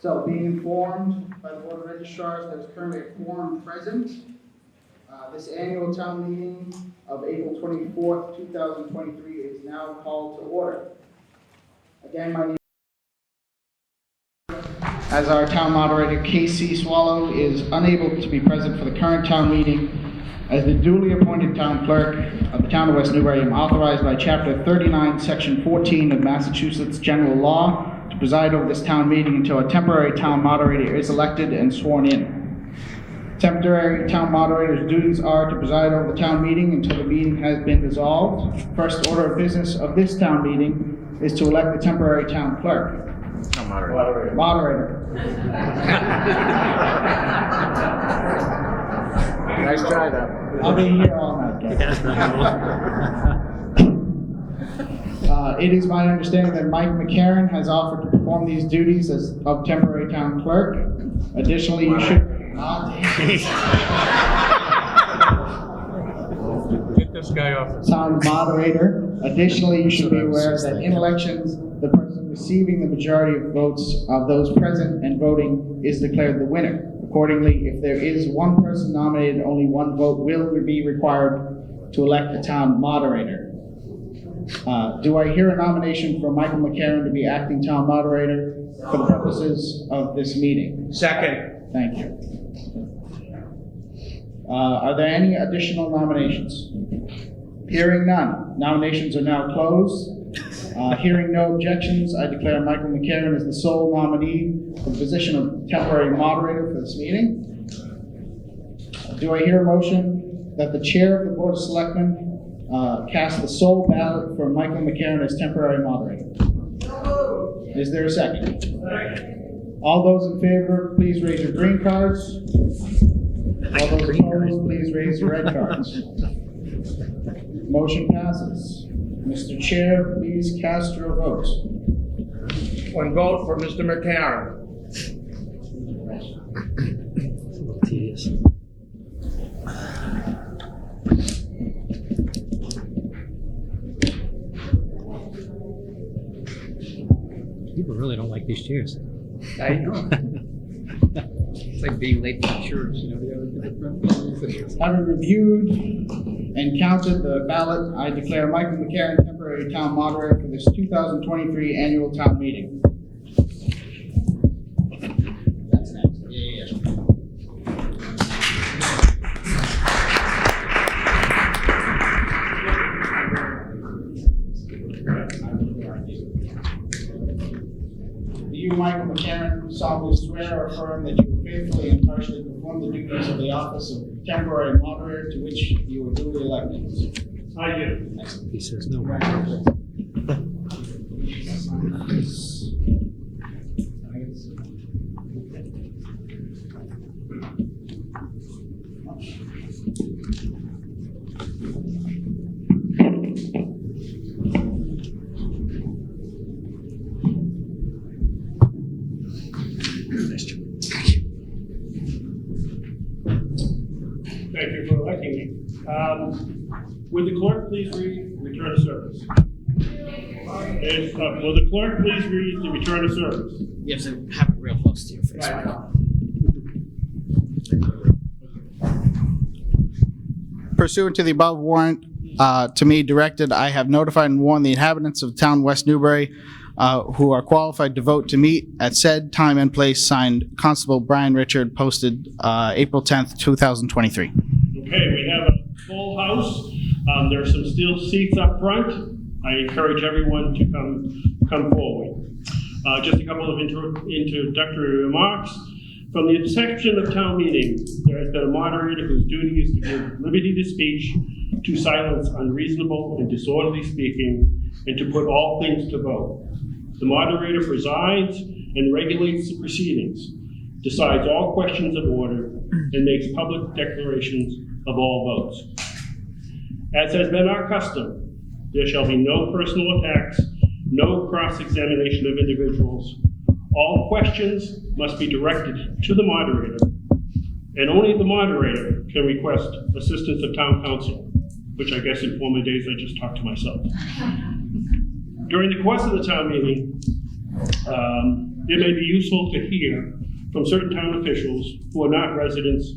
So, being informed by the Board of Registrars, there's currently a quorum present. This annual town meeting of April 24th, 2023 is now called to order. Again, my name as our town moderator, Casey Swallow, is unable to be present for the current town meeting. As the duly appointed town clerk of the town of West Newbury, I am authorized by Chapter 39, Section 14 of Massachusetts General Law to preside over this town meeting until a temporary town moderator is elected and sworn in. Temporary town moderator's duties are to preside over the town meeting until the meeting has been dissolved. First order of business of this town meeting is to elect the temporary town clerk. Moderator. Nice try, though. I'll be here all night, guys. It is my understanding that Mike McCarron has offered to perform these duties as of temporary town clerk. Additionally, you should... Get this guy off. Town moderator. Additionally, you should be aware that in elections, the person receiving the majority of votes of those present and voting is declared the winner. Accordingly, if there is one person nominated, only one vote will be required to elect the town moderator. Do I hear a nomination for Michael McCarron to be acting town moderator for the purposes of this meeting? Second. Thank you. Are there any additional nominations? Hearing none. Nominations are now closed. Hearing no objections, I declare Michael McCarron as the sole nominee for the position of temporary moderator for this meeting. Do I hear a motion that the chair of the Board of Selectmen cast the sole ballot for Michael McCarron as temporary moderator? Is there a second? All those in favor, please raise your green cards. All those opposed, please raise your red cards. Motion passes. Mr. Chair, please cast your vote. One vote for Mr. McCarron. Tedious. People really don't like these chairs. I know. It's like being late to church, you know. Having reviewed and counted the ballot, I declare Michael McCarron temporary town moderator for this 2023 annual town meeting. That's next. Yeah. Do you, Michael McCarron, solemnly swear or affirm that you will faithfully and impartially perform the duties of the office of temporary moderator to which you were duly elected? I do. He says no more. Thank you for electing me. Would the clerk please read return to service? Will the clerk please read the return to service? You have to have it real close to your face. Right. Pursuant to the above warrant to me directed, I have notified and warned the inhabitants of the town of West Newbury who are qualified to vote to meet at said time and place, signed Constable Brian Richard, posted April 10th, 2023. Okay, we have a full house. There are some still seats up front. I encourage everyone to come forward. Just a couple of introductory remarks. From the inception of town meeting, there has been a moderator whose duty is to give liberty to speech, to silence unreasonable and disorderly speaking, and to put all things to vote. The moderator presides and regulates the proceedings, decides all questions of order, and makes public declarations of all votes. As has been our custom, there shall be no personal attacks, no cross-examination of individuals. All questions must be directed to the moderator, and only the moderator can request assistance of town council, which I guess in former days I just talked to myself. During the course of the town meeting, it may be useful to hear from certain town officials who are not residents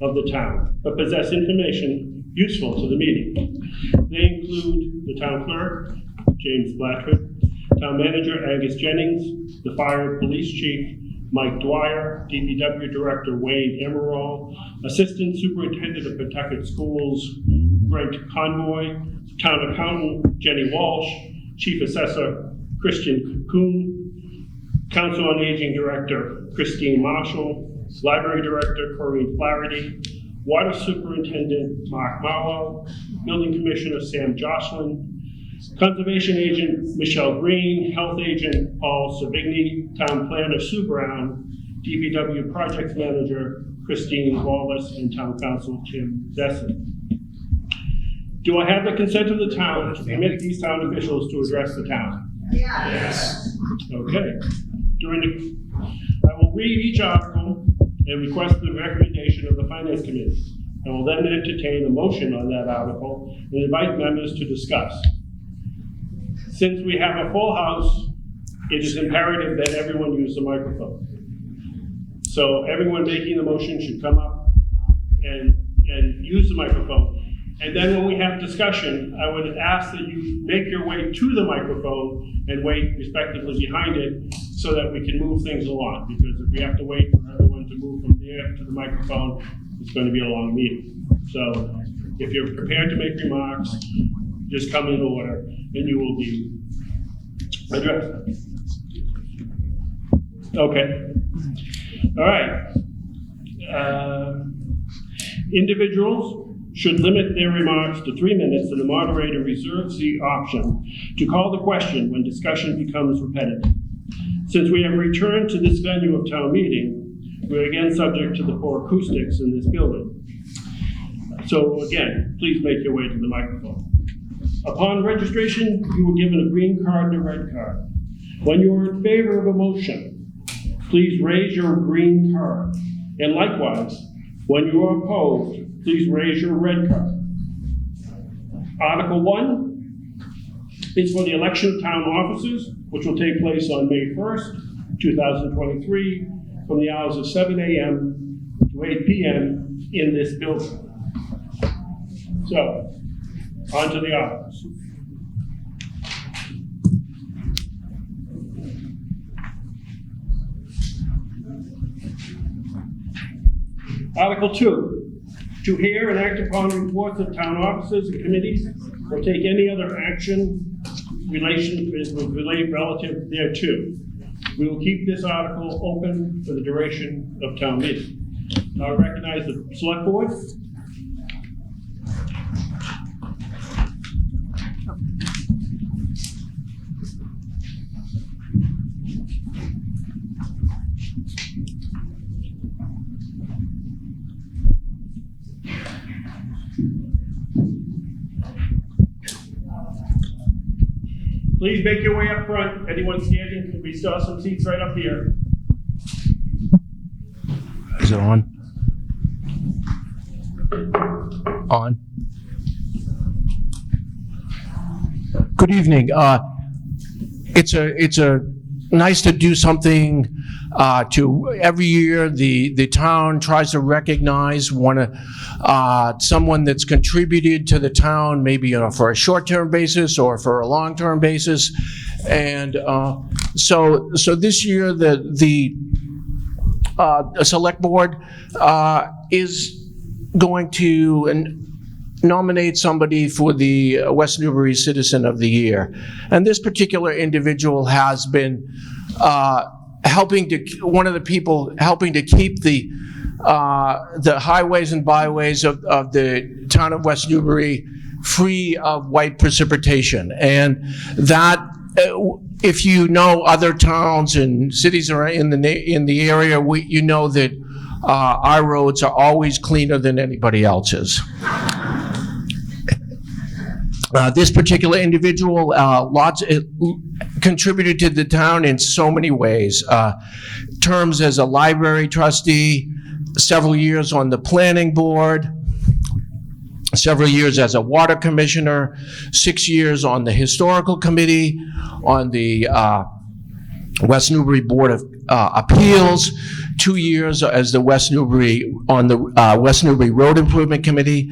of the town, but possess information useful to the meeting. They include the town clerk, James Blatchford, town manager Angus Jennings, the fire and police chief, Mike Dwyer, DPW Director Wayne Emerald, Assistant Superintendent of Pawtucket Schools, Brent Convoy, Town Accountant Jenny Walsh, Chief Assessor Christian Kuhn, Council on Aging Director Christine Marshall, Library Director Corinne Flaherty, Water Superintendent Mark Marlowe, Building Commissioner Sam Jocelyn, Conservation Agent Michelle Green, Health Agent Paul Savigny, Town Planner Sue Brown, DPW Projects Manager Christine Wallace, and Town Council Tim Zesson. Do I have the consent of the town to permit these town officials to address the town? Yes. Okay. I will read each article and request the recommendation of the Finance Committee. I will then entertain a motion on that article and invite members to discuss. Since we have a full house, it is imperative that everyone use the microphone. So everyone making the motion should come up and use the microphone. And then when we have discussion, I would ask that you make your way to the microphone and wait respectively behind it so that we can move things along. Because if we have to wait for everyone to move from there to the microphone, it's going to be a long meeting. So if you're prepared to make remarks, just come in order and you will be addressed. Okay. All right. Individuals should limit their remarks to 3 minutes, and the moderator reserves the option to call the question when discussion becomes repetitive. Since we have returned to this venue of town meeting, we're again subject to the poor acoustics in this building. So again, please make your way to the microphone. Upon registration, you were given a green card and a red card. When you are in favor of a motion, please raise your green card. And likewise, when you are opposed, please raise your red card. Article 1 is for the election of town officers, which will take place on May 1st, 2023, from the hours of 7 a.m. to 8 p.m. in this building. So, on to the articles. Article 2. To hear and act upon reports of town officers and committees, or take any other action relative thereto. We will keep this article open for the duration of town meeting. I recognize the select board. Please make your way up front. Anyone standing, we still have some seats right up here. Is it on? On. Good evening. It's a nice to do something to every year the town tries to recognize someone that's contributed to the town, maybe for a short-term basis or for a long-term basis. And so this year the select board is going to nominate somebody for the West Newbury Citizen of the Year. And this particular individual has been one of the people helping to keep the highways and byways of the town of West Newbury free of white precipitation. And that, if you know other towns and cities are in the area, you know that our roads are always cleaner than anybody else's. This particular individual contributed to the town in so many ways. Terms as a library trustee, several years on the planning board, several years as a water commissioner, 6 years on the historical committee, on the West Newbury Board of Appeals, 2 years as the West Newbury Road Improvement Committee,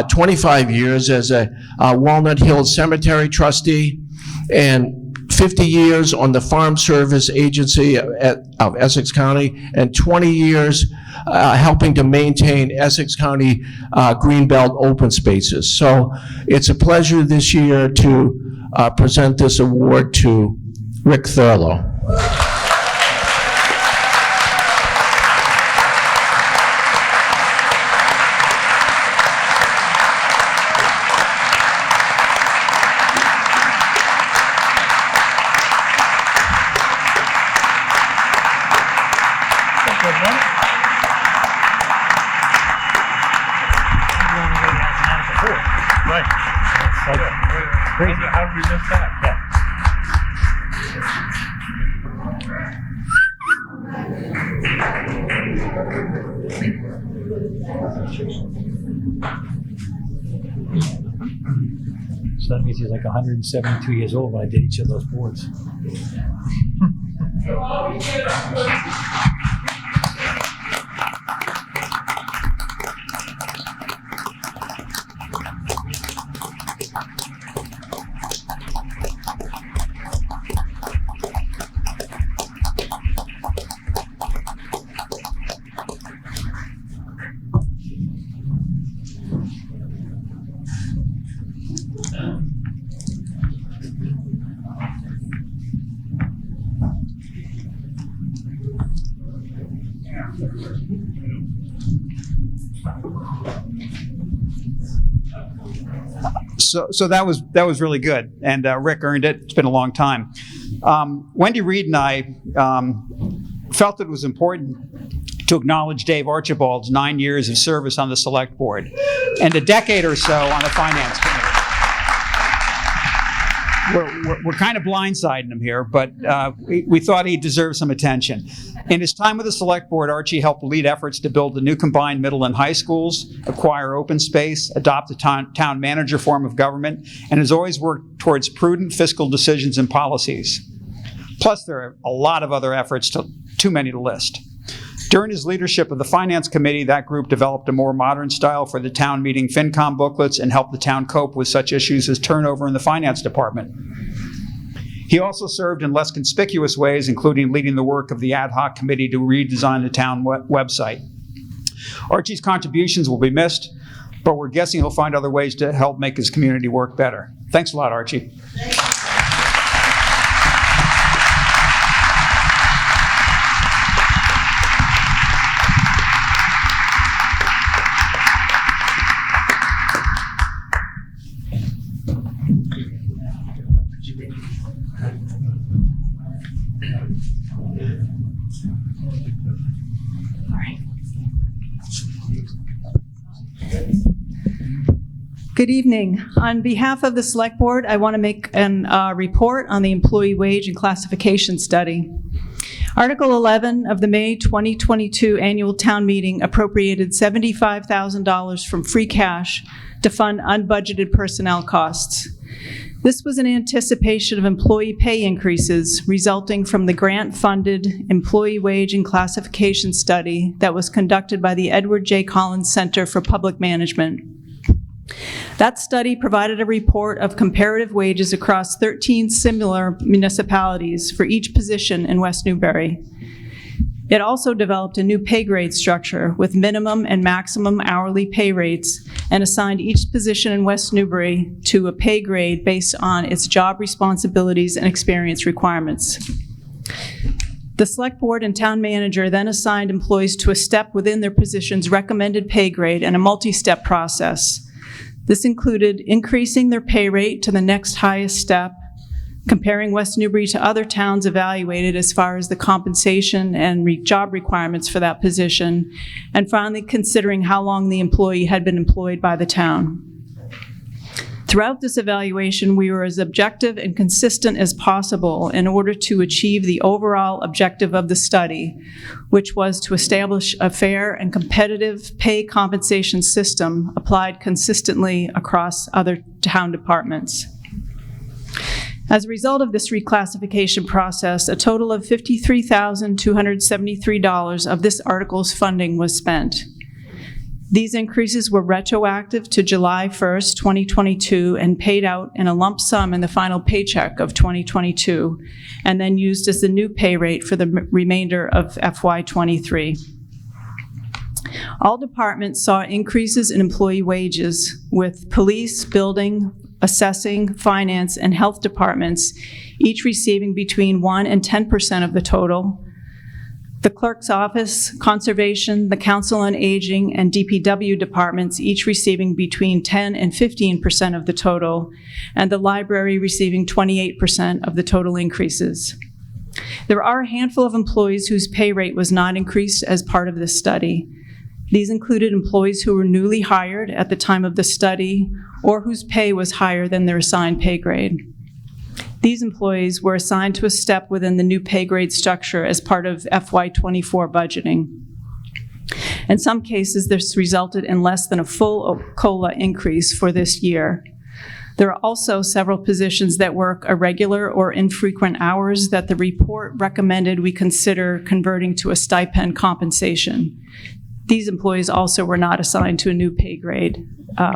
25 years as a Walnut Hills Cemetery trustee, and 50 years on the Farm Service Agency of Essex County, and 20 years helping to maintain Essex County Greenbelt open spaces. So it's a pleasure this year to present this award to Rick Thurlow. How did we miss that? So that means he's like 172 years old when I did each of those boards. So that was really good, and Rick earned it. It's been a long time. Wendy Reed and I felt it was important to acknowledge Dave Archibald's 9 years of service on the Select Board and a decade or so on the Finance Committee. We're kind of blindsiding him here, but we thought he deserved some attention. In his time with the Select Board, Archie helped lead efforts to build the new combined middle and high schools, acquire open space, adopt a town manager form of government, and has always worked towards prudent fiscal decisions and policies. Plus, there are a lot of other efforts, too many to list. During his leadership of the Finance Committee, that group developed a more modern style for the town meeting FinCom booklets and helped the town cope with such issues as turnover in the finance department. He also served in less conspicuous ways, including leading the work of the ad hoc committee to redesign the town website. Archie's contributions will be missed, but we're guessing he'll find other ways to help make his community work better. Thanks a lot, Archie. Good evening. On behalf of the Select Board, I want to make a report on the Employee Wage and Classification Study. Article 11 of the May 2022 Annual Town Meeting appropriated $75,000 from free cash to fund unbudgeted personnel costs. This was in anticipation of employee pay increases resulting from the grant-funded Employee Wage and Classification Study that was conducted by the Edward J. Collins Center for Public Management. That study provided a report of comparative wages across 13 similar municipalities for each position in West Newbury. It also developed a new pay grade structure with minimum and maximum hourly pay rates and assigned each position in West Newbury to a pay grade based on its job responsibilities and experience requirements. The Select Board and Town Manager then assigned employees to a step within their position's recommended pay grade and a multi-step process. This included increasing their pay rate to the next highest step, comparing West Newbury to other towns evaluated as far as the compensation and job requirements for that position, and finally considering how long the employee had been employed by the town. Throughout this evaluation, we were as objective and consistent as possible in order to achieve the overall objective of the study, which was to establish a fair and competitive pay compensation system applied consistently across other town departments. As a result of this reclassification process, a total of $53,273 of this article's funding was spent. These increases were retroactive to July 1st, 2022, and paid out in a lump sum in the final paycheck of 2022, and then used as the new pay rate for the remainder of FY23. All departments saw increases in employee wages, with police, building, assessing, finance, and health departments each receiving between 1% and 10% of the total. The clerk's office, conservation, the council on aging, and DPW departments each receiving between 10% and 15% of the total, and the library receiving 28% of the total increases. There are a handful of employees whose pay rate was not increased as part of this study. These included employees who were newly hired at the time of the study or whose pay was higher than their assigned pay grade. These employees were assigned to a step within the new pay grade structure as part of FY24 budgeting. In some cases, this resulted in less than a full COLA increase for this year. There are also several positions that work irregular or infrequent hours that the report recommended we consider converting to a stipend compensation. These employees also were not assigned to a new pay grade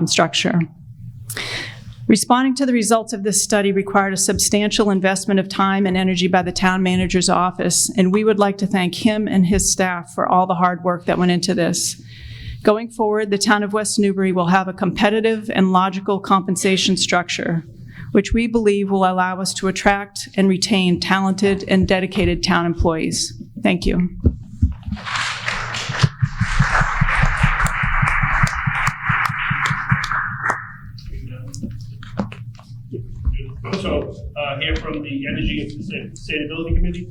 structure. Responding to the results of this study required a substantial investment of time and energy by the town manager's office, and we would like to thank him and his staff for all the hard work that went into this. Going forward, the town of West Newbury will have a competitive and logical compensation structure, which we believe will allow us to attract and retain talented and dedicated town employees. Thank you. Also, here from the Energy and Sustainability Committee.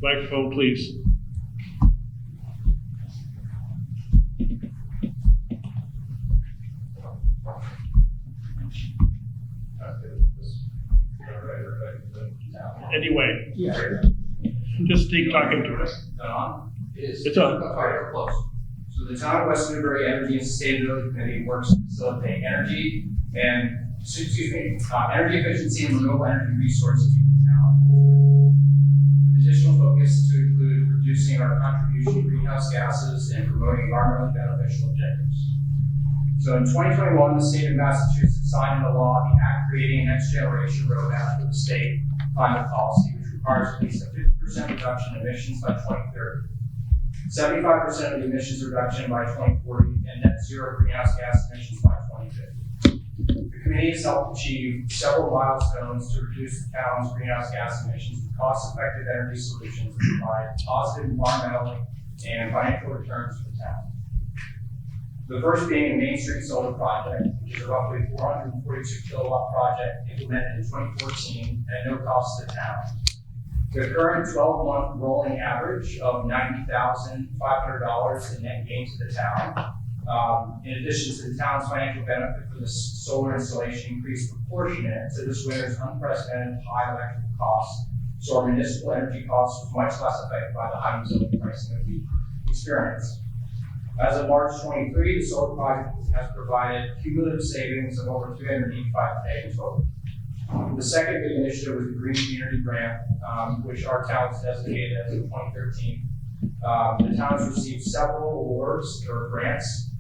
Microphone, please. Anyway. Just keep talking to us. It's on. Close. So the town of West Newbury Energy and Sustainability Committee works to facilitate energy efficiency and renewable energy resources for the town. With additional focus to include reducing our contribution to greenhouse gases and promoting environmentally beneficial objectives. So in 2021, the state of Massachusetts signed into law the Act Creating a Next Generation Roadmap for the state climate policy, which requires at least a 50% reduction in emissions by 2030, 75% of the emissions reduction by 2040, and net zero greenhouse gas emissions by 2050. The committee has helped achieve several milestones to reduce the town's greenhouse gas emissions with cost-effective energy solutions that provide positive environmental and financial returns for the town. The first being a Main Street solar project, which is a roughly 442 kilowatt project implemented in 2014 at no cost to the town. The current 12-month rolling average of $90,500 in net gain to the town, in addition to the town's financial benefit for this solar installation, increased proportionate to this winter's unprecedented high electrical costs, so our municipal energy costs was much less affected by the high utility pricing that we experienced. As of March 23, the solar project has provided cumulative savings of over $385,000 in total. The second big initiative was the Green Community Grant, which our town was designated as in 2013. The town has received several awards or grants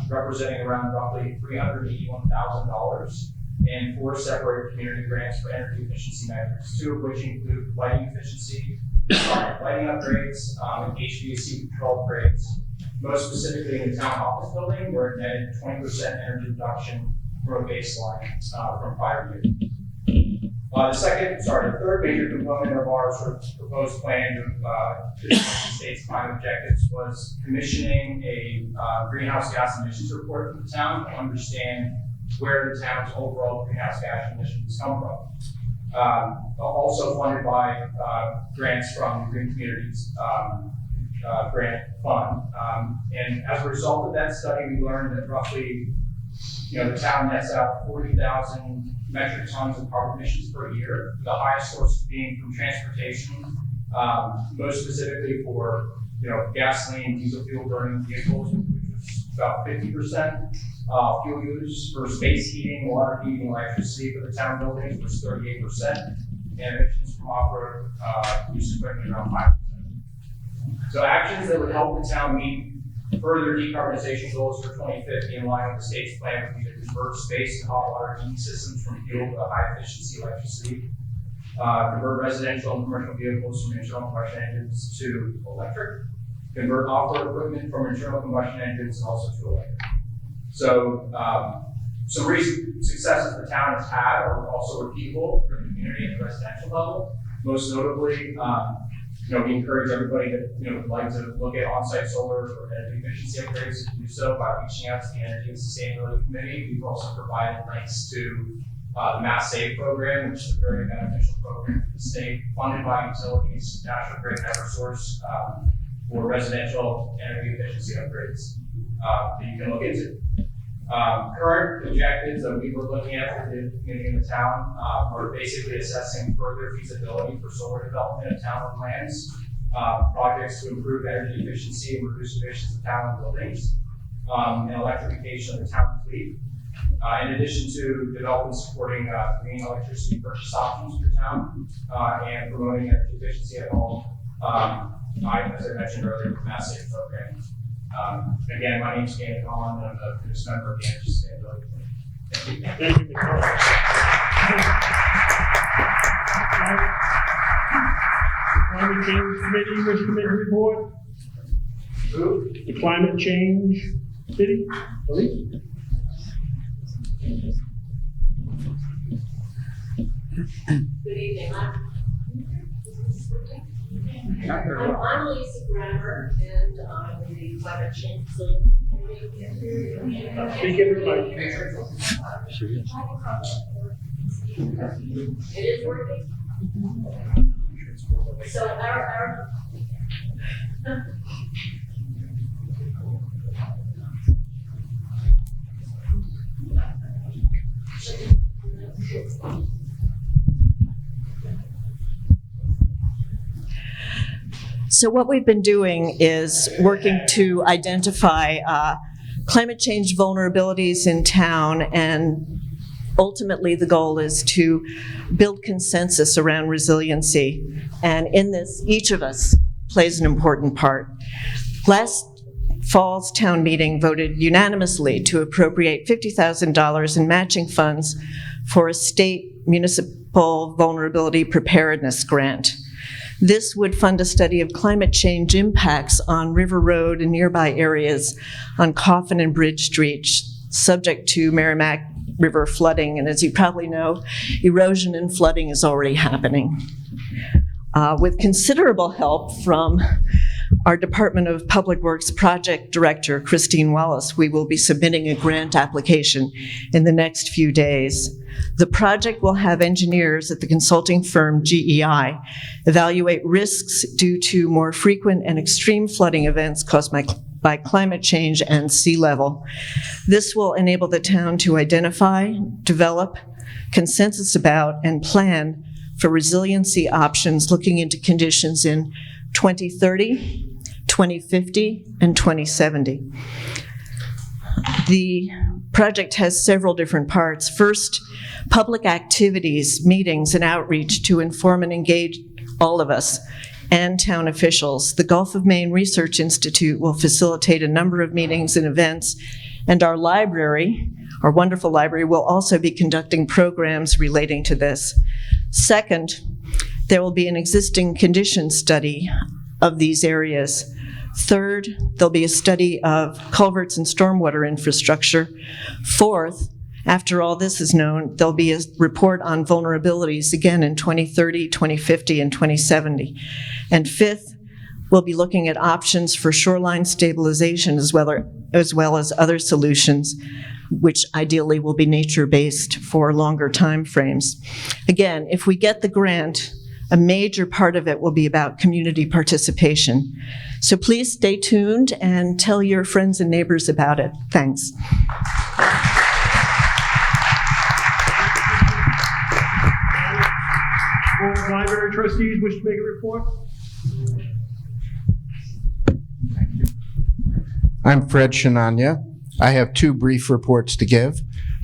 representing around roughly $381,000 and 4 separate community grants for energy efficiency measures, 2 of which include lighting efficiency, lighting upgrades, and HVAC control upgrades. Most specifically in the town office building, where it netted 20% energy reduction from a baseline from prior years. The third major component of our sort of proposed plan to the state's climate objectives was commissioning a greenhouse gas emissions report for the town to understand where the town's overall greenhouse gas emissions come from. Also funded by grants from the Green Communities Grant Fund. And as a result of that study, we learned that roughly, the town nets out 40,000 metric tons of carbon emissions per year, the highest source being from transportation, most specifically for gasoline, diesel fuel burning vehicles, which was about 50%. Fuel use for space heating, water heating, electricity for the town buildings was 38%, and emissions from off-road use equipment around 5%. So actions that would help the town meet further decarbonization goals for 2050 in line with the state's plan would be to convert space and hot water heating systems from fuel to high-efficiency electricity, convert residential and commercial vehicles from internal combustion engines to electric, convert off-road equipment from internal combustion engines also to electric. So some recent successes the town has had are also repeatable for the community at the residential level. Most notably, we encourage everybody that would like to look at on-site solar or energy efficiency upgrades to do so by reaching out to the Energy and Sustainability Committee. We've also provided links to the Mass Save program, which is a very beneficial program for the state, funded by utilities, National Grid, and Eversource, for residential energy efficiency upgrades that you can look into. Current objectives that we were looking at for the community in the town are basically assessing further feasibility for solar development of town lands, projects to improve energy efficiency and reduce emissions of town buildings, and electrification of the town fleet. In addition to developing and supporting green electricity purchase options for town and promoting energy efficiency at home, as I mentioned earlier, the Mass Save program. Again, my name is Dan Collin, and I'm the newest member of the Energy Sustainability Committee. Thank you, Mr. Climate Change Committee, which committee report? Who? The Climate Change Committee, please. Good evening. I'm Lisa Grammer, and I'm the Climate Change Committee. Speak in the mic. It is working. So our So what we've been doing is working to identify climate change vulnerabilities in town, and ultimately the goal is to build consensus around resiliency. And in this, each of us plays an important part. Last fall's town meeting voted unanimously to appropriate $50,000 in matching funds for a state municipal vulnerability preparedness grant. This would fund a study of climate change impacts on River Road and nearby areas on Coffin and Bridge Street, subject to Merrimack River flooding. And as you probably know, erosion and flooding is already happening. With considerable help from our Department of Public Works Project Director, Christine Wallace, we will be submitting a grant application in the next few days. The project will have engineers at the consulting firm GEI evaluate risks due to more frequent and extreme flooding events caused by climate change and sea level. This will enable the town to identify, develop, consensus about, and plan for resiliency options looking into conditions in 2030, 2050, and 2070. The project has several different parts. First, public activities, meetings, and outreach to inform and engage all of us and town officials. The Gulf of Maine Research Institute will facilitate a number of meetings and events, and our library, our wonderful library, will also be conducting programs relating to this. Second, there will be an existing condition study of these areas. Third, there'll be a study of culverts and stormwater infrastructure. Fourth, after all this is known, there'll be a report on vulnerabilities again in 2030, 2050, and 2070. And fifth, we'll be looking at options for shoreline stabilization as well as other solutions, which ideally will be nature-based for longer time frames. Again, if we get the grant, a major part of it will be about community participation. So please stay tuned and tell your friends and neighbors about it. Thanks. Board of Library Trustees wish to make a report? I'm Fred Shananya. I have two brief reports to give.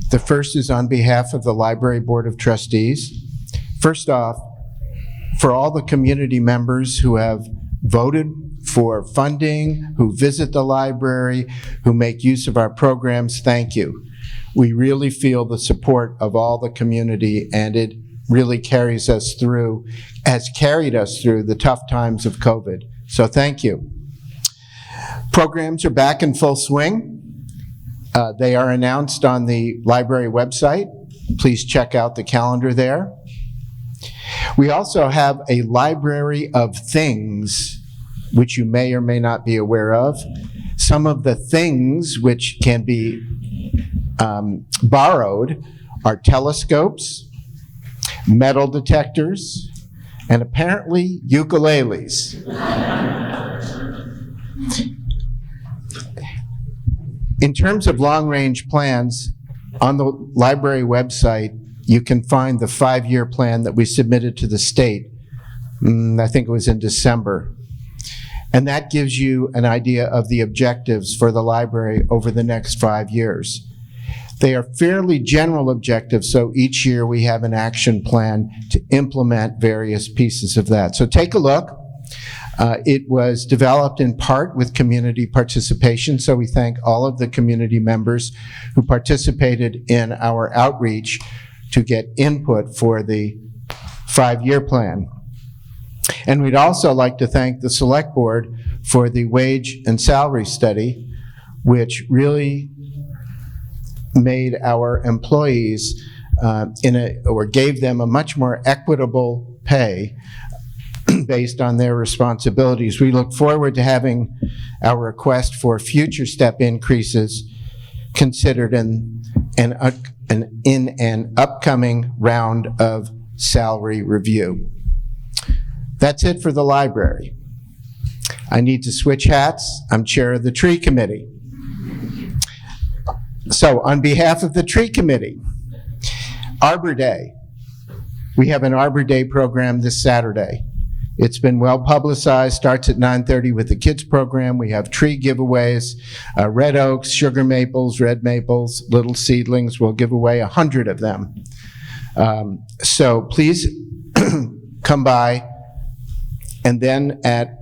The first is on behalf of the Library Board of Trustees. First off, for all the community members who have voted for funding, who visit the library, who make use of our programs, thank you. We really feel the support of all the community, and it really carries us through, has carried us through the tough times of COVID. So thank you. Programs are back in full swing. They are announced on the library website. Please check out the calendar there. We also have a library of things, which you may or may not be aware of. Some of the things which can be borrowed are telescopes, metal detectors, and apparently ukuleles. In terms of long-range plans, on the library website, you can find the 5-year plan that we submitted to the state. I think it was in December. And that gives you an idea of the objectives for the library over the next 5 years. They are fairly general objectives, so each year we have an action plan to implement various pieces of that. So take a look. It was developed in part with community participation, so we thank all of the community members who participated in our outreach to get input for the 5-year plan. And we'd also like to thank the Select Board for the wage and salary study, which really made our employees gave them a much more equitable pay based on their responsibilities. We look forward to having our request for future step increases considered in an upcoming round of salary review. That's it for the library. I need to switch hats. I'm chair of the tree committee. So on behalf of the tree committee, Arbor Day. We have an Arbor Day program this Saturday. It's been well publicized, starts at 9:30 with the kids program. We have tree giveaways, red oaks, sugar maples, red maples, little seedlings. We'll give away 100 of them. So please come by. And then at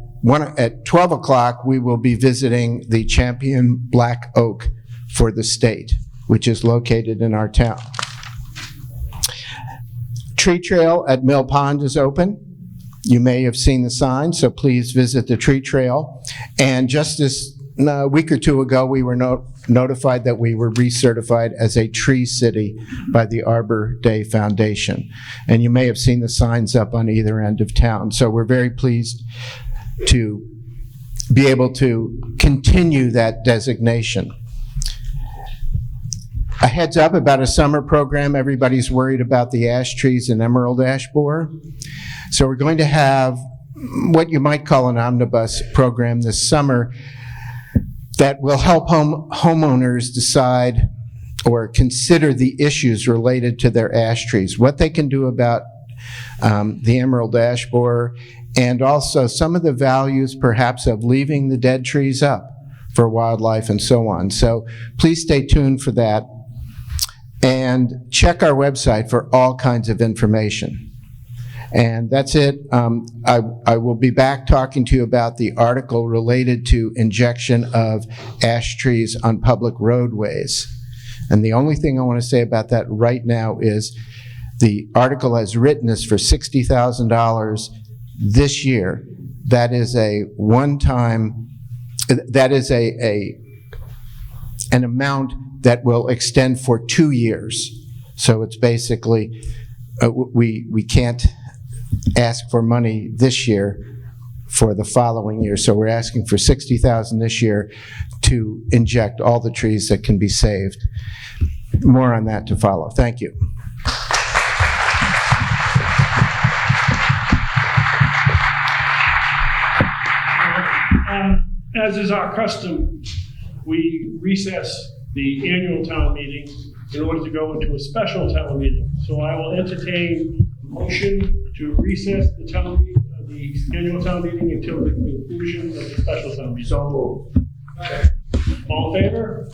12 o'clock, we will be visiting the champion black oak for the state, which is located in our town. Tree trail at Mill Pond is open. You may have seen the sign, so please visit the tree trail. And just a week or two ago, we were notified that we were recertified as a tree city by the Arbor Day Foundation. And you may have seen the signs up on either end of town. So we're very pleased to be able to continue that designation. A heads up about a summer program. Everybody's worried about the ash trees and emerald ash borer. So we're going to have what you might call an omnibus program this summer that will help homeowners decide or consider the issues related to their ash trees, what they can do about the emerald ash borer, and also some of the values perhaps of leaving the dead trees up for wildlife and so on. So please stay tuned for that and check our website for all kinds of information. And that's it. I will be back talking to you about the article related to injection of ash trees on public roadways. And the only thing I want to say about that right now is the article as written is for $60,000 this year. That is a one-time, that is an amount that will extend for 2 years. So it's basically, we can't ask for money this year for the following year. So we're asking for $60,000 this year to inject all the trees that can be saved. More on that to follow. Thank you. As is our custom, we recess the annual town meeting in order to go into a special town meeting. So I will entertain a motion to recess the annual town meeting until the conclusion of the special town meeting. So moved. All in favor?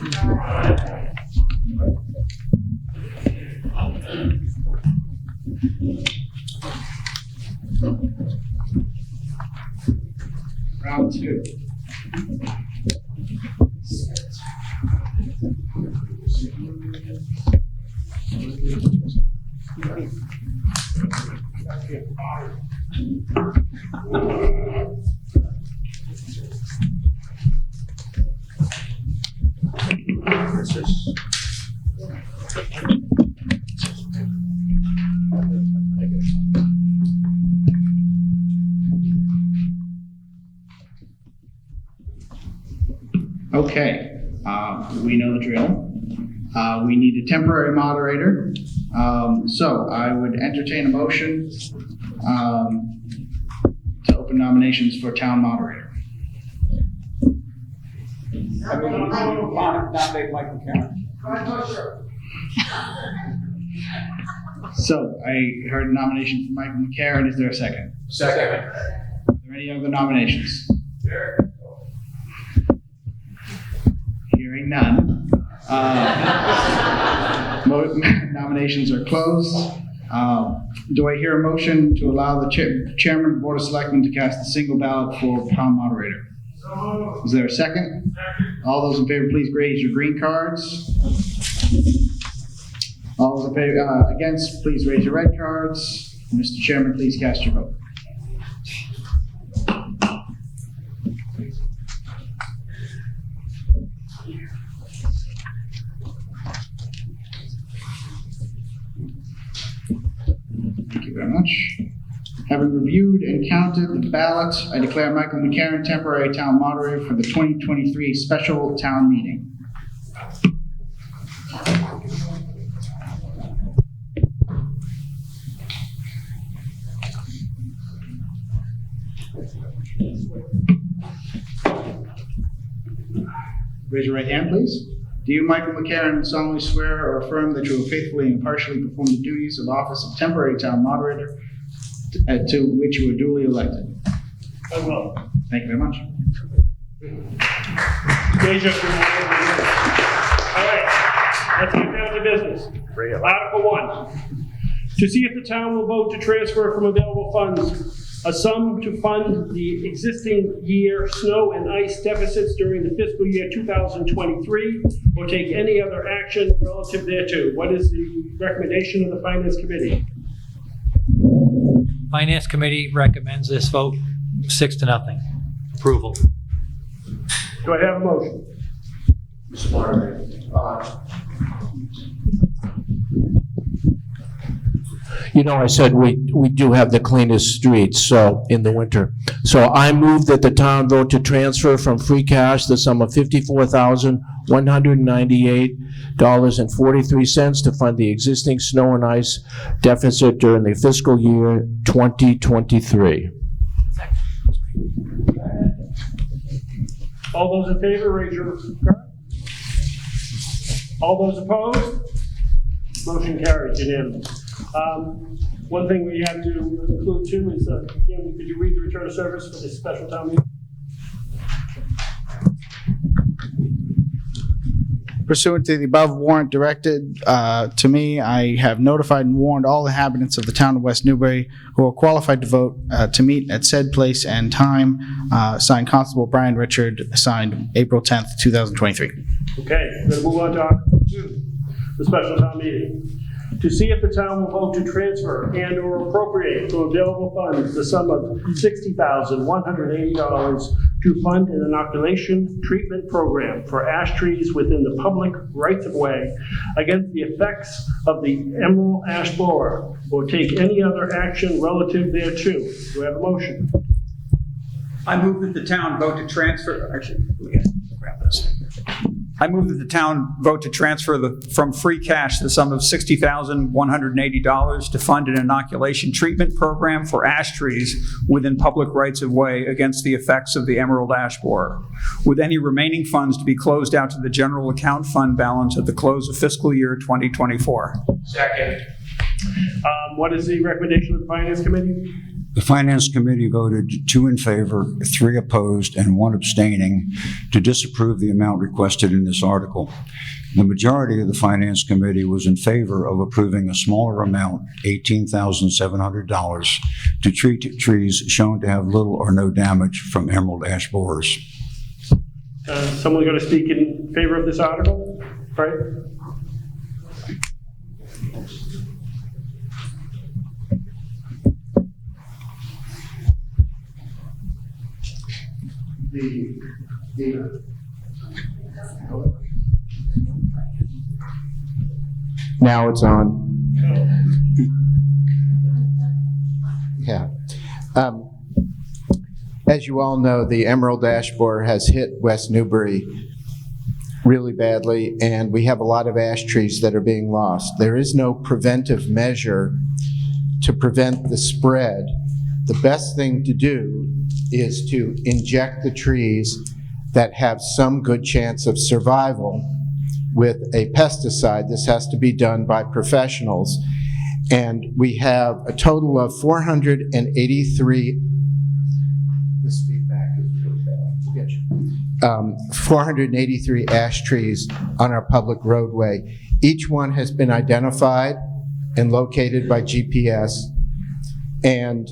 Round two. Okay, we know the drill. We need a temporary moderator. So I would entertain a motion to open nominations for town moderator. Nominate Michael Karen. So I heard a nomination for Michael McCarron. Is there a second? Second. Are there any other nominations? Hearing none. Nominations are closed. Do I hear a motion to allow the chairman of the Board of Selectmen to cast a single ballot for town moderator? Is there a second? All those in favor, please raise your green cards. All those in favor, against, please raise your red cards. Mr. Chairman, please cast your vote. Thank you very much. Having reviewed and counted the ballots, I declare Michael McCarron temporary town moderator for the 2023 special town meeting. Raise your right hand, please. Do you, Michael McCarron, solemnly swear or affirm that you will faithfully and impartially perform the duties of office of temporary town moderator to which you were duly elected? I will. Thank you very much. Raise your All right, let's get down to business. Article 1, to see if the town will vote to transfer from available funds a sum to fund the existing year snow and ice deficits during the fiscal year 2023, or take any other action relative thereto. What is the recommendation of the Finance Committee? Finance Committee recommends this vote 6-0. Approval. Do I have a motion? Mr. Moderator. You know, I said we do have the cleanest streets, so, in the winter. So I move that the town vote to transfer from free cash the sum of $54,198.43 to fund the existing snow and ice deficit during the fiscal year 2023. All those in favor, raise your card. All those opposed? Motion carries unanimous. One thing we have to include too is, Jim, could you read the return of service for this special town meeting? Pursuant to the above warrant directed to me, I have notified and warned all inhabitants of the town of West Newbury who are qualified to vote to meet at said place and time. Signed, Constable Brian Richard, signed April 10th, 2023. Okay, we're going to move on to Article 2, the special town meeting. To see if the town will vote to transfer and or appropriate from available funds the sum of $60,180 to fund an inoculation treatment program for ash trees within the public rights-of-way against the effects of the emerald ash borer, or take any other action relative thereto. Do I have a motion? I move that the town vote to transfer, actually, we got to grab this. I move that the town vote to transfer from free cash the sum of $60,180 to fund an inoculation treatment program for ash trees within public rights-of-way against the effects of the emerald ash borer, with any remaining funds to be closed out to the general account fund balance at the close of fiscal year 2024. Second. What is the recommendation of the Finance Committee? The Finance Committee voted 2 in favor, 3 opposed, and 1 abstaining to disapprove the amount requested in this article. The majority of the Finance Committee was in favor of approving a smaller amount, $18,700, to treat trees shown to have little or no damage from emerald ash borers. Someone going to speak in favor of this article? Right? Now it's on. Yeah. As you all know, the emerald ash borer has hit West Newbury really badly, and we have a lot of ash trees that are being lost. There is no preventive measure to prevent the spread. The best thing to do is to inject the trees that have some good chance of survival with a pesticide. This has to be done by professionals. And we have a total of 483, this feedback is really bad. We'll get you. 483 ash trees on our public roadway. Each one has been identified and located by GPS and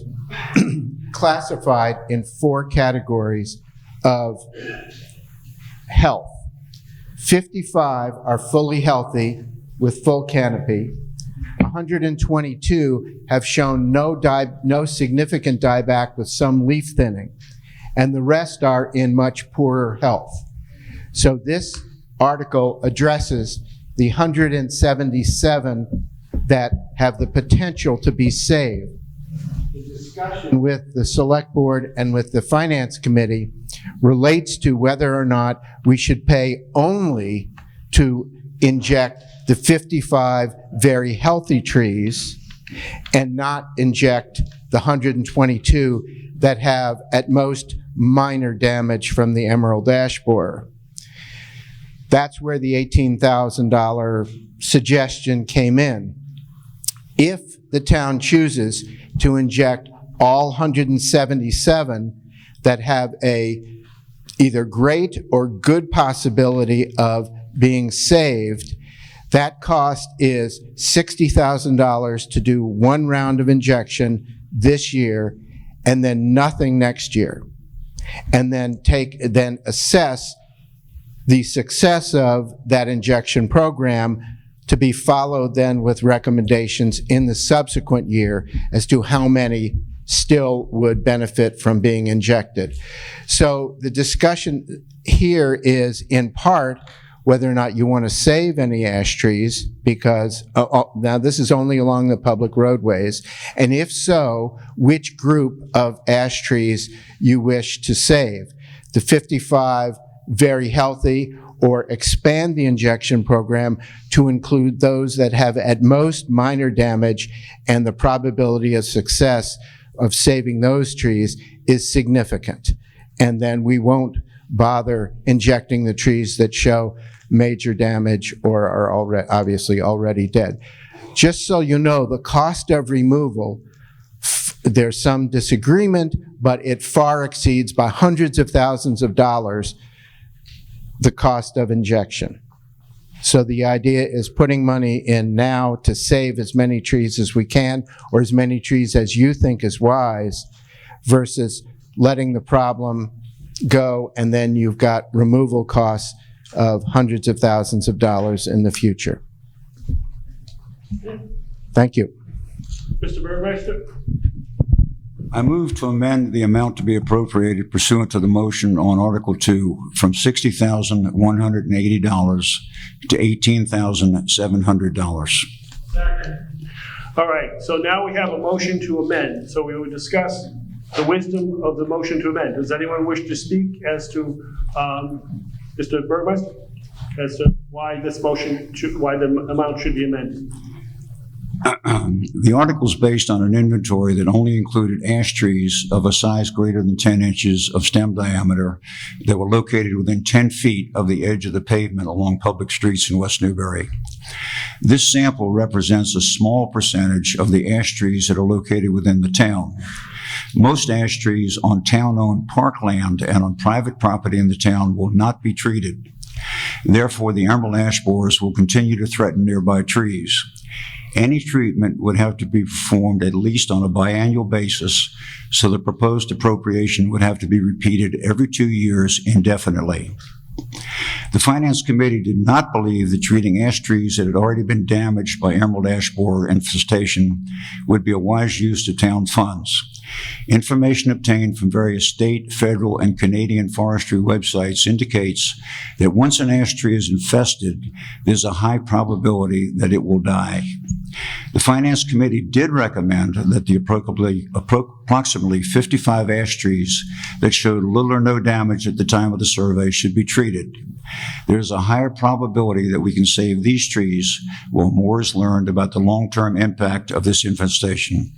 classified in 4 categories of health. 55 are fully healthy with full canopy. 122 have shown no significant dieback with some leaf thinning, and the rest are in much poorer health. So this article addresses the 177 that have the potential to be saved. The discussion with the Select Board and with the Finance Committee relates to whether or not we should pay only to inject the 55 very healthy trees and not inject the 122 that have at most minor damage from the emerald ash borer. That's where the $18,000 suggestion came in. If the town chooses to inject all 177 that have a either great or good possibility of being saved, that cost is $60,000 to do 1 round of injection this year and then nothing next year. And then assess the success of that injection program to be followed then with recommendations in the subsequent year as to how many still would benefit from being injected. So the discussion here is in part whether or not you want to save any ash trees, because now this is only along the public roadways, and if so, which group of ash trees you wish to save. The 55 very healthy, or expand the injection program to include those that have at most minor damage, and the probability of success of saving those trees is significant. And then we won't bother injecting the trees that show major damage or are obviously already dead. Just so you know, the cost of removal, there's some disagreement, but it far exceeds by hundreds of thousands of dollars the cost of injection. So the idea is putting money in now to save as many trees as we can, or as many trees as you think is wise, versus letting the problem go and then you've got removal costs of hundreds of thousands of dollars in the future. Thank you. Mr. Burmeister? I move to amend the amount to be appropriated pursuant to the motion on Article 2 from $60,180 to $18,700. Second. All right, so now we have a motion to amend. So we will discuss the wisdom of the motion to amend. Does anyone wish to speak as to, Mr. Burmeister, as to why this motion, why the amount should be amended? The article is based on an inventory that only included ash trees of a size greater than 10 inches of stem diameter that were located within 10 feet of the edge of the pavement along public streets in West Newbury. This sample represents a small percentage of the ash trees that are located within the town. Most ash trees on town-owned parkland and on private property in the town will not be treated. Therefore, the emerald ash borers will continue to threaten nearby trees. Any treatment would have to be performed at least on a biannual basis, so the proposed appropriation would have to be repeated every 2 years indefinitely. The Finance Committee did not believe that treating ash trees that had already been damaged by emerald ash borer infestation would be a wise use of town funds. Information obtained from various state, federal, and Canadian forestry websites indicates that once an ash tree is infested, there's a high probability that it will die. The Finance Committee did recommend that the approximately 55 ash trees that showed little or no damage at the time of the survey should be treated. There is a higher probability that we can save these trees while more is learned about the long-term impact of this infestation.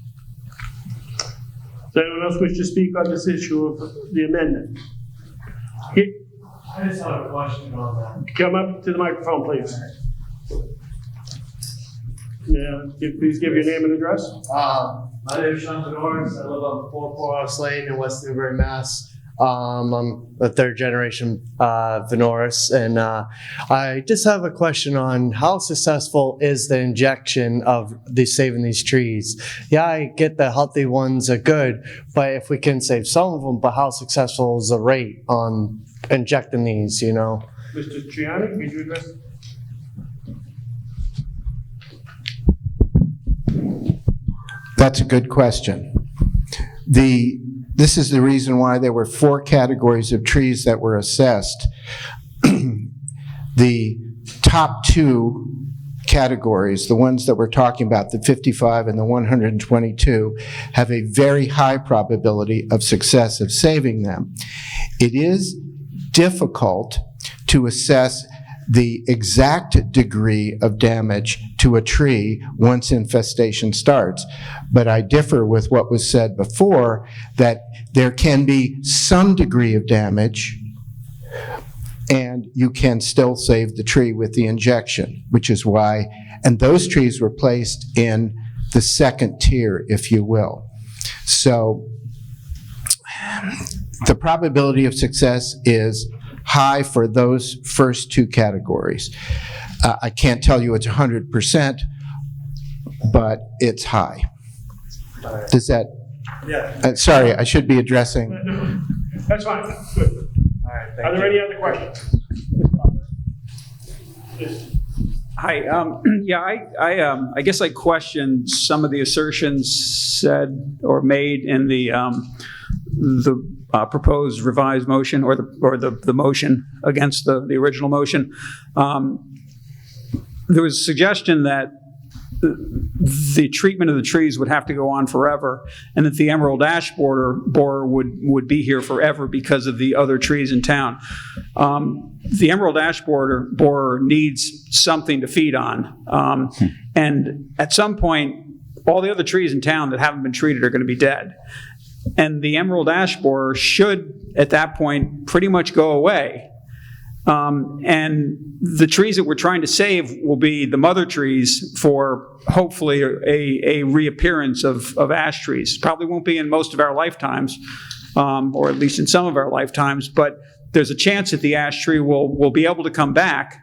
Does anyone else wish to speak on this issue of the amendment? I just have a question on that. Come up to the microphone, please. Yeah, please give your name and address. My name is Sean Vinoris. I live on 4 Poorhouse Lane in West Newbury, Mass. I'm a third generation Vinoris, and I just have a question on how successful is the injection of saving these trees? Yeah, I get the healthy ones are good, but if we can save some of them, but how successful is the rate on injecting these, you know? Mr. Triani, could you address? That's a good question. This is the reason why there were 4 categories of trees that were assessed. The top 2 categories, the ones that we're talking about, the 55 and the 122, have a very high probability of success of saving them. It is difficult to assess the exact degree of damage to a tree once infestation starts. But I differ with what was said before, that there can be some degree of damage and you can still save the tree with the injection, which is why, and those trees were placed in the second tier, if you will. So the probability of success is high for those first 2 categories. I can't tell you it's 100%, but it's high. Does that? Yeah. Sorry, I should be addressing. That's fine. Good. All right, thank Are there you. any other questions? Yes. Hi, I guess I questioned some of the assertions said or made in the proposed revised motion or the motion against the original motion. There was a suggestion that the treatment of the trees would have to go on forever, and that the emerald ash borer would be here forever because of the other trees in town. The emerald ash borer needs something to feed on, and at some point, all the other trees in town that haven't been treated are going to be dead. And the emerald ash borer should, at that point, pretty much go away. And the trees that we're trying to save will be the mother trees for hopefully a reappearance of ash trees. Probably won't be in most of our lifetimes, or at least in some of our lifetimes, but there's a chance that the ash tree will be able to come back,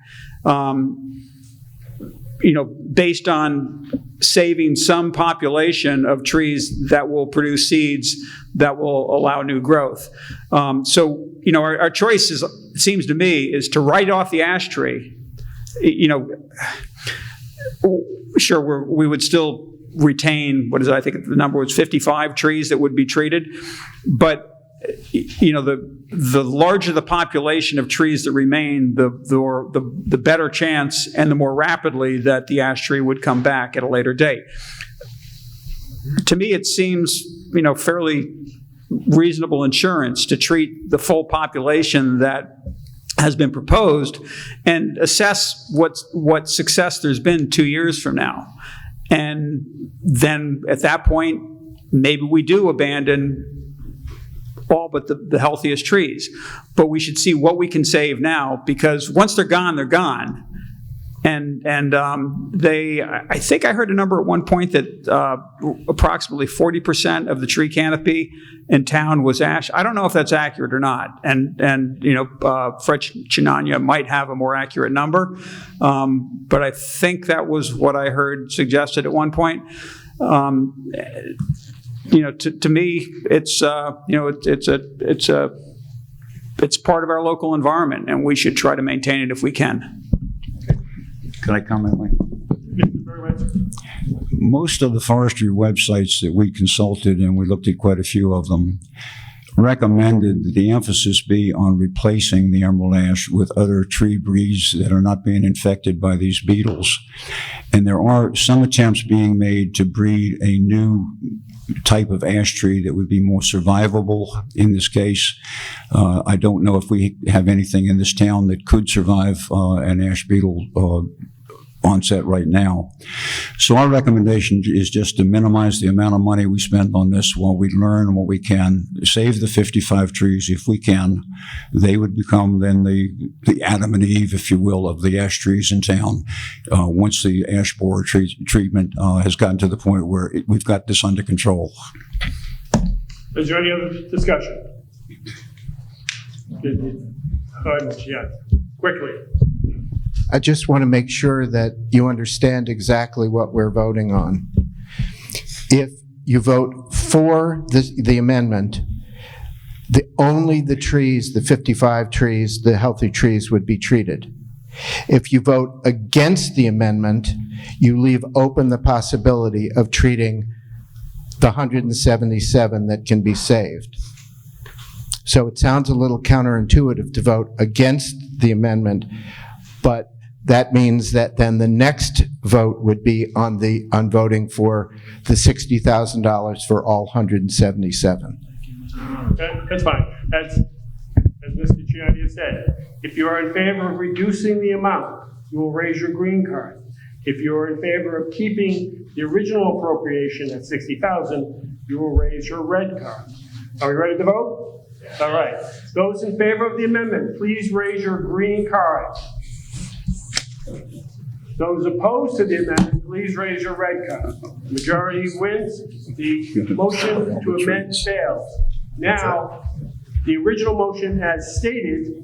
based on saving some population of trees that will produce seeds that will allow new growth. Our choice is, it seems to me, is to write off the ash tree. Sure, we would still retain, I think the number was 55 trees that would be treated, but the larger the population of trees that remain, the better chance and the more rapidly that the ash tree would come back at a later date. To me, it seems, fairly reasonable insurance to treat the full population that has been proposed and assess what success there's been 2 years from now. And then at that point, maybe we do abandon all but the healthiest trees. But we should see what we can save now, because once they're gone, they're gone. I think I heard a number at one point that approximately 40% of the tree canopy in town was ash. I don't know if that's accurate or not. And Fred Chinanya might have a more accurate number. But I think that was what I heard suggested at one point. To me, it's part of our local environment, and we should try to maintain it if we can. Can I comment, Mike? Most of the forestry websites that we consulted, and we looked at quite a few of them, recommended that the emphasis be on replacing the emerald ash with other tree breeds that are not being infected by these beetles. And there are some attempts being made to breed a new type of ash tree that would be more survivable in this case. I don't know if we have anything in this town that could survive an ash beetle onset right now. So our recommendation is just to minimize the amount of money we spend on this while we learn what we can, save the 55 trees if we can. They would become then the Adam and Eve, if you will, of the ash trees in town once the ash borer treatment has gotten to the point where we've got this under control. Is there any other discussion? Yeah, quickly. I just want to make sure that you understand exactly what we're voting on. If you vote for the amendment, only the trees, the 55 trees, the healthy trees would be treated. If you vote against the amendment, you leave open the possibility of treating the 177 that can be saved. So it sounds a little counterintuitive to vote against the amendment, but that means that then the next vote would be on voting for the $60,000 for all 177. Okay, that's fine. That's, as Mr. Chiadia said, if you are in favor of reducing the amount, you will raise your green card. If you're in favor of keeping the original appropriation at $60,000, you will raise your red card. Are we ready to vote? All right. Those in favor of the amendment, please raise your green card. Those opposed to the amendment, please raise your red card. Majority wins. The motion to amend fails. Now, the original motion as stated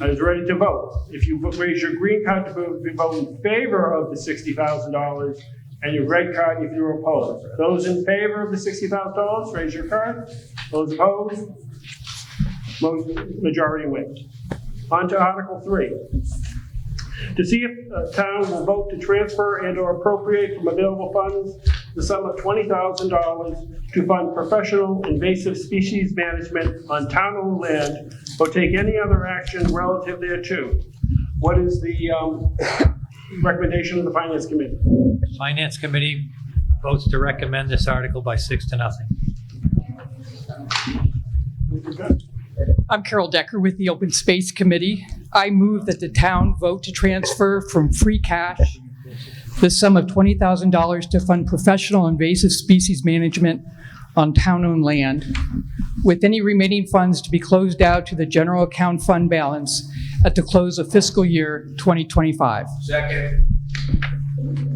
is ready to vote. If you raise your green card to vote in favor of the $60,000 and your red card if you're opposed. Those in favor of the $60,000, raise your card. Those opposed, majority wins. On to Article 3. To see if a town will vote to transfer and or appropriate from available funds the sum of $20,000 to fund professional invasive species management on town-owned land or take any other action relative thereto. What is the recommendation of the Finance Committee? Finance Committee votes to recommend this article by 6-0. I'm Carol Decker with the Open Space Committee. I move that the town vote to transfer from free cash the sum of $20,000 to fund professional invasive species management on town-owned land, with any remaining funds to be closed out to the general account fund balance at the close of fiscal year 2025. Second.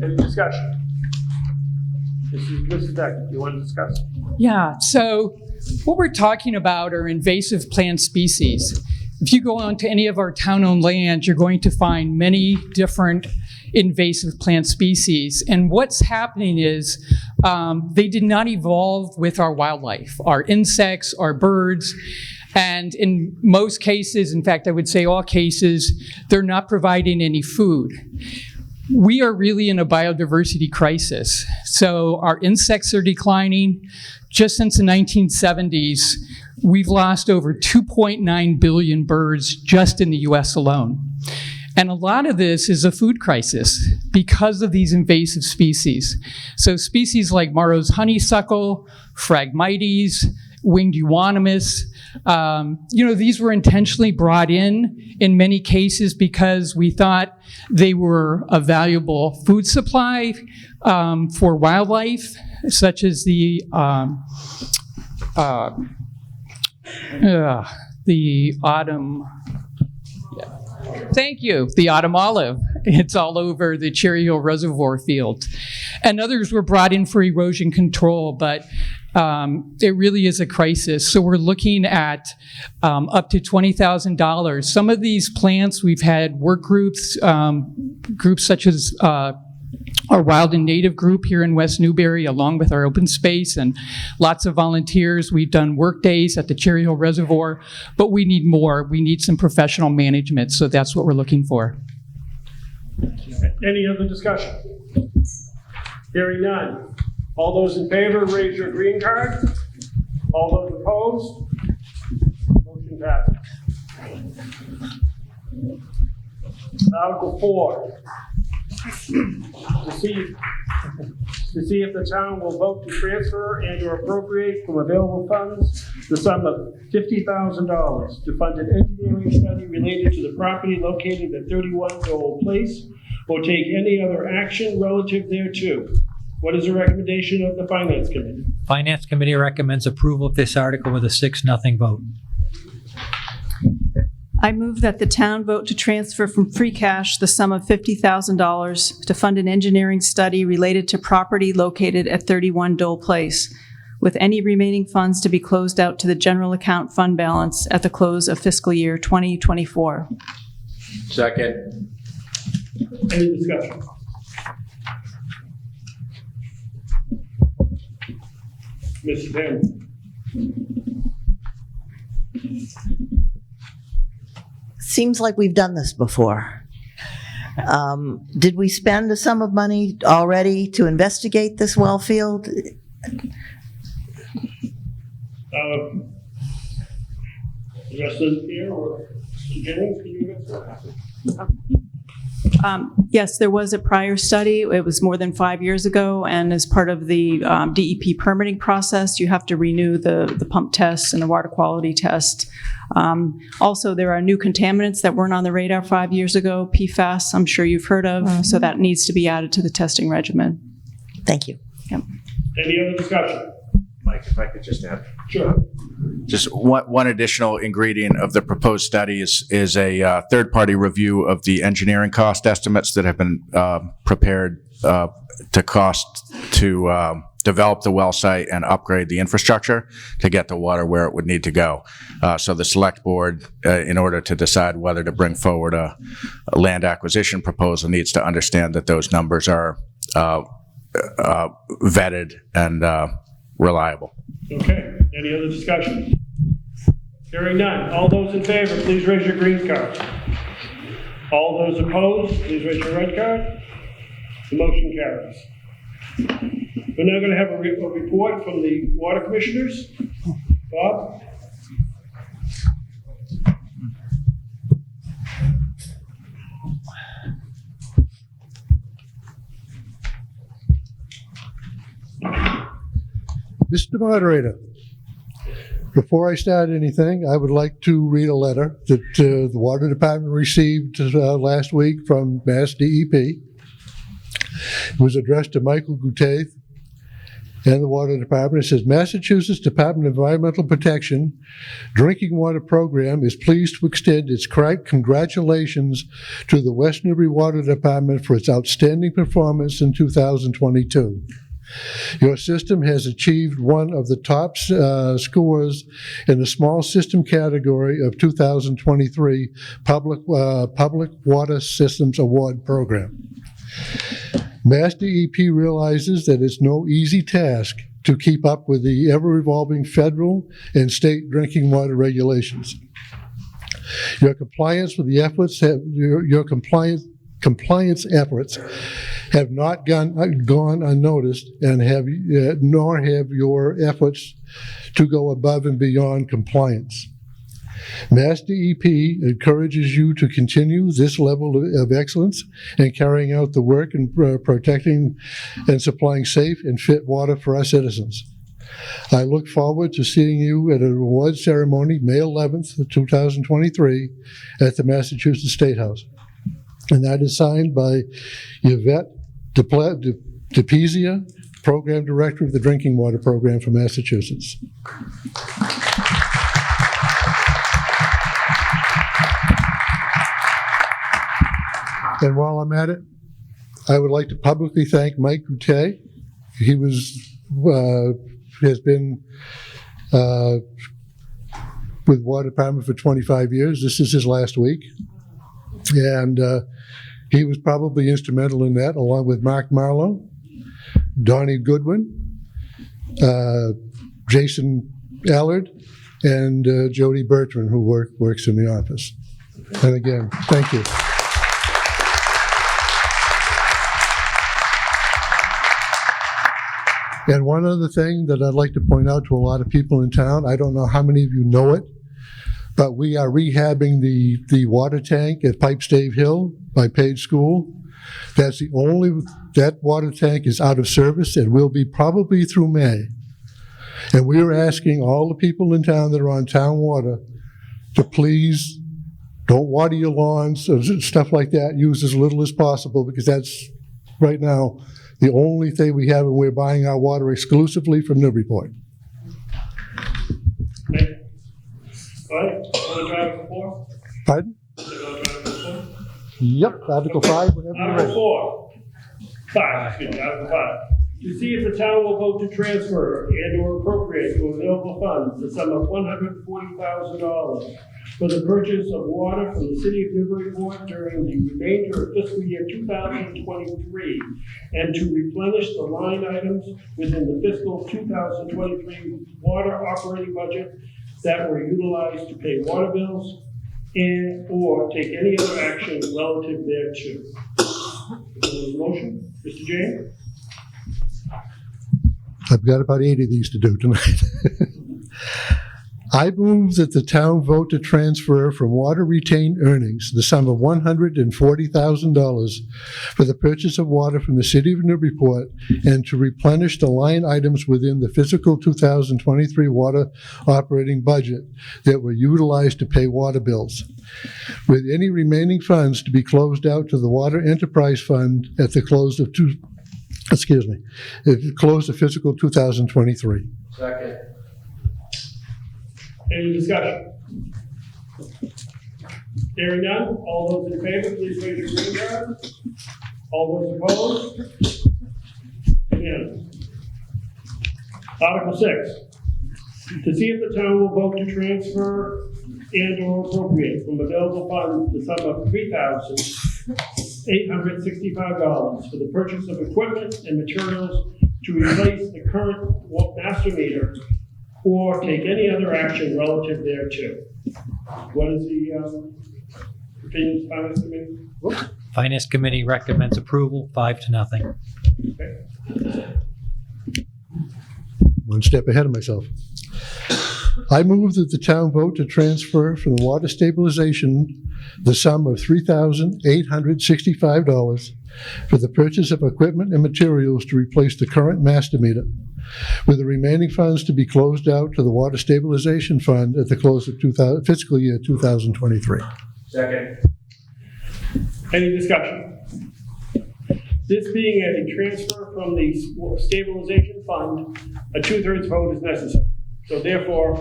Any discussion? Mrs. Decker, you want to discuss? Yeah, so what we're talking about are invasive plant species. If you go onto any of our town-owned land, you're going to find many different invasive plant species. And what's happening is they did not evolve with our wildlife, our insects, our birds. And in most cases, in fact, I would say all cases, they're not providing any food. We are really in a biodiversity crisis. So our insects are declining. Just since the 1970s, we've lost over 2.9 billion birds just in the US alone. And a lot of this is a food crisis because of these invasive species. So species like Morrow's honeysuckle, Phragmites, winged euonymus, these were intentionally brought in many cases because we thought they were a valuable food supply for wildlife, such as the autumn Thank you. The autumn olive. It's all over the Cherry Hill Reservoir field. And others were brought in for erosion control, but it really is a crisis. So we're looking at up to $20,000. Some of these plants, we've had work groups, groups such as our Wild and Native group here in West Newbury, along with our open space and lots of volunteers. We've done work days at the Cherry Hill Reservoir, but we need more. We need some professional management, so that's what we're looking for. Any other discussion? Hearing none. All those in favor, raise your green card. All those opposed? Motion passes. Article 4. To see if the town will vote to transfer and or appropriate from available funds the sum of $50,000 to fund an engineering study related to the property located at 31 Dole Place, or take any other action relative thereto. What is the recommendation of the Finance Committee? Finance Committee recommends approval of this article with a 6-0 vote. I move that the town vote to transfer from free cash the sum of $50,000 to fund an engineering study related to property located at 31 Dole Place, with any remaining funds to be closed out to the general account fund balance at the close of fiscal year 2024. Second. Any discussion? Mrs. Hammond. Seems like we've done this before. Did we spend a sum of money already to investigate this well field? Justin here or Jennings, can you answer? Yes, there was a prior study. It was more than 5 years ago, and as part of the DEP permitting process, you have to renew the pump test and the water quality test. Also, there are new contaminants that weren't on the radar 5 years ago, PFAS, I'm sure you've heard of, so that needs to be added to the testing regimen. Thank you. Yep. Any other discussion? Mike, if I could just add. Sure. Just one additional ingredient of the proposed study is a third-party review of the engineering cost estimates that have been prepared to cost to develop the well site and upgrade the infrastructure to get the water where it would need to go. So the select board, in order to decide whether to bring forward a land acquisition proposal, needs to understand that those numbers are vetted and reliable. Okay, any other discussion? Hearing none. All those in favor, please raise your green card. All those opposed, please raise your red card. The motion carries. We're now going to have a report from the water commissioners. Bob? Mr. Moderator, before I start anything, I would like to read a letter that the Water Department received last week from Mass DEP. It was addressed to Michael Gutierrez and the Water Department. It says, Massachusetts Department of Environmental Protection Drinking Water Program is pleased to extend its congratulations to the West Newbury Water Department for its outstanding performance in 2022. Your system has achieved one of the top scores in the small system category of 2023 Public Water Systems Award Program. Mass DEP realizes that it's no easy task to keep up with the ever-evolving federal and state drinking water regulations. Your compliance with the efforts compliance efforts have not gone unnoticed, and nor have your efforts to go above and beyond compliance. Mass DEP encourages you to continue this level of excellence in carrying out the work in protecting and supplying safe and fit water for our citizens. I look forward to seeing you at an award ceremony May 11th, 2023 at the Massachusetts State House. And that is signed by Yvette DePizia, Program Director of the Drinking Water Program for Massachusetts. And while I'm at it, I would like to publicly thank Mike Goutet. He has been with Water Department for 25 years. This is his last week. And he was probably instrumental in that, along with Mark Marlowe, Donnie Goodwin, Jason Allard, and Jody Bertrand, who works in the office. And again, thank you. And one other thing that I'd like to point out to a lot of people in town, I don't know how many of you know it, but we are rehabbing the water tank at Pipestave Hill by Page School. That's the only, that water tank is out of service and will be probably through May. And we are asking all the people in town that are on town water to please don't water your lawns, or stuff like that. Use as little as possible, because that's right now the only thing we have, and we're buying our water exclusively from Newburyport. Thank you. All right, want to drive it before? Pardon? Yep, Article 5, whenever you're ready. Article 5, excuse me, Article 5. To see if the town will vote to transfer and/or appropriate to available funds the sum of $140,000 for the purchase of water from the city of Newburyport during the remainder of fiscal year 2023, and to replenish the line items within the fiscal 2023 water operating budget that were utilized to pay water bills and/or take any other action relative thereto. Motion, Mr. James? I've got about 8 of these to do tonight. I move that the town vote to transfer from water retained earnings the sum of $140,000 for the purchase of water from the city of Newburyport and to replenish the line items within the fiscal 2023 water operating budget that were utilized to pay water bills, with any remaining funds to be closed out to the Water Enterprise Fund at the close of fiscal 2023. Second. Any discussion? Hearing none, all those in favor, please raise your green card. All those opposed? Unanimous. Article 6, to see if the town will vote to transfer and/or appropriate from available funds the sum of $3,865 for the purchase of equipment and materials to replace the current master meter or take any other action relative thereto. What is the opinion of the Finance Committee? Finance Committee recommends approval, 5-0. Okay. One step ahead of myself. I move that the town vote to transfer from the water stabilization the sum of $3,865 for the purchase of equipment and materials to replace the current master meter, with the remaining funds to be closed out to the Water Stabilization Fund at the close of fiscal year 2023. Second. Any discussion? This being a transfer from the stabilization fund, a 2/3 vote is necessary. So therefore,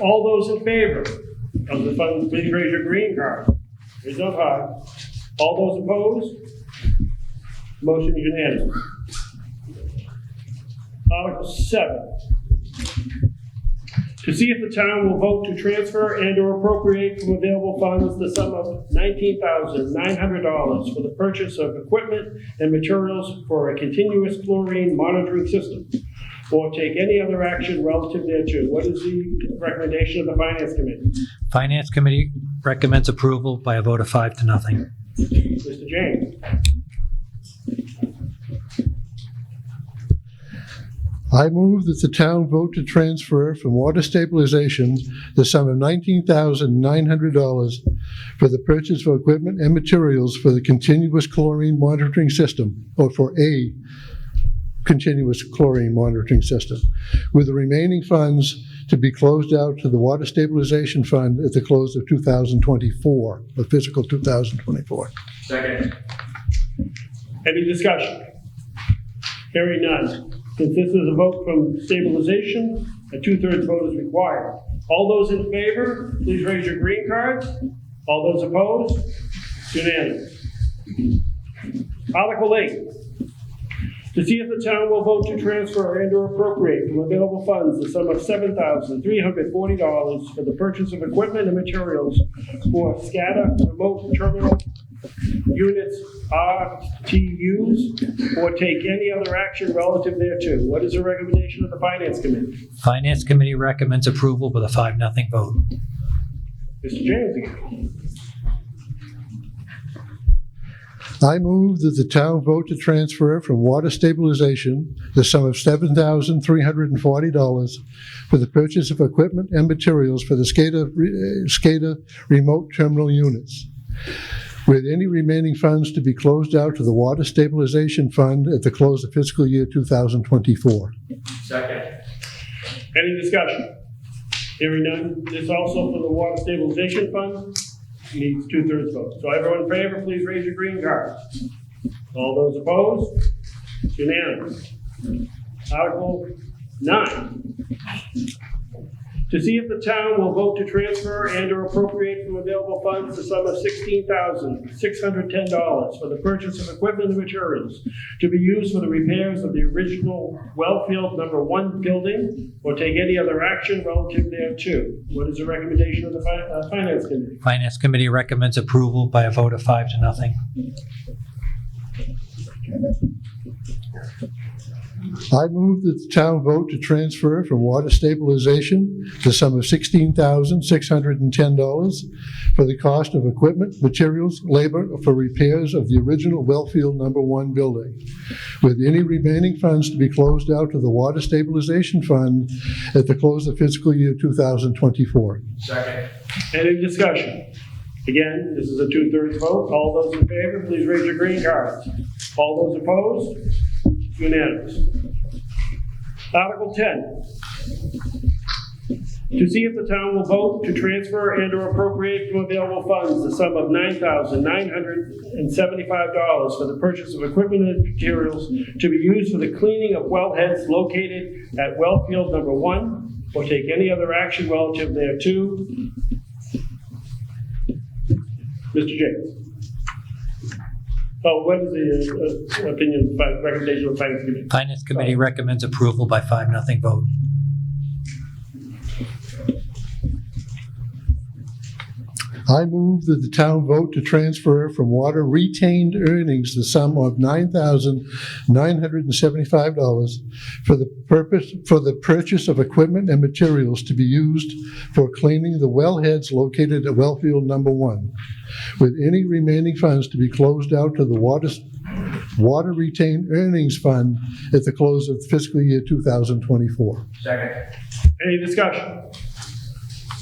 all those in favor of the fund, please raise your green card. Raise up high. All those opposed? Motion is unanimous. Article 7. To see if the town will vote to transfer and/or appropriate from available funds the sum of $19,900 for the purchase of equipment and materials for a continuous chlorine monitoring system, or take any other action relative thereto. What is the recommendation of the Finance Committee? Finance Committee recommends approval by a vote of 5-0. Mr. James? I move that the town vote to transfer from water stabilization the sum of $19,900 for the purchase of equipment and materials for the continuous chlorine monitoring system, or for a continuous chlorine monitoring system, with the remaining funds to be closed out to the Water Stabilization Fund at the close of 2024, the fiscal 2024. Second. Any discussion? Hearing none. Since this is a vote from stabilization, a 2/3 vote is required. All those in favor, please raise your green cards. All those opposed? Unanimous. Article 8, to see if the town will vote to transfer and/or appropriate from available funds the sum of $7,340 for the purchase of equipment and materials for SCADA remote terminal units, RTUs, or take any other action relative thereto. What is the recommendation of the Finance Committee? Finance Committee recommends approval with a 5-0 vote. Mr. James again. I move that the town vote to transfer from water stabilization the sum of $7,340 for the purchase of equipment and materials for the SCADA remote terminal units, with any remaining funds to be closed out to the Water Stabilization Fund at the close of fiscal year 2024. Second. Any discussion? Hearing none. This also for the Water Stabilization Fund needs 2/3 vote. So everyone in favor, please raise your green card. All those opposed? Unanimous. Article 9. To see if the town will vote to transfer and/or appropriate from available funds the sum of $16,610 for the purchase of equipment and materials to be used for the repairs of the original Wellfield No. 1 building, or take any other action relative thereto. What is the recommendation of the Finance Committee? Finance Committee recommends approval by a vote of 5-0. I move that the town vote to transfer from water stabilization the sum of $16,610 for the cost of equipment, materials, labor for repairs of the original Wellfield No. 1 building, with any remaining funds to be closed out to the Water Stabilization Fund at the close of fiscal year 2024. Second. Any discussion? Again, this is a 2/3 vote. All those in favor, please raise your green cards. All those opposed? Unanimous. Article 10. To see if the town will vote to transfer and/or appropriate from available funds the sum of $9,975 for the purchase of equipment and materials to be used for the cleaning of wellheads located at Wellfield No. 1, or take any other action relative thereto. Mr. James. Oh, what is the opinion, recommendation of the Finance Committee? Finance Committee recommends approval by 5-0 vote. I move that the town vote to transfer from water retained earnings the sum of $9,975 for the purchase of equipment and materials to be used for cleaning the wellheads located at Wellfield No. 1, with any remaining funds to be closed out to the Water Retained Earnings Fund at the close of fiscal year 2024. Second. Any discussion?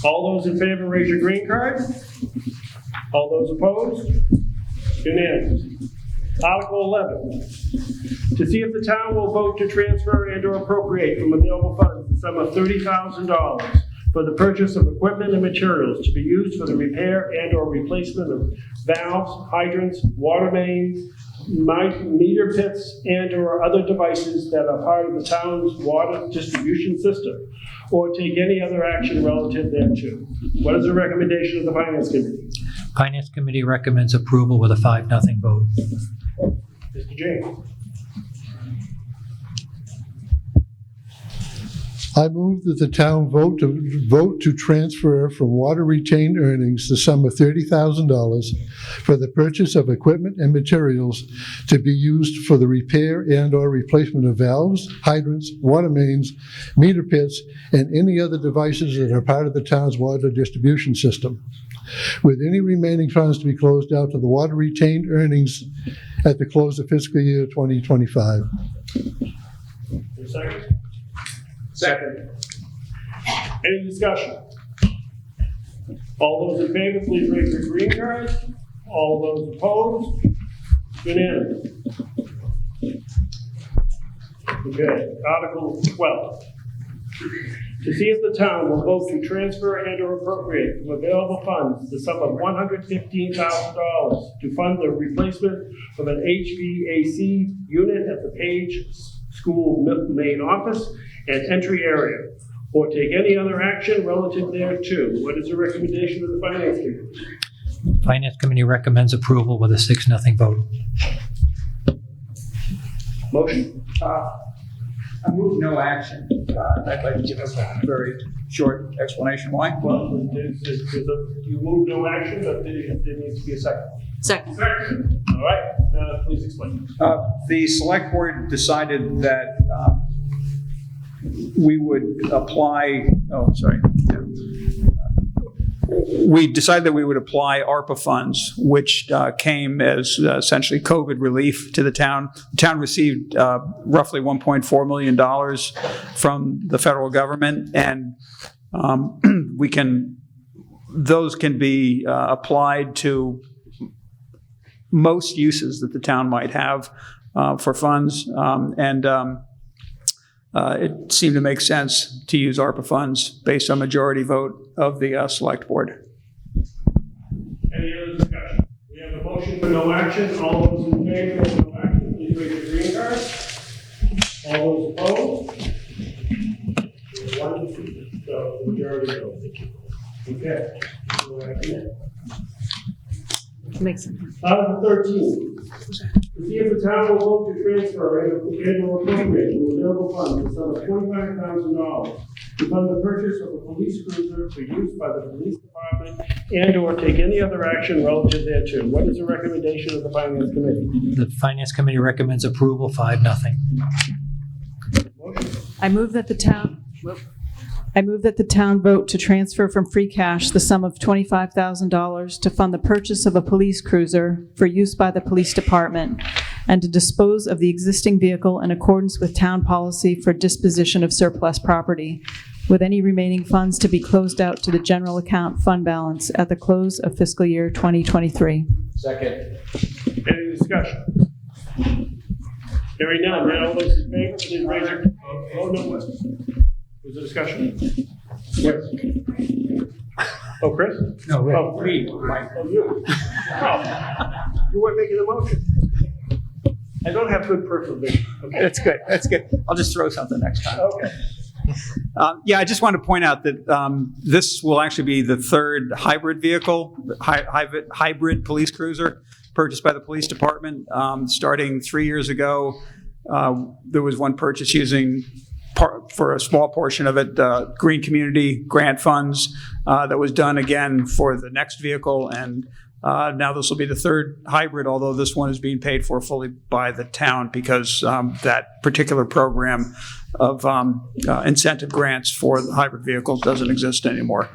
All those in favor, raise your green card. All those opposed? Unanimous. Article 11. To see if the town will vote to transfer and/or appropriate from available funds the sum of $30,000 for the purchase of equipment and materials to be used for the repair and/or replacement of valves, hydrants, water mains, meter pits, and/or other devices that are part of the town's water distribution system, or take any other action relative thereto. What is the recommendation of the Finance Committee? Finance Committee recommends approval with a 5-0 vote. Mr. James. I move that the town vote to transfer from water retained earnings the sum of $30,000 for the purchase of equipment and materials to be used for the repair and/or replacement of valves, hydrants, water mains, meter pits, and any other devices that are part of the town's water distribution system, with any remaining funds to be closed out to the water retained earnings at the close of fiscal year 2025. Second. Second. Any discussion? All those in favor, please raise your green cards. All those opposed? Unanimous. Okay, Article 12. To see if the town will vote to transfer and/or appropriate from available funds the sum of $115,000 to fund the replacement of an HVAC unit at the Page School main office and entry area, or take any other action relative thereto. What is the recommendation of the Finance Committee? Finance Committee recommends approval with a 6-0 vote. Motion? I move no action. I'd like to give us a very short explanation why. Well, you move no action, but there needs to be a second. Second. Second. All right, please explain. The select board decided that we would apply, we decided that we would apply ARPA funds, which came as essentially COVID relief to the town. The town received roughly $1.4 million from the federal government, and those can be applied to most uses that the town might have for funds, it seemed to make sense to use ARPA funds based on majority vote of the select board. Any other discussion? We have a motion for no action. All those in favor of no action, please raise your green card. All those opposed? One, so the majority vote. Okay. Go ahead. Makes sense. Article 13. To see if the town will vote to transfer and or appropriate from available funds the sum of $25,000 to fund the purchase of a police cruiser for use by the police department and or take any other action relative thereto. What is the recommendation of the Finance Committee? The Finance Committee recommends approval 5-0. I move that the town vote to transfer from free cash the sum of $25,000 to fund the purchase of a police cruiser for use by the police department and to dispose of the existing vehicle in accordance with town policy for disposition of surplus property, with any remaining funds to be closed out to the general account fund balance at the close of fiscal year 2023. Second. Any discussion? Hearing none. All those in favor, please raise your hand. Oh, no. Was there discussion? Yes. Oh, Chris? No, Rick. Oh, me. Oh, you. Oh, you weren't making a motion. I don't have good peripheral vision. Okay. That's good. That's good. I'll just throw something next time. Okay. Yeah, I just want to point out that this will actually be the third hybrid vehicle, hybrid police cruiser purchased by the police department. Starting 3 years ago, there was one purchase using for a small portion of it, Green Community grant funds that was done again for the next vehicle. And now this will be the third hybrid, although this one is being paid for fully by the town because that particular program of incentive grants for the hybrid vehicles doesn't exist anymore.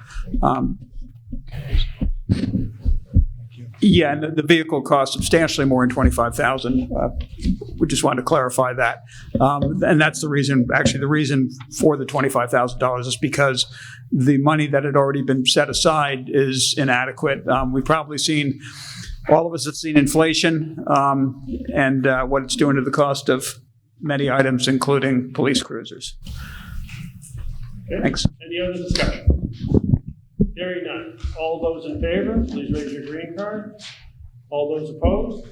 Yeah, and the vehicle costs substantially more than $25,000. We just wanted to clarify that. And that's the reason, actually the reason for the $25,000 is because the money that had already been set aside is inadequate. We've probably seen, all of us have seen inflation and what it's doing to the cost of many items, including police cruisers. Okay. Thanks. Any other discussion? Hearing none. All those in favor, please raise your green card. All those opposed?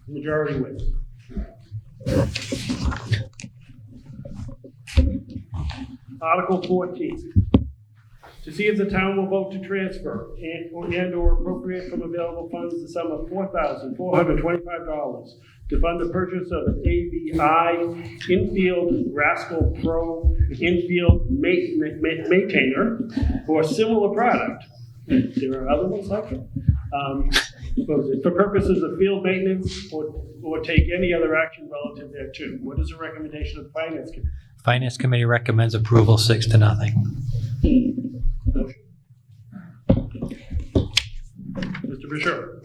Majority wins. Article 14. To see if the town will vote to transfer and or appropriate from available funds the sum of $4,425 to fund the purchase of an ABI Infield Rascal Pro Infield Maintainer or similar product. There are other ones like it. For purposes of field maintenance or take any other action relative thereto. What is the recommendation of the Finance Committee? Finance Committee recommends approval 6-0. Motion. Mr. Bashir.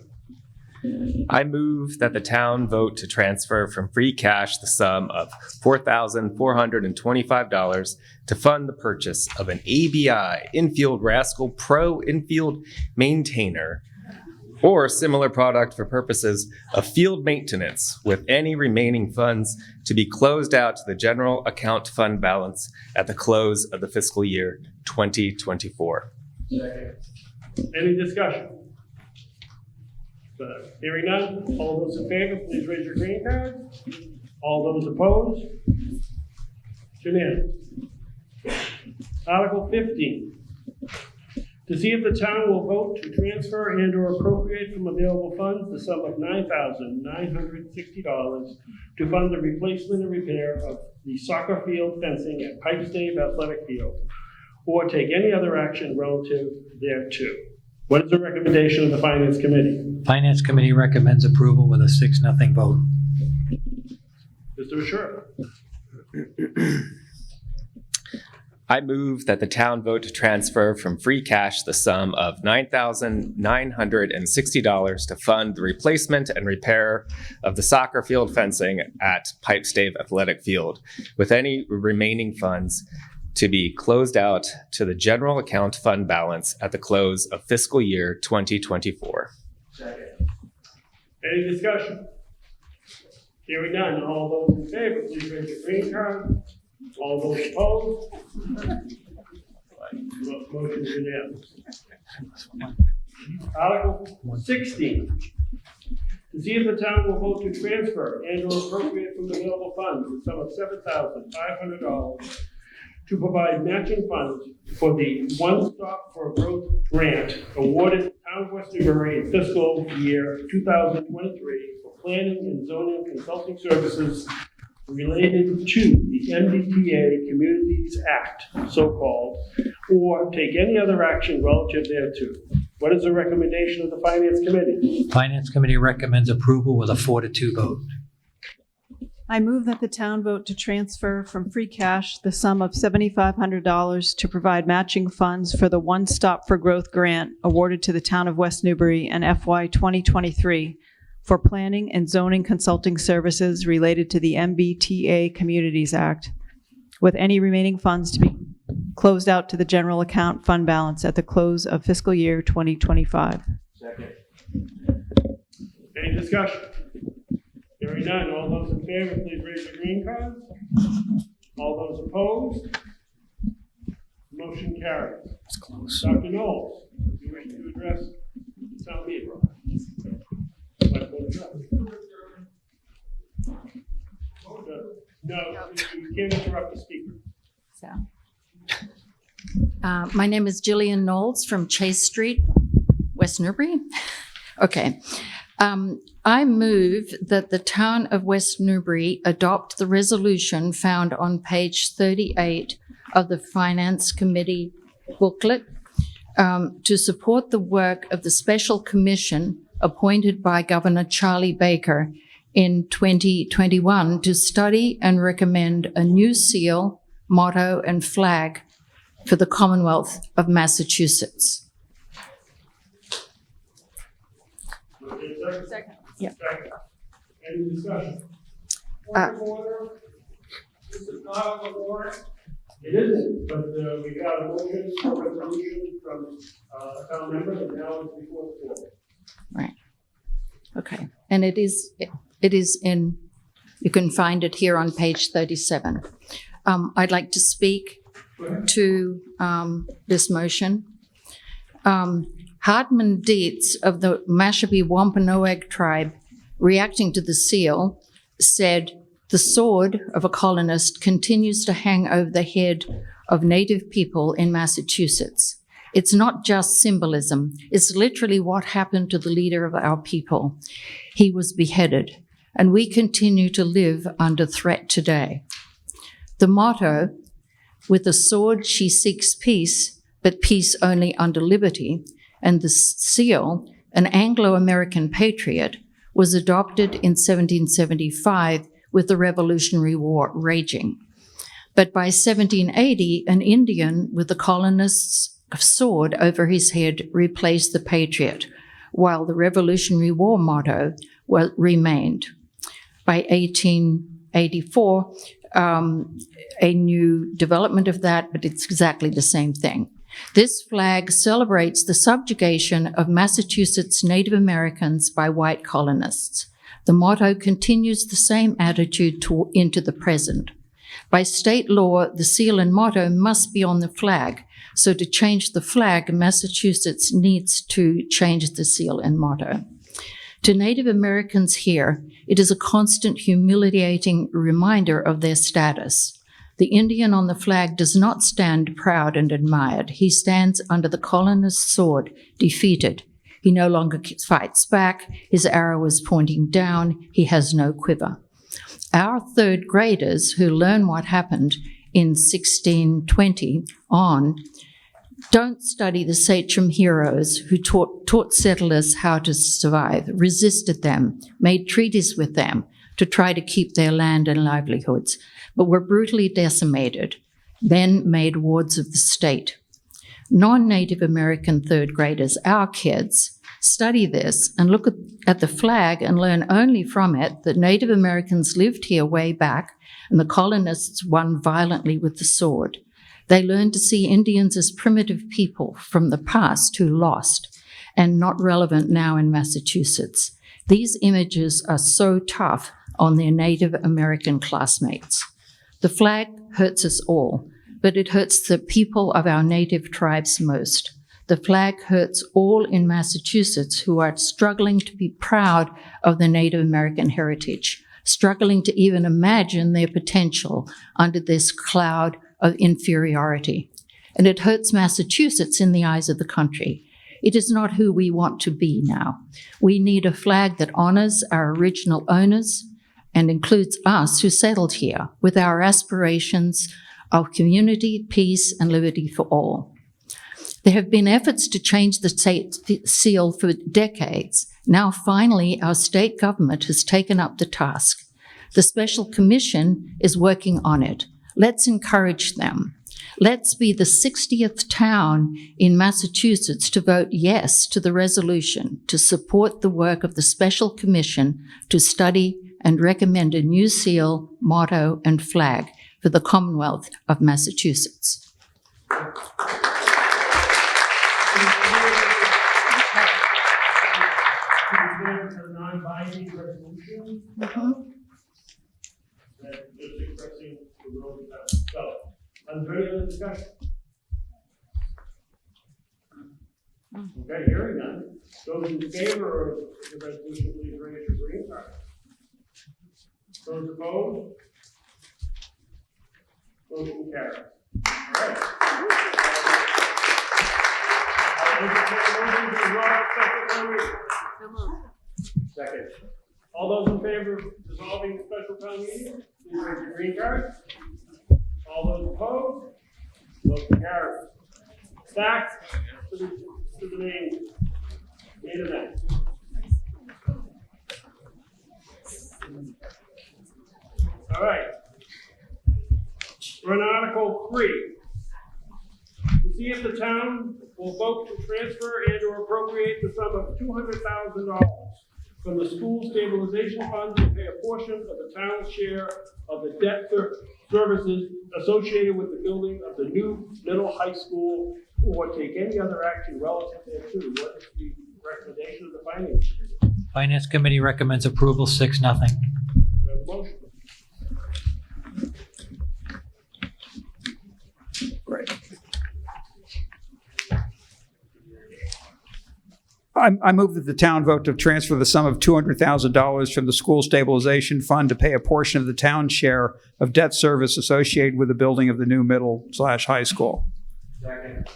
I move that the town vote to transfer from free cash the sum of $4,425 to fund the purchase of an ABI Infield Rascal Pro Infield Maintainer or similar product for purposes of field maintenance, with any remaining funds to be closed out to the general account fund balance at the close of the fiscal year 2024. Second. Any discussion? Hearing none, all those in favor, please raise your green card. All those opposed? It's unanimous. Article 15. To see if the town will vote to transfer and/or appropriate from available funds the sum of $9,960 to fund the replacement and repair of the soccer field fencing at Pikes Stave Athletic Field, or take any other action relative thereto. What is the recommendation of the Finance Committee? Finance Committee recommends approval with a 6-0 vote. Mr. Ashura. I move that the town vote to transfer from free cash the sum of $9,960 to fund the replacement and repair of the soccer field fencing at Pipe Stave Athletic Field, with any remaining funds to be closed out to the general account fund balance at the close of fiscal year 2024. Any discussion? Hearing none, all those in favor, please raise your green card. All those opposed? Motion is unanimous. Article 16. To see if the town will vote to transfer and/or appropriate from available funds the sum of $7,500 to provide matching funds for the One Stop for Growth grant awarded to Town of West Newbury in fiscal year 2023 for planning and zoning consulting services related to the MBTA Communities Act, so-called, or take any other action relative thereto. What is the recommendation of the Finance Committee? Finance Committee recommends approval with a 4-2 vote. I move that the town vote to transfer from free cash the sum of $7,500 to provide matching funds for the One Stop for Growth grant awarded to the Town of West Newbury in FY 2023 for planning and zoning consulting services related to the MBTA Communities Act, with any remaining funds to be closed out to the general account fund balance at the close of fiscal year 2025. Second. Any discussion? Hearing none, all those in favor, please raise your green cards. All those opposed? Motion carries. It's close. Dr. Knowles, do you wish to address town meeting? No, you can't interrupt the speaker. My name is Jillian Knowles from Chase Street, West Newbury. Okay. I move that the Town of West Newbury adopt the resolution found on page 38 of the Finance Committee booklet to support the work of the Special Commission appointed by Governor Charlie Baker in 2021 to study and recommend a new seal, motto, and flag for the Commonwealth of Massachusetts. Second. Yeah. Second. Any discussion? Point of order. This is not on the warrant. It isn't, but we got a motion for resolution from a town member, and now it's before the floor. Right. Okay. And it is in, you can find it here on page 37. I'd like to speak to this motion. Hardman Dietz of the Mashpee Wampanoag tribe, reacting to the seal, said, "The sword of a colonist continues to hang over the head of Native people in Massachusetts. It's not just symbolism. It's literally what happened to the leader of our people. He was beheaded, and we continue to live under threat today." The motto, "With a sword she seeks peace, but peace only under liberty," and the seal, "An Anglo-American patriot," was adopted in 1775 with the Revolutionary War raging. But by 1780, an Indian with the colonists' sword over his head replaced the patriot, while the Revolutionary War motto remained. By 1884, a new development of that, but it's exactly the same thing. This flag celebrates the subjugation of Massachusetts Native Americans by white colonists. The motto continues the same attitude into the present. By state law, the seal and motto must be on the flag. So to change the flag, Massachusetts needs to change the seal and motto. To Native Americans here, it is a constant humiliating reminder of their status. The Indian on the flag does not stand proud and admired. He stands under the colonist's sword, defeated. He no longer fights back. His arrow is pointing down. He has no quiver. Our third graders who learn what happened in 1620 on don't study the Sachem heroes who taught settlers how to survive, resisted them, made treaties with them to try to keep their land and livelihoods, but were brutally decimated, then made wards of the state. Non-Native American third graders, our kids, study this and look at the flag and learn only from it that Native Americans lived here way back and the colonists won violently with the sword. They learn to see Indians as primitive people from the past who lost and not relevant now in Massachusetts. These images are so tough on their Native American classmates. The flag hurts us all, but it hurts the people of our native tribes most. The flag hurts all in Massachusetts who are struggling to be proud of their Native American heritage, struggling to even imagine their potential under this cloud of inferiority. And it hurts Massachusetts in the eyes of the country. It is not who we want to be now. We need a flag that honors our original owners and includes us who settled here with our aspirations of community, peace, and liberty for all. There have been efforts to change the state seal for decades. Now, finally, our state government has taken up the task. The Special Commission is working on it. Let's encourage them. Let's be the 60th town in Massachusetts to vote yes to the resolution to support the work of the Special Commission to study and recommend a new seal, motto, and flag for the Commonwealth of Massachusetts. Non-binding resolution. That just expressing the road that so. Any other discussion? Okay, hearing none. Those in favor of the resolution, please raise your green card. Those opposed? Motion carries. All right. Second. All those in favor of dissolving the special town meeting, please raise your green card. All those opposed? Motion carries. Back to the main event. All right. We're on Article 3. To see if the town will vote to transfer and or appropriate the sum of $200,000 from the school stabilization fund to pay a portion of the town's share of the debt services associated with the building of the new middle high school, or take any other action relative thereto. What is the recommendation of the Finance Committee? Finance Committee recommends approval, 6-0. We have a motion. Great. I move that the town vote to transfer the sum of $200,000 from the school stabilization fund to pay a portion of the town's share of debt service associated with the building of the new middle/high school. Second.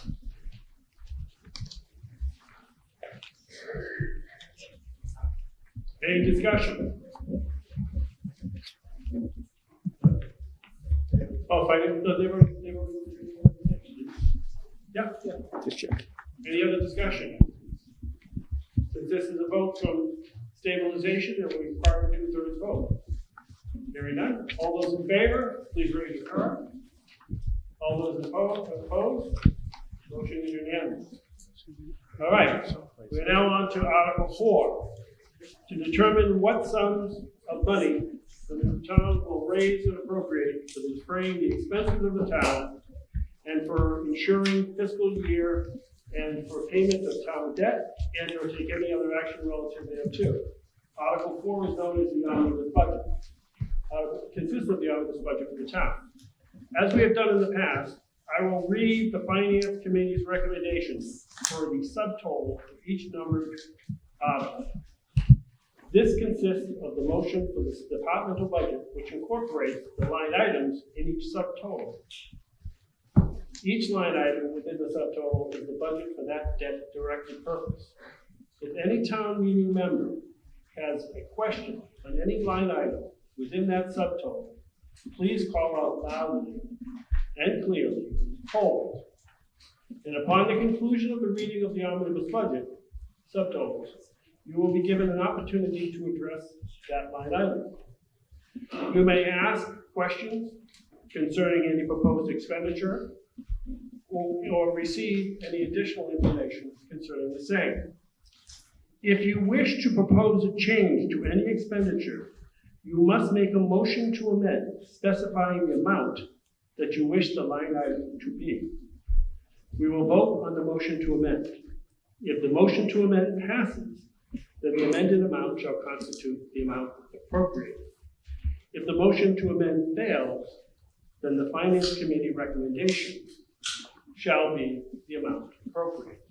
Any discussion? Oh, finance, no, they were. Yeah. Just check. Any other discussion? Since this is a vote from stabilization, it will require a 2/3 vote. Hearing none. All those in favor, please raise your card. All those opposed? Motion is unanimous. All right. We're now on to Article 4. To determine what sums of money the town will raise and appropriate for defraying the expenses of the town and for ensuring fiscal year and for payment of town debt and or take any other action relative thereto. Article 4 is known as the omnibus budget. Consists of the omnibus budget for the town. As we have done in the past, I will read the Finance Committee's recommendations for the subtotal for each numbered This consists of the motion for the departmental budget, which incorporates the line items in each subtotal. Each line item within the subtotal is the budget for that directed purpose. If any town meeting member has a question on any line item within that subtotal, please call out loudly and clearly, hold. And upon the conclusion of the reading of the omnibus budget subtotals, you will be given an opportunity to address that line item. You may ask questions concerning any proposed expenditure or receive any additional information concerning the same. If you wish to propose a change to any expenditure, you must make a motion to amend, specifying the amount that you wish the line item to be. We will vote on the motion to amend. If the motion to amend passes, then the amended amount shall constitute the amount appropriated. If the motion to amend fails, then the Finance Committee recommendation shall be the amount appropriate.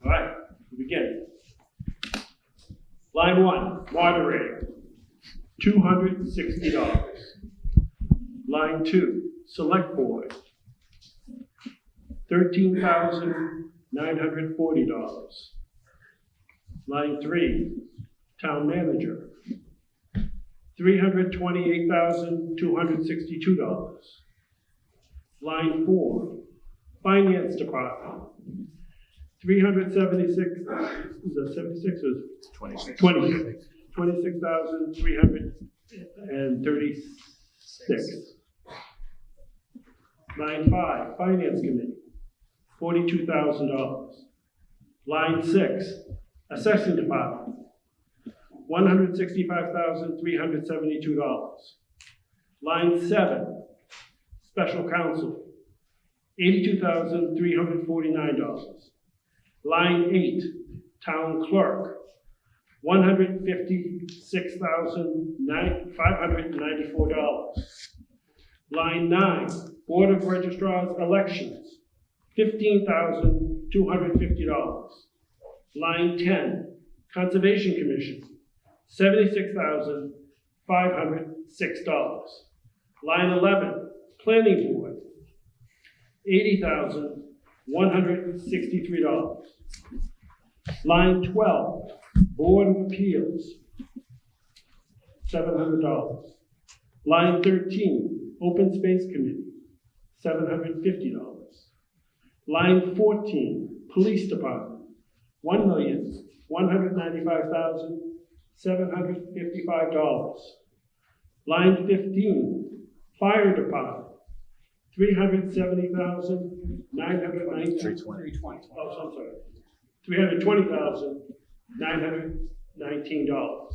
All right, we begin. Line 1, moderator, $260. Line 2, select board, $13,940. Line 3, town manager, $328,262. Line 4, finance department, 376, is that 76 or 26? 26,336. Line 5, finance committee, $42,000. Line 6, assessing department, $165,372. Line 7, special counsel, $82,349. Line 8, town clerk, $156,594. Line 9, Board of Registrars elections, $15,250. Line 10, Conservation Commission, $76,506. Line 11, Planning Board, $80,163. Line 12, Board of Appeals, $700. Line 13, Open Space Committee, $750. Line 14, Police Department, $1,195,755. Line 15, Fire Department, $320,919.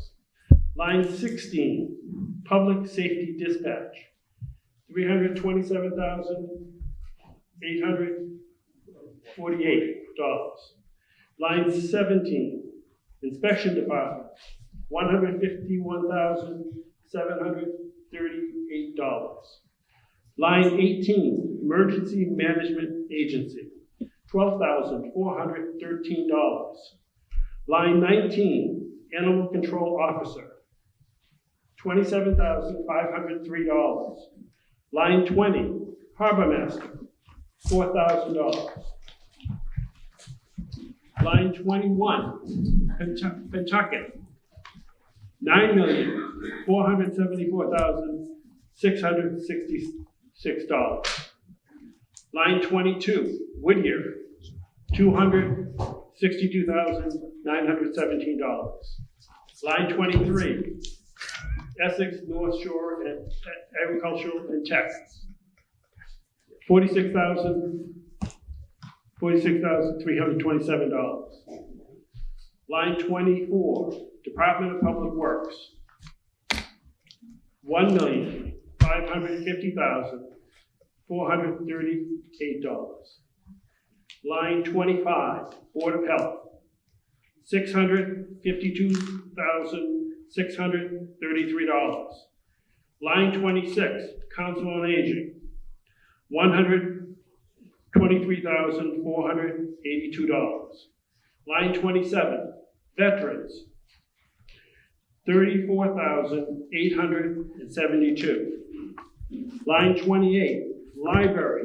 Line 16, Public Safety Dispatch, $327,848. Line 17, Inspection Department, $151,738. Line 18, Emergency Management Agency, $12,413. Line 19, Animal Control Officer, $27,503. Line 20, Harbor Master, $4,000. Line 21, Pentucket, $9,474,666. Line 22, Whittier, $262,917. Line 23, Essex North Shore and Agricultural and Texas, $46,327. Line 24, Department of Public Works, $1,550,438. Line 25, Board of Health, $652,633. Line 26, Council on Aging, $123,482. Line 27, veterans, $34,872. Line 28, library,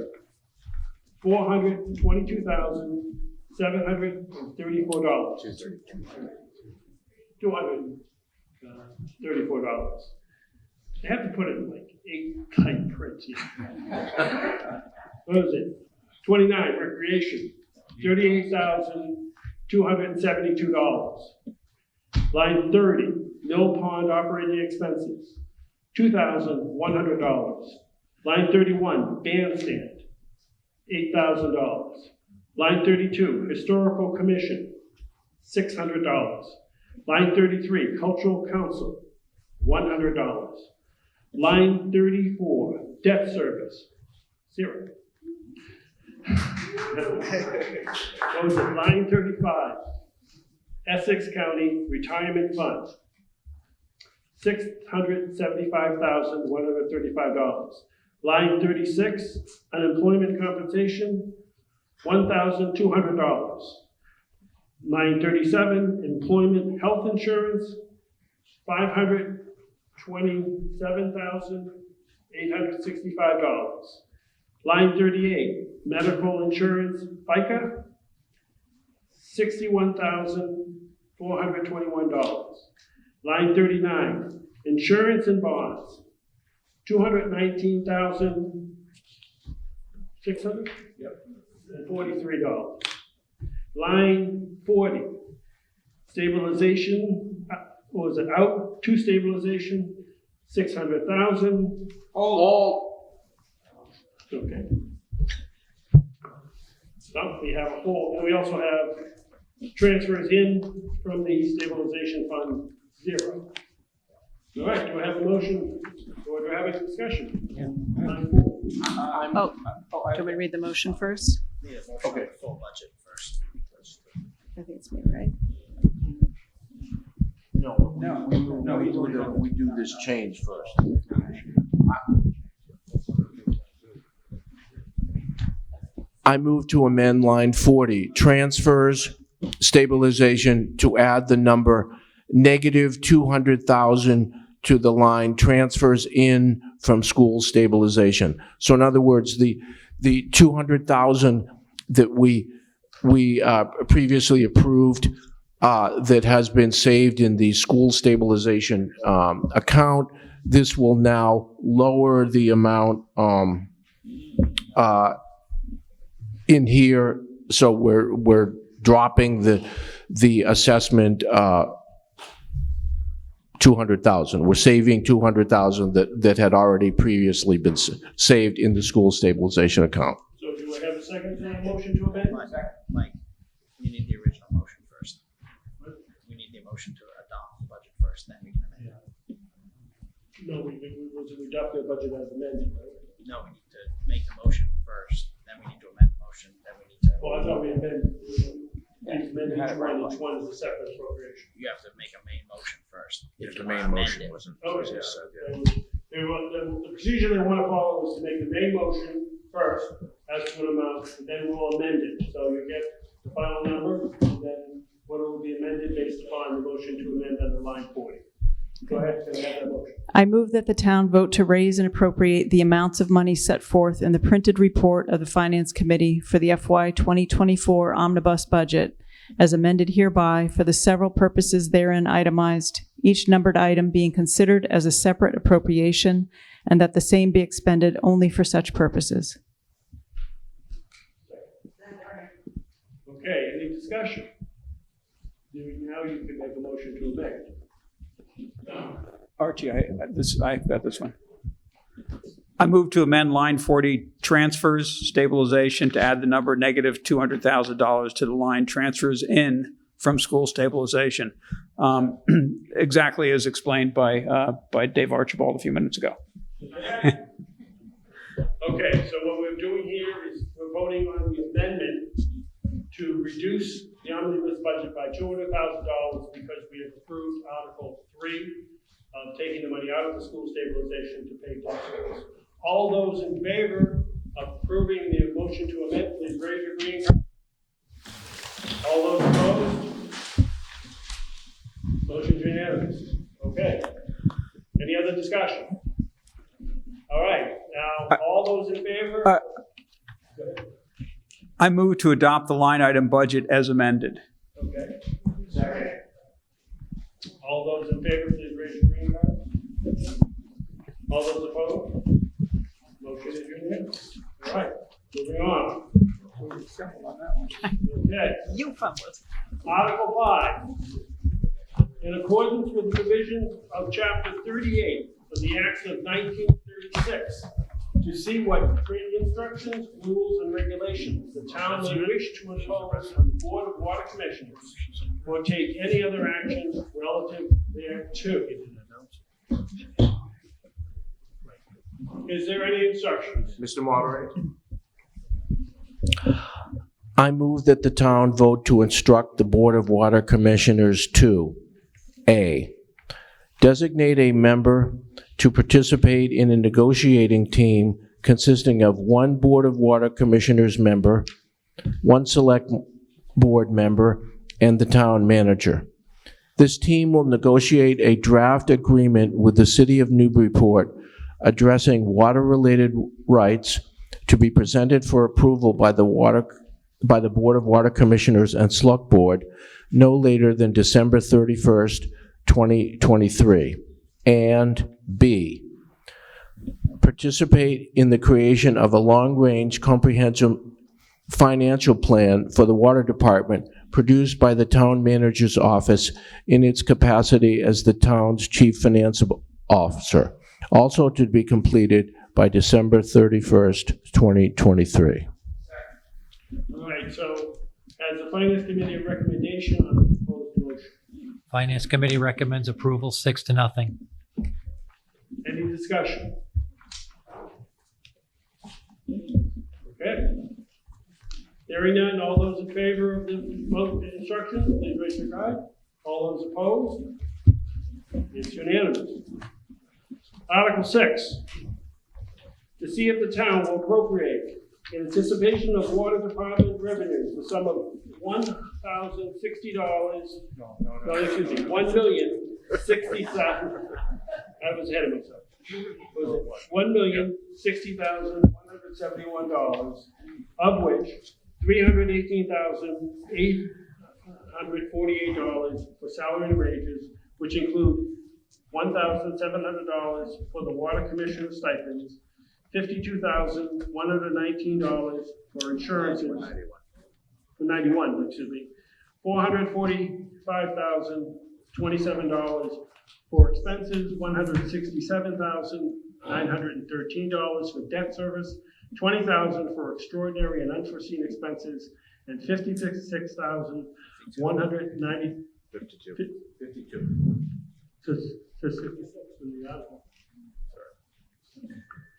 $422,734. $234. They have to put it in like 8 type print here. What is it? 29, recreation, $38,272. Line 30, Mill Pond operating expenses, $2,100. Line 31, bandstand, $8,000. Line 32, historical commission, $600. Line 33, cultural council, $100. Line 34, debt service, 0. What was it? Line 35, Essex County Retirement Fund, $675,135. Line 36, unemployment compensation, $1,200. Line 37, employment health insurance, $527,865. Line 38, medical insurance, FICA, $61,421. Line 39, insurance and bonds, $219,600? Yep. And $43. Line 40, stabilization, what was it, out to stabilization, $600,000. All. Okay. So we have a whole, and we also have transfers in from the stabilization fund, 0. All right, do I have a motion, or do I have a discussion? Oh, do you want me to read the motion first? Okay. Full budget first. I think it's me, right? No, we do this change first. I move to amend line 40, transfers, stabilization, to add the number negative 200,000 to the line transfers in from school stabilization. So in other words, the 200,000 that we previously approved that has been saved in the school stabilization account, this will now lower the amount in here. So we're dropping the assessment 200,000. We're saving 200,000 that had already previously been saved in the school stabilization account. So do I have a second to that motion to amend? Mike, you need the original motion first. We need the motion to adopt the budget first, then we can amend it. No, we adopt the budget as amended, right? No, we need to make the motion first, then we need to amend the motion, then we need to. Well, I thought we amended. Each one is a separate appropriation. You have to make a main motion first. If the main motion wasn't. Oh, yeah. The procedure they want to follow is to make the main motion first as to an amount, and then we'll amend it. So you get the final number, and then what will be amended based upon the motion to amend under line 40. Go ahead, can I have that motion? I move that the town vote to raise and appropriate the amounts of money set forth in the printed report of the Finance Committee for the FY 2024 omnibus budget as amended hereby for the several purposes therein itemized, each numbered item being considered as a separate appropriation, and that the same be expended only for such purposes. Okay, any discussion? Now you can make a motion to amend. Archie, I've got this one. I move to amend line 40, transfers, stabilization, to add the number negative $200,000 to the line transfers in from school stabilization, exactly as explained by Dave Archibald a few minutes ago. Okay, so what we're doing here is we're voting on the amendment to reduce the omnibus budget by $200,000 because we have approved Article 3 of taking the money out of the school stabilization to pay debt service. All those in favor of approving the motion to amend, please raise your green card. All those opposed? Motion's unanimous. Okay. Any other discussion? All right, now, all those in favor? Go ahead. I move to adopt the line item budget as amended. Okay. Second. All those in favor, please raise your green card. All those opposed? Motion is unanimous. All right, moving on. Okay. You fumbled. Article 5. In accordance with the provisions of Chapter 38 of the Acts of 1936, to see what instructions, rules, and regulations the town may wish to impose on the Board of Water Commissioners or take any other action relative thereto. Is there any instructions? Mr. Moderator. I move that the town vote to instruct the Board of Water Commissioners to A, designate a member to participate in a negotiating team consisting of one Board of Water Commissioners member, one Select Board member, and the town manager. This team will negotiate a draft agreement with the City of Newburyport addressing water-related rights to be presented for approval by the Board of Water Commissioners and Select Board no later than December 31st, 2023. And B, participate in the creation of a long-range comprehensive financial plan for the Water Department produced by the Town Manager's Office in its capacity as the town's Chief Financial Officer, also to be completed by December 31st, 2023. All right, so as the Finance Committee recommendation on the proposed motion, Finance Committee recommends approval 6-0. any discussion? Okay. Hearing none, all those in favor of the instructions, please raise your hand. All those opposed? It's unanimous. Article 6. To see if the town will appropriate in anticipation of Water Department revenues the sum of $1,060, $1,060,000. I was ahead of myself. $1,060,171, of which $318,848 for salary and wages, which include $1,700 for the water commissioner stipends, $52,119 for insurances, $445,027 for expenses, $167,913 for debt service, $20,000 for extraordinary and unforeseen expenses, and $56,190.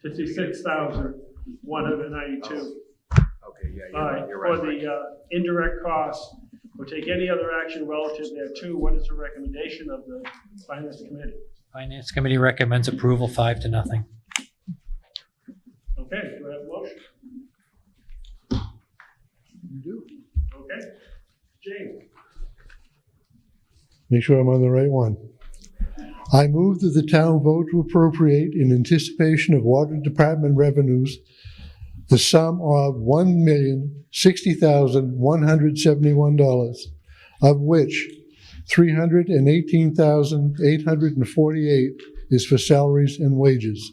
56,192. Okay, yeah, All right, you're for right. the indirect costs, or take any other action relative thereto, what is the recommendation of the Finance Committee? Finance Committee recommends approval 5-0. Okay, do I have a motion? You do. Okay. James? Make sure I'm on the right one. I move that the town vote to appropriate in anticipation of Water Department revenues the sum of $1,060,171, of which $318,848 is for salaries and wages,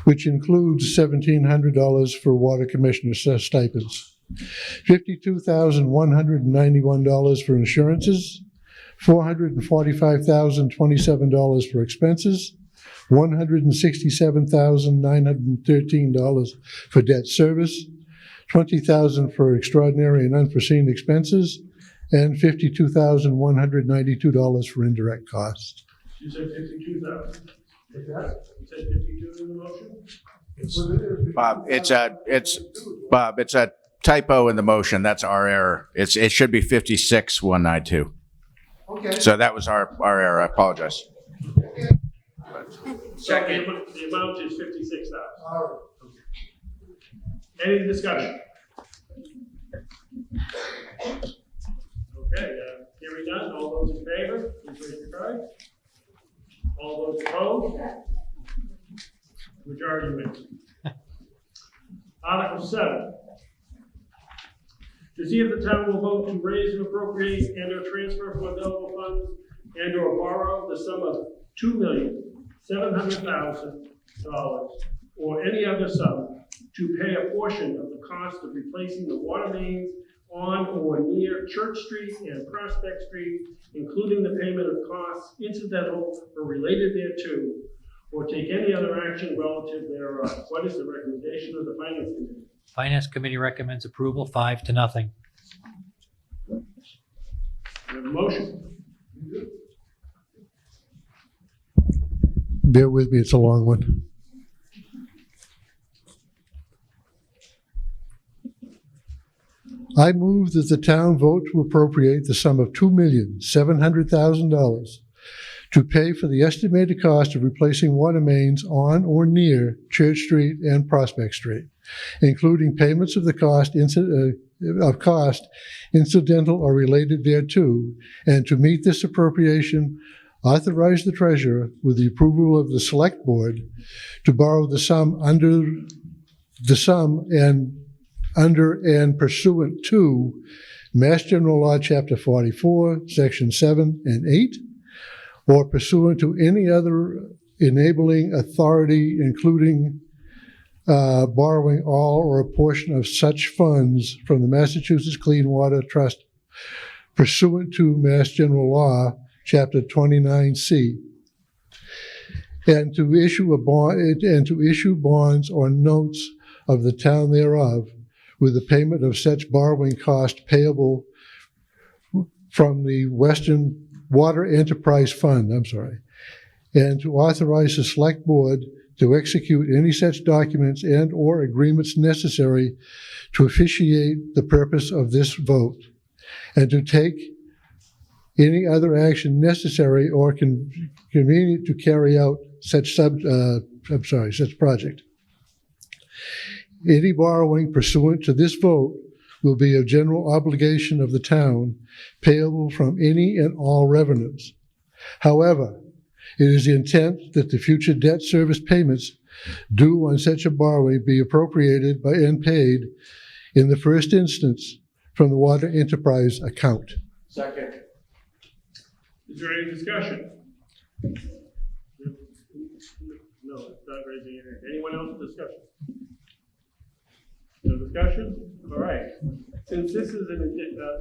which includes $1,700 for water commissioner stipends, $52,191 for insurances, $445,027 for expenses, $167,913 for debt service, $20,000 for extraordinary and unforeseen expenses, and $52,192 for indirect costs. You said 52,000. You said 52 in the motion? Bob, it's a typo in the motion. That's our error. It should be 56,192. Okay. So that was our error. I apologize. Second. The amount is 56,000. Any discussion? Okay, hearing none, all those in favor, please raise your card. All those opposed? Majority wins. Article 7. To see if the town will vote to raise and appropriate and/or transfer from available funds and/or borrow the sum of $2,700,000 or any other sum to pay a portion of the cost of replacing the water mains on or near Church Street and Prospect Street, including the payment of costs incidental or related thereto, or take any other action relative thereof. What is the recommendation of the Finance Committee? Finance Committee recommends approval, 5-0. We have a motion. Bear with me, it's a long one. I move that the town vote to appropriate the sum of $2,700,000 to pay for the estimated cost of replacing water mains on or near Church Street and Prospect Street, including payments of the cost incidental or related thereto, and to meet this appropriation, authorize the treasurer, with the approval of the select board, to borrow the sum under and pursuant to Mass General Law, Chapter 44, Section 7 and 8, or pursuant to any other enabling authority, including borrowing all or a portion of such funds from the Massachusetts Clean Water Trust pursuant to Mass General Law, Chapter 29C, and to issue bonds or notes of the town thereof, with the payment of such borrowing cost payable from the Western Water Enterprise Fund, and to authorize the Select Board to execute any such documents and/or agreements necessary to officiate the purpose of this vote, and to take any other action necessary or convenient to carry out such project. Any borrowing pursuant to this vote will be a general obligation of the town, payable from any and all revenues. However, it is the intent that the future debt service payments due on such a borrowing be appropriated by and paid in the first instance from the Water Enterprise account. Second. Is there any discussion? No, it's not raising your hand. Anyone else with discussion? No discussion? All right. Since this is an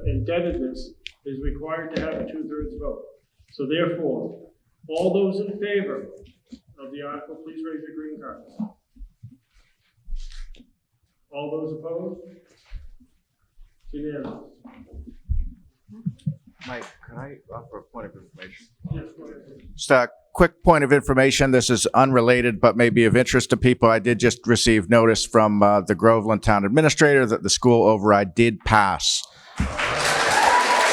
indebtedness, is required to have a 2/3 vote. So therefore, all those in favor of the article, please raise your green cards. All those opposed? Unanimous. Mike, can I offer a point of information? Yes, go ahead. Just a quick point of information. This is unrelated, but may be of interest to people. I did just receive notice from the Groveland Town Administrator that the school override did pass.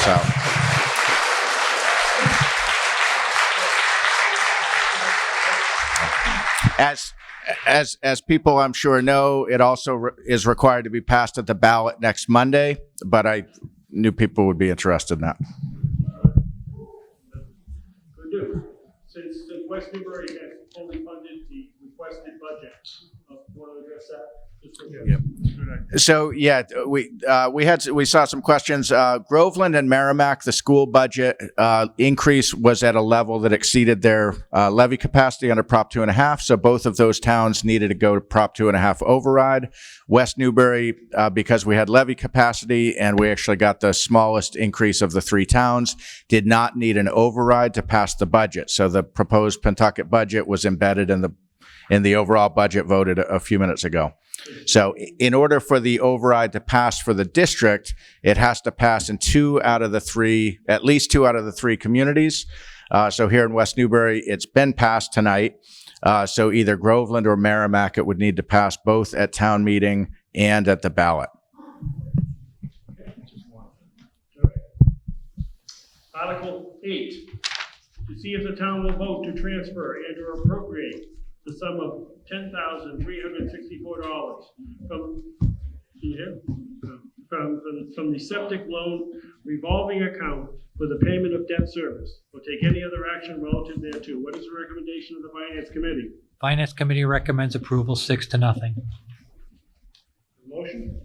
So. As people I'm sure know, it also is required to be passed at the ballot next Monday, but I knew people would be interested in that. Good news. Since West Newbury has fully funded the requested budget, want to address that? So yeah, we saw some questions. Groveland and Merrimack, the school budget increase was at a level that exceeded their levy capacity under Prop 2.5. So both of those towns needed to go to Prop 2.5 override. West Newbury, because we had levy capacity and we actually got the smallest increase of the three towns, did not need an override to pass the budget. So the proposed Pentucket budget was embedded in the overall budget voted a few minutes ago. So in order for the override to pass for the district, it has to pass in at least two out of the three communities. So here in West Newbury, it's been passed tonight. So either Groveland or Merrimack, it would need to pass both at town meeting and at the ballot. Article 8, to see if the town will vote to transfer and or appropriate the sum $10,364 from from the septic loan revolving account for the payment of debt service, or take any other action relative thereto. What is the recommendation of the Finance Committee? Finance Committee recommends approval 6-0. Motion?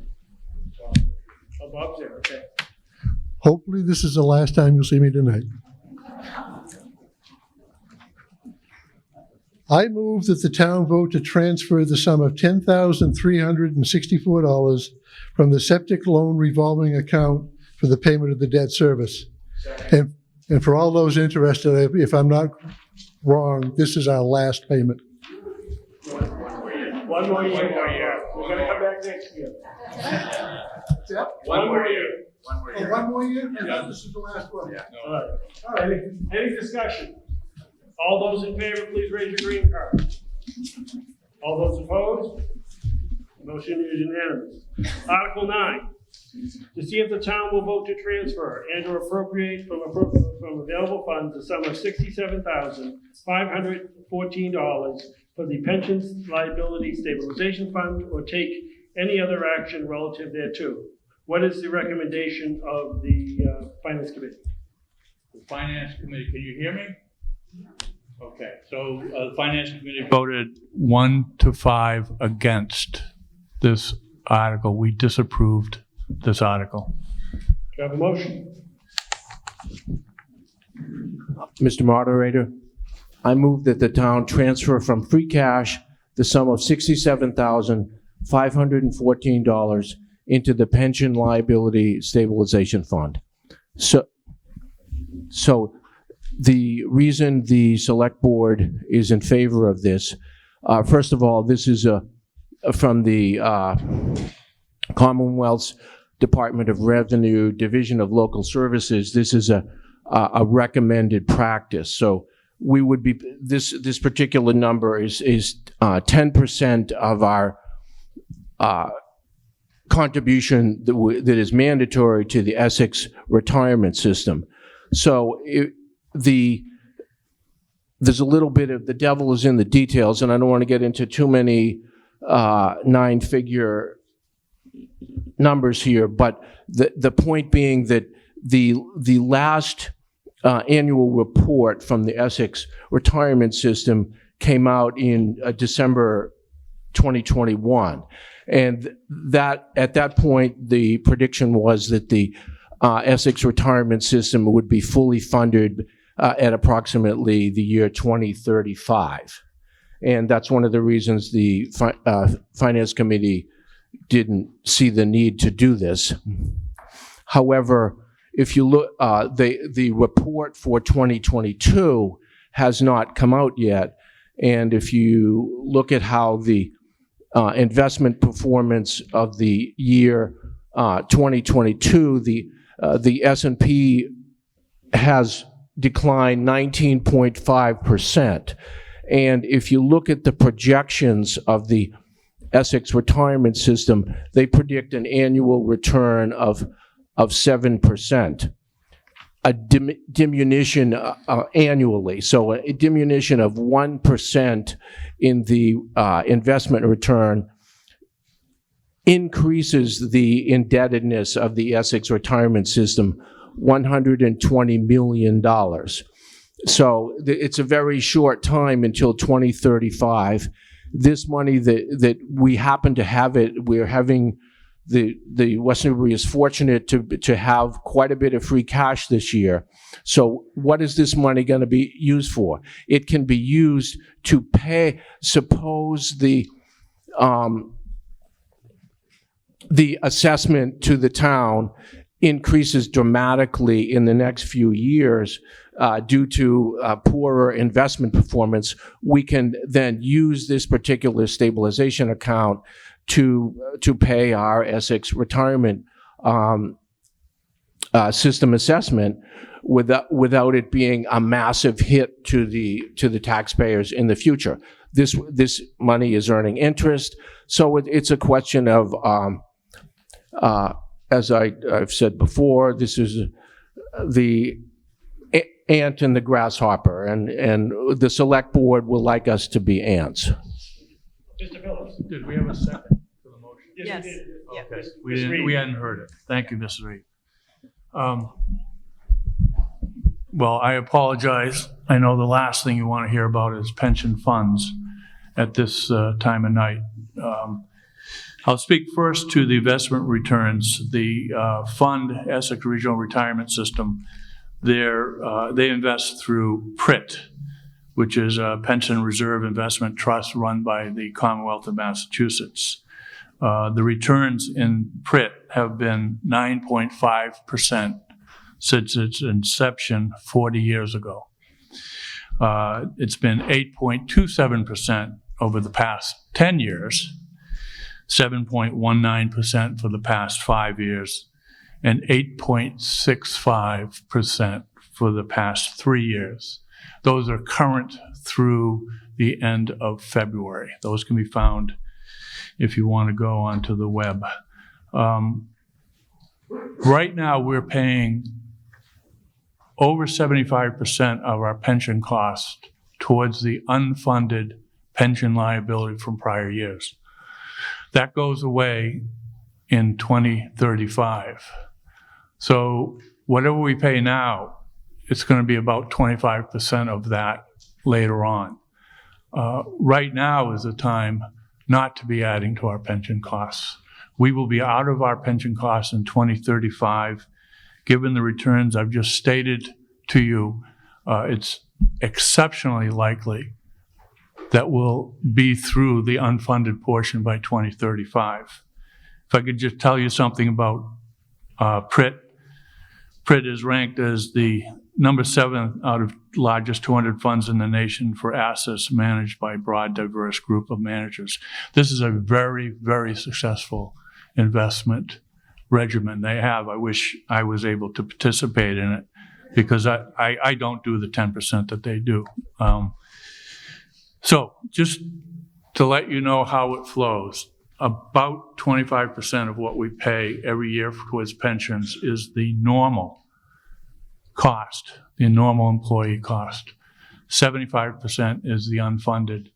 Oh, Bob's there, okay. Hopefully, this is the last time you'll see me tonight. I move that the town vote to transfer the sum of $10,364 from the septic loan revolving account for the payment of the debt service. And for all those interested, if I'm not wrong, this is our last payment. One more year. We're gonna come back next year. One more year. One more year? Yeah. This is the last one. Yeah. All right. Any discussion? All those in favor, please raise your green card. All those opposed? Motion is unanimous. Article 9, to see if the town will vote to transfer and or appropriate from available funds the sum of $67,514 for the Pensions Liability Stabilization Fund, or take any other action relative thereto. What is the recommendation of the Finance Committee? The Finance Committee, can you hear me? Okay, so the Finance Committee voted 1-5 against this article. We disapproved this article. Do you have a motion? Mr. Moderator, I move that the town transfer from free cash the sum of $67,514 into the Pension Liability Stabilization Fund. So the reason the Select Board is in favor of this, first of all, this is from the Commonwealth's Department of Revenue, Division of Local Services. This is a recommended practice. So we would be, this particular number is 10% of our contribution that is mandatory to the Essex retirement system. So there's a little bit of, the devil is in the details, and I don't want to get into too many 9-figure numbers here, but the point being that the last annual report from the Essex retirement system came out in December 2021. And that at that point, the prediction was that the Essex retirement system would be fully funded at approximately the year 2035. And that's one of the reasons the Finance Committee didn't see the need to do this. However, if you look, the report for 2022 has not come out yet. And if you look at how the investment performance of the year 2022, the S&P has declined 19.5%. And if you look at the projections of the Essex retirement system, they predict an annual return of 7%, a diminution annually. So a diminution of 1% in the investment return increases the indebtedness of the Essex retirement system $120 million. So it's a very short time until 2035. This money that we happen to have it, we're having the West Newbury is fortunate to have quite a bit of free cash this year. So what is this money going to be used for? It can be used to pay, suppose the assessment to the town increases dramatically in the next few years due to poorer investment performance, we can then use this particular stabilization account to pay our Essex retirement system assessment without it being a massive hit to the taxpayers in the future. This money is earning interest, so it's a question of as I've said before, this is the ant and the grasshopper, and the Select Board will like us to be ants. Mr. Phillips. Did we have a second for the motion? Yes, we did. Okay. Ms. Reed. We hadn't heard it. Thank you, Mrs. Reed. Well, I apologize. I know the last thing you want to hear about is pension funds at this time of night. I'll speak first to the investment returns. The fund, Essex Regional Retirement System, they invest through PRIT, which is a pension reserve investment trust run by the Commonwealth of Massachusetts. The returns in PRIT have been 9.5% since its inception 40 years ago. It's been 8.27% over the past 10 years, 7.19% for the past 5 years, and 8.65% for the past 3 years. Those are current through the end of February. Those can be found if you want to go onto the web. Right now, we're paying over 75% of our pension cost towards the unfunded pension liability from prior years. That goes away in 2035. So whatever we pay now, it's going to be about 25% of that later on. Right now is the time not to be adding to our pension costs. We will be out of our pension costs in 2035. Given the returns I've just stated to you, it's exceptionally likely that we'll be through the unfunded portion by 2035. If I could just tell you something about PRIT. PRIT is ranked as the number 7 out of largest 200 funds in the nation for assets managed by a broad, diverse group of managers. This is a very, very successful investment regimen they have. I wish I was able to participate in it because I don't do the 10% that they do. So just to let you know how it flows, about 25% of what we pay every year towards pensions is the normal cost, the normal employee cost. 75% is the unfunded.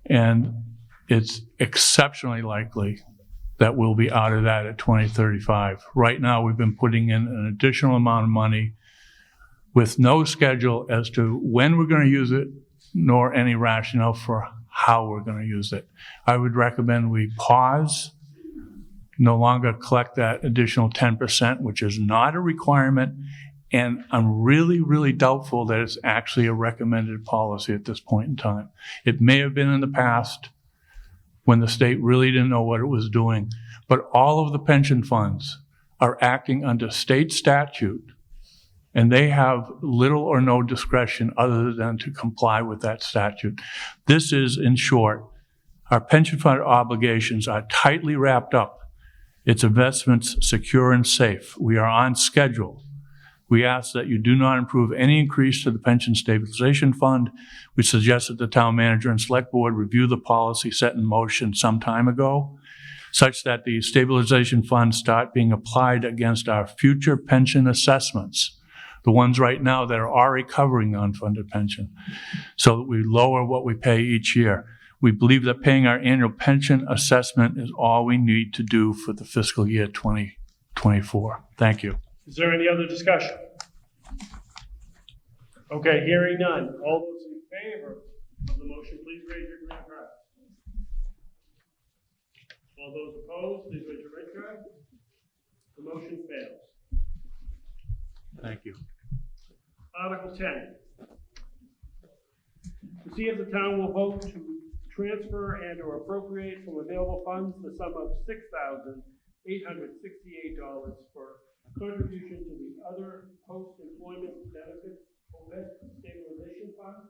And it's exceptionally likely that we'll be out of that at 2035. Right now, we've been putting in an additional amount of money with no schedule as to when we're going to use it, nor any rationale for how we're going to use it. I would recommend we pause, no longer collect that additional 10%, which is not a requirement, and I'm really, really doubtful that it's actually a recommended policy at this point in time. It may have been in the past when the state really didn't know what it was doing, but all of the pension funds are acting under state statute, and they have little or no discretion other than to comply with that statute. This is, in short, our pension fund obligations are tightly wrapped up. Its investments secure and safe. We are on schedule. We ask that you do not approve any increase to the Pension Stabilization Fund. We suggest that the town manager and select board review the policy set in motion some time ago, such that the stabilization fund start being applied against our future pension assessments, the ones right now that are already covering the unfunded pension, so that we lower what we pay each year. We believe that paying our annual pension assessment is all we need to do for the fiscal year 2024. Thank you. Is there any other discussion? Okay, hearing none. All those in favor of the motion, please raise your green card. All those opposed, please raise your red card. The motion fails. Thank you. Article 10. To see if the town will vote to transfer and or appropriate from available funds the sum of $6,868 for contribution to the other post-employment benefits stabilization fund,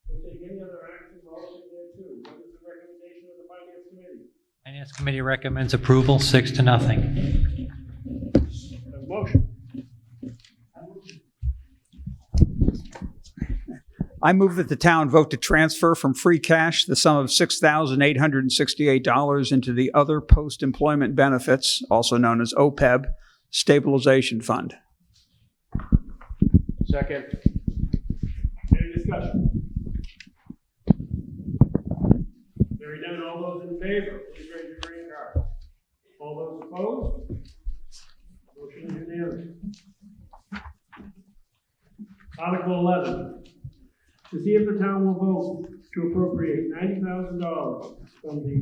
or take any other action relative thereto. What is the recommendation of the Finance Committee? Finance Committee recommends approval 6-0. Motion. I move that the town vote to transfer from free cash the sum of $6,868 into the other post-employment benefits, also known as OPEB, stabilization fund. Second. Any discussion? Hearing none, all those in favor, please raise your green card. opposed? Motion is unanimous. Article 11, to see if the town will vote to appropriate $90,000 from the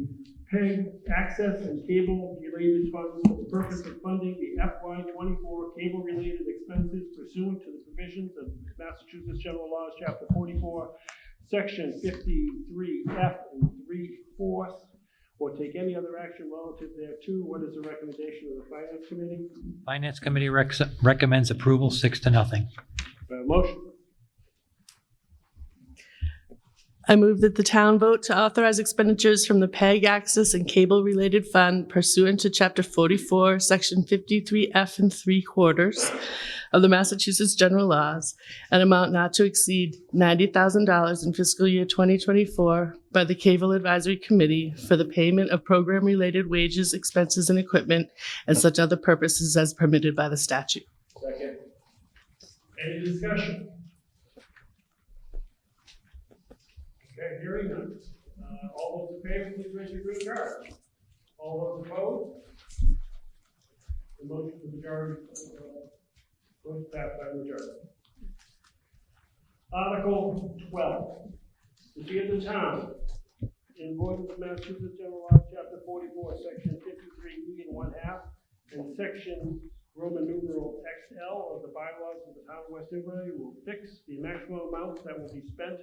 PEG access and cable-related funds for the purpose of funding the FY24 cable-related expenses pursuant to the provisions of Massachusetts General Laws, Chapter 44, Section 53F and 3/4, or take any other action relative thereto. What is the recommendation of the Finance Committee? Finance Committee recommends approval 6-0. Motion. I move that the town vote to authorize expenditures from the PEG Access and Cable-Related Fund pursuant to Chapter 44, Section 53F and 3/4 of the Massachusetts General Laws, an amount not to exceed $90,000 in fiscal year 2024 by the Cable Advisory Committee for the payment of program-related wages, expenses, and equipment, and such other purposes as permitted by the statute. Second. Any discussion? Okay, hearing none. All those in favor, please raise your green card. All those opposed? The motion for majority was passed by majority. Article 12, to see if the town, in accordance with Massachusetts General Law, Chapter 44, Section 53E and 1/2, and Section Roman numeral XL of the bylaws of the town of West Newbury, will fix the maximum amounts that will be spent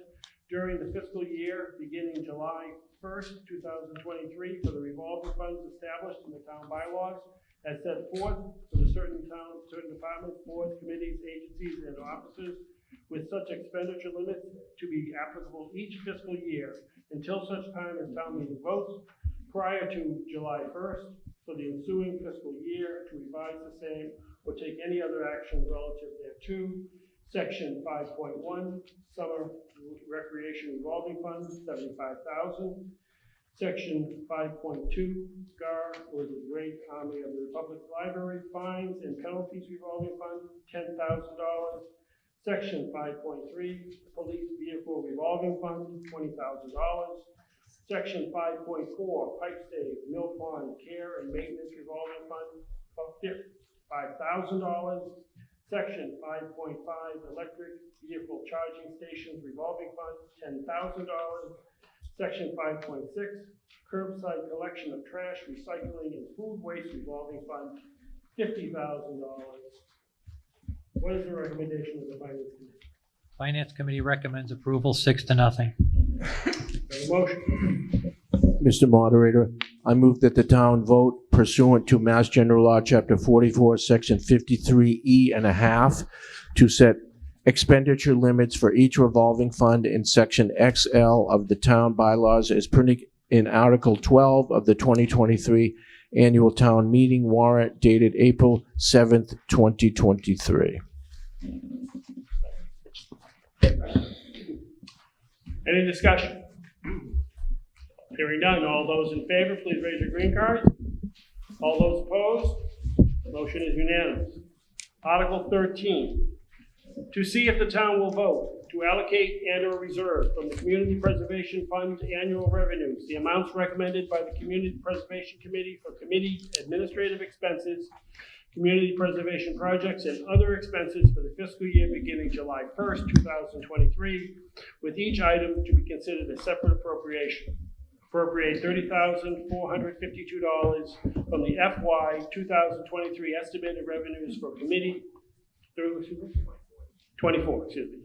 during the fiscal year beginning July 1st, 2023 for the revolving funds established in the town bylaws as set forth for the certain departments, boards, committees, agencies, and offices, with such expenditure limits to be applicable each fiscal year until such time as town meeting votes prior to July 1st for the ensuing fiscal year to revise the same or take any other action relative thereto. Section 5.1, Summer Recreation Revolving Fund, $75,000. Section 5.2, GAR, or the Great Army of the Republic Library, Fines and Penalties Revolving Fund, $10,000. Section 5.3, Police Vehicle Revolving Fund, $20,000. Section 5.4, Pipe Save, Mill Pond Care and Maintenance Revolving Fund, $5,000. Section 5.5, Electric Vehicle Charging Stations Revolving Fund, $10,000. Section 5.6, Curbside Collection of Trash, Recycling, and Food Waste Revolving Fund, $50,000. What is the recommendation of the Finance Committee? Finance Committee recommends approval 6-0. Motion. Mr. Moderator, I move that the town vote pursuant to Mass General Law, Chapter 44, Section 53E and 1/2, to set expenditure limits for each revolving fund in Section XL of the town bylaws as printed in Article 12 of the 2023 Annual Town Meeting warrant dated April 7th, 2023. Any discussion? Hearing none, all those in favor, please raise your green card. All those opposed? The motion is unanimous. Article 13, to see if the town will vote to allocate and/or reserve from the Community Preservation Fund annual revenues the amounts recommended by the Community Preservation Committee for committee administrative expenses, community preservation projects, and other expenses for the fiscal year beginning July 1st, 2023, with each item to be considered a separate appropriation. Appropriate $30,452 from the FY 2023 estimated revenues for committee, 24, excuse me.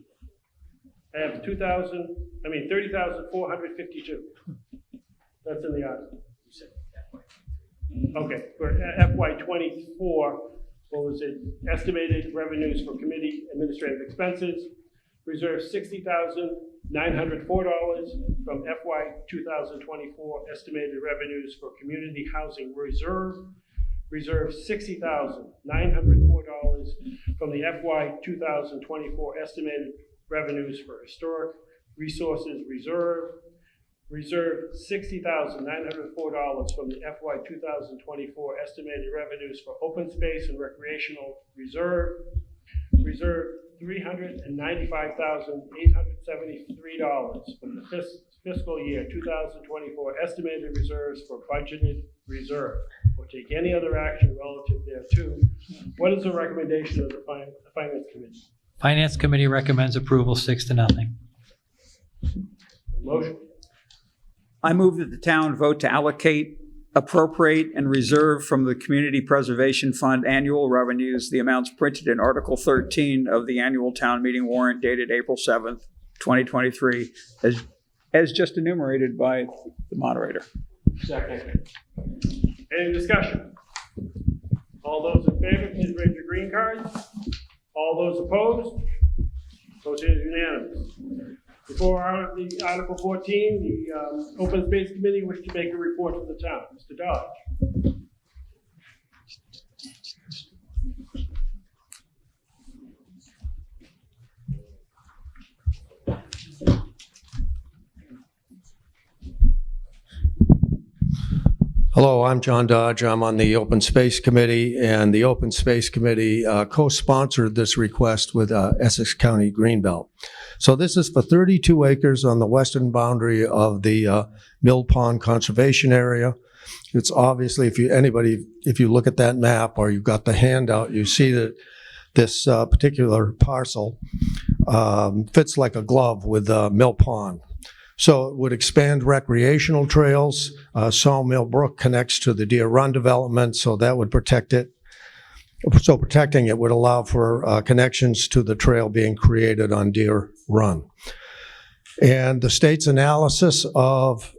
I have $30,452. That's in the article. Okay, for FY 24, what was it? Estimated revenues for committee administrative expenses. Reserve $60,904 from FY 2024 estimated revenues for community housing reserve. Reserve $60,904 from the FY 2024 estimated revenues for historic resources reserve. Reserve $60,904 from the FY 2024 estimated revenues for open space and recreational reserve. Reserve $395,873 from the fiscal year 2024 estimated reserves for budgeted reserve, or take any other action relative thereto. What is the recommendation of the Finance Committee? Finance Committee recommends approval 6-0. Motion. I move that the town vote to allocate, appropriate, and reserve from the Community Preservation Fund annual revenues the amounts printed in Article 13 of the annual town meeting warrant dated April 7th, 2023, as just enumerated by the moderator. Second. Any discussion? All those in favor, please raise your green cards. All those opposed? Vote is unanimous. Before the Article 14, the Open Space Committee wishes to make a report to the town. Mr. Dodge. Hello, I'm John Dodge. I'm on the Open Space Committee, and the Open Space Committee co-sponsored this request with Essex County Greenbelt. So this is for 32 acres on the western boundary of the Mill Pond Conservation Area. It's obviously, if you look at that map or you've got the handout, you see that this particular parcel fits like a glove with Mill Pond. So it would expand recreational trails. Sawmill Brook connects to the Deer Run development, so that would protect it. So protecting it would allow for connections to the trail being created on Deer Run. And the state's analysis of,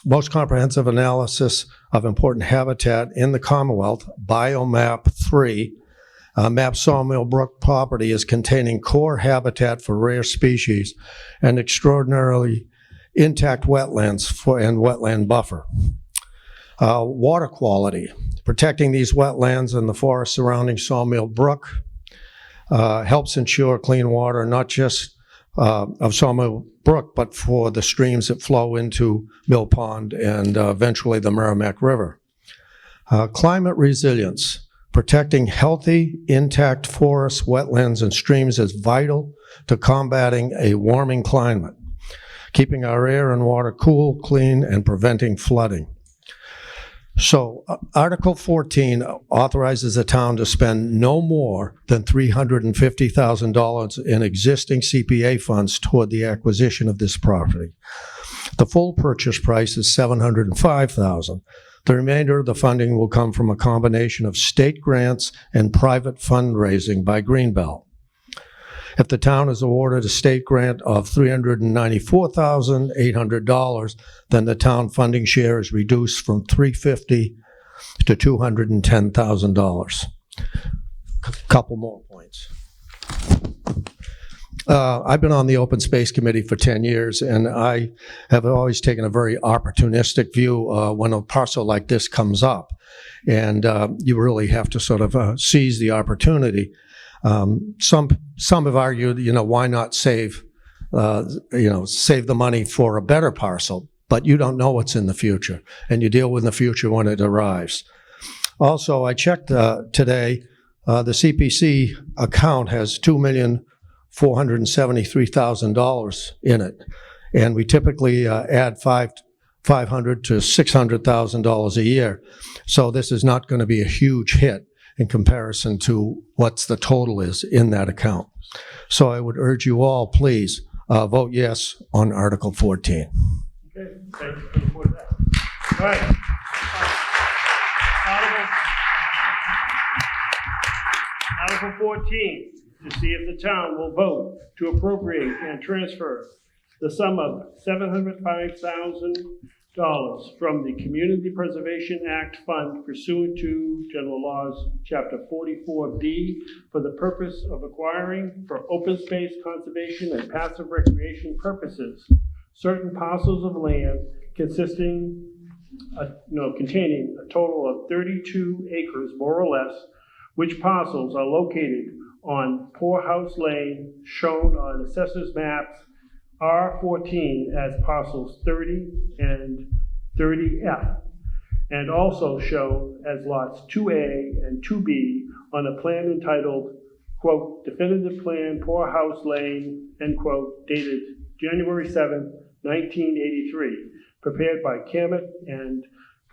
most comprehensive analysis of important habitat in the Commonwealth, Biomap 3, maps Sawmill Brook property as containing core habitat for rare species and extraordinarily intact wetlands and wetland buffer. Water quality, protecting these wetlands and the forest surrounding Sawmill Brook helps ensure clean water, not just of Sawmill Brook, but for the streams that flow into Mill Pond and eventually the Merrimack River. Climate resilience, protecting healthy, intact forests, wetlands, and streams is vital to combating a warming climate, keeping our air and water cool, clean, and preventing flooding. So Article 14 authorizes the town to spend no more than $350,000 in existing CPA funds toward the acquisition of this property. The full purchase price is $705,000. The remainder of the funding will come from a combination of state grants and private fundraising by Greenbelt. If the town is awarded a state grant of $394,800, then the town funding share is reduced from $350,000 to $210,000. Couple more points. I've been on the Open Space Committee for 10 years, and I have always taken a very opportunistic view when a parcel like this comes up. And you really have to sort of seize the opportunity. Some have argued, why not save the money for a better parcel? But you don't know what's in the future, and you deal with the future when it arrives. Also, I checked today, the CPC account has $2,473,000 in it, and we typically add $500,000 to $600,000 a year. So this is not going to be a huge hit in comparison to what's the total is in that account. So I would urge you all, please, vote yes on Article 14. Okay, thank you for the report of that. All right. Article 14, to see if the town will vote to appropriate and transfer the sum of $705,000 from the Community Preservation Act Fund pursuant to General Laws, Chapter 44B, for the purpose of acquiring for open space conservation and passive recreation purposes certain parcels of land containing a total of 32 acres, more or less, which parcels are located on Poorhouse Lane, shown on Assessor's Maps R14 as parcels 30 and 30F, and also shown as lots 2A and 2B on a plan entitled, quote, Definitive Plan Poorhouse Lane, end quote, dated January 7, 1983, prepared by Camet and